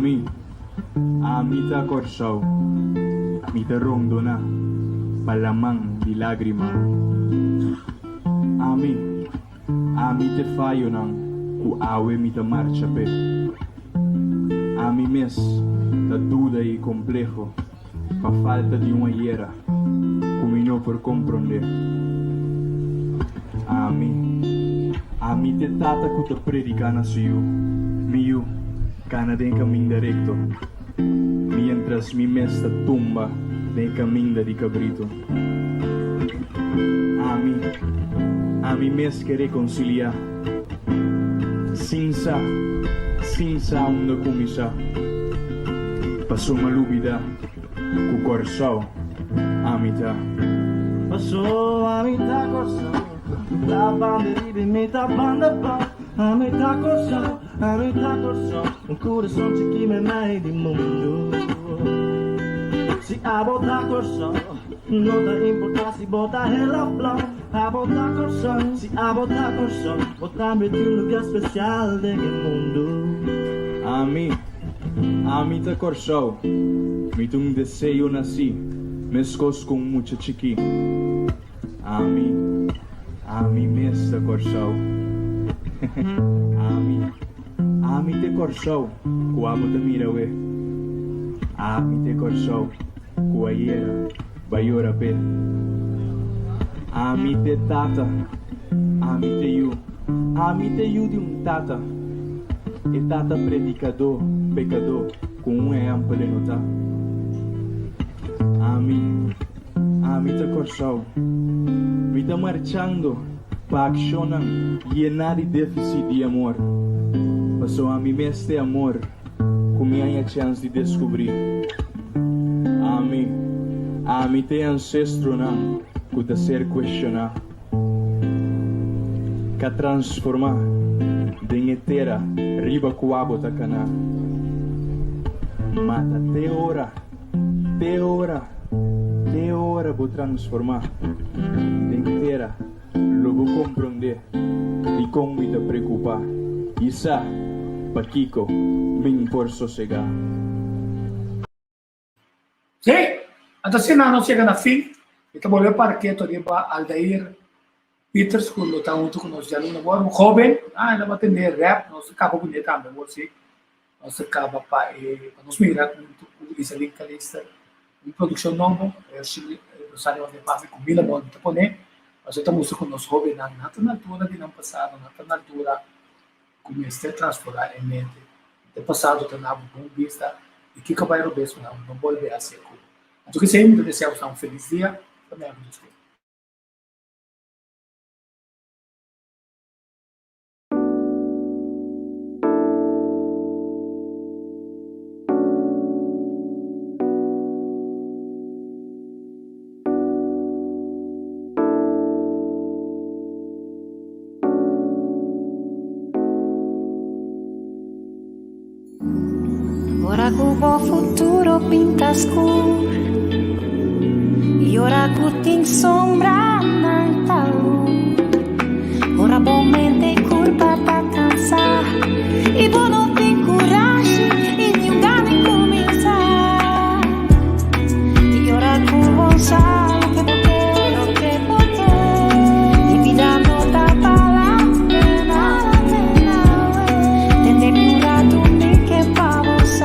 mita corso, mita rondona, palamang di lagrima. Ami te fayo nang ku awe mita marcha pe. Ami mes ta duda e complejo, pa falta de uma hiera, kumino por comprender. Ami te tata ku te predica na suyo, miyu, kana den caminho directo, mientras mi mes ta tumba den caminho de cabrito. Ami mes que reconciliar, sinsa onda kumisa, passou uma lúbida, ku corsau, amita. Passou amita corsau, la banda ribe meta banda pa, amita corsau, um coração que me meio do mundo. Se a botar corsau, não te importa se botar ela flor. A botar corsau, se a botar corsau, botar-me de um lugar especial de que mundo. Amita corsau, me tum desejo nasci, mescos com mucha chiqui. Ami mesta corsau. Ami te corsau, ku amo te mirawe. Ami te corsau, ku ayera, bayora pe. Ami te tata, ami te you de um tata. E tata predicador, pecador, com é amplo notar. Ami te corsau, me tá marchando, pa accionam, llenar de déficit de amor. Passou a mim este amor, com minha chance de descobrir. Ami te ancestro não, que ser questionar, que transformar, de etera, riba com água da cana. Mata te ora vou transformar, de etera, logo compreender, e como me preocupar, isso, paquico, me por sossegar. Sim, então se não chega na fim, então volver para que todo Aldair Peters quando está junto com nós de aluno agora um jovem, ele vai atender rap, nós acaba bonito também, você, nós acaba para nós mirar com esse link lista de produção nova, o salário de base com mil anos de poner, nós estamos com nós jovem na altura de não passado, na altura como este transformar em mente, de passado tem algo com vista e que vai o mesmo não volver a ser como. Então que sempre desejamos um feliz dia. Também agradeço. Ora que o futuro pinta escuro e ora que tem sombra na luz. Ora bommente culpa tá cansar e vou não tem coragem e nem nem começar. E ora que o bom sabe que poder e vida não tá falando nada tem de curar tudo que pra você.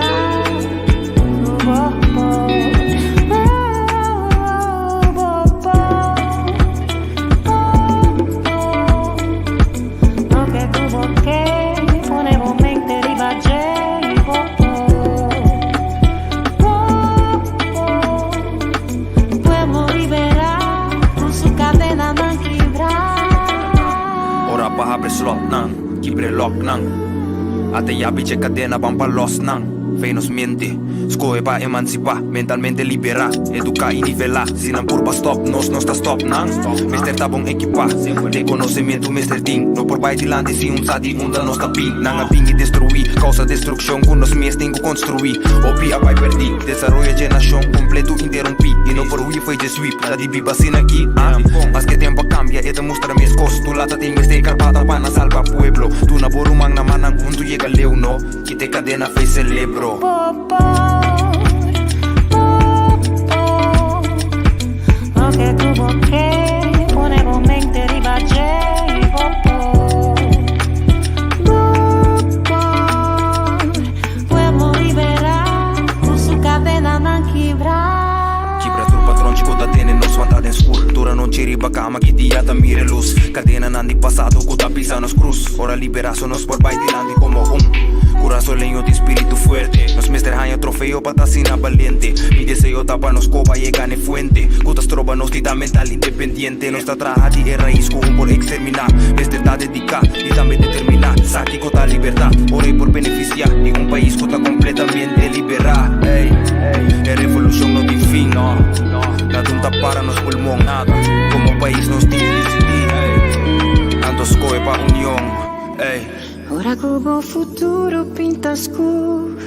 Slot nang, kibre lock nang. Ate yabi che cadena bang palos nang. Venus miente, Escolhe para emancipar, mentalmente liberar, educar e nivelar. Se não por stop, nós não está stop, não. Mister tá bom equipar, tem conhecimento, Mister Ding. Não por baixo de lande, se sadi, da nós tá bem. Não bem e destruir, causa destruição, com nós mesmos tem que construir. Opia vai perder, desarrollo de nação, completo interrompi. E não por ui foi de sweep, tá de biba sin aqui, mas que tempo cambia, e te mostra minhas costas. Tu lata tem que ser carpada para salvar pueblo. Tu na borumang na manang quando llega leu, no. Que te cadena fez celebro. Lo que tuvo que poner un mente ribaje pueblo liberar con su cadena non quebrar. Quebra tu patrão de coda tene nos vontade em escultura não tire bacama que dia tá mire luz. Cadena nandi passado coda pisa nos cruz. Ora liberação nos por baixo de como coração lenho de espírito fuerte. Nos mestre hanha trofeo para tasina valiente. Mi deseo tapa nos copa e gane fuente. Cutas tropa nos tita mental independiente. Nos tá traja de raiz com por exterminar. Mestre tá dedicar e também determinar. Saque cota liberdade. Orei por beneficiar de país cota completamente liberar. É revolução não tem fim, no. Nada tá para nos pulmão, nada. Como país nos tem decidir. Ando escolhe para união, Ora que o futuro pinta escuro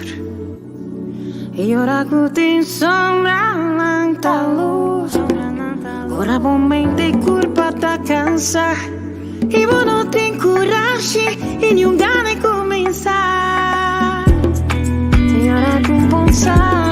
e ora que tem sombra tanta luz. Ora momento culpa tá cansar e vou não tem coragem e nenhum gana começar. E ora com pensar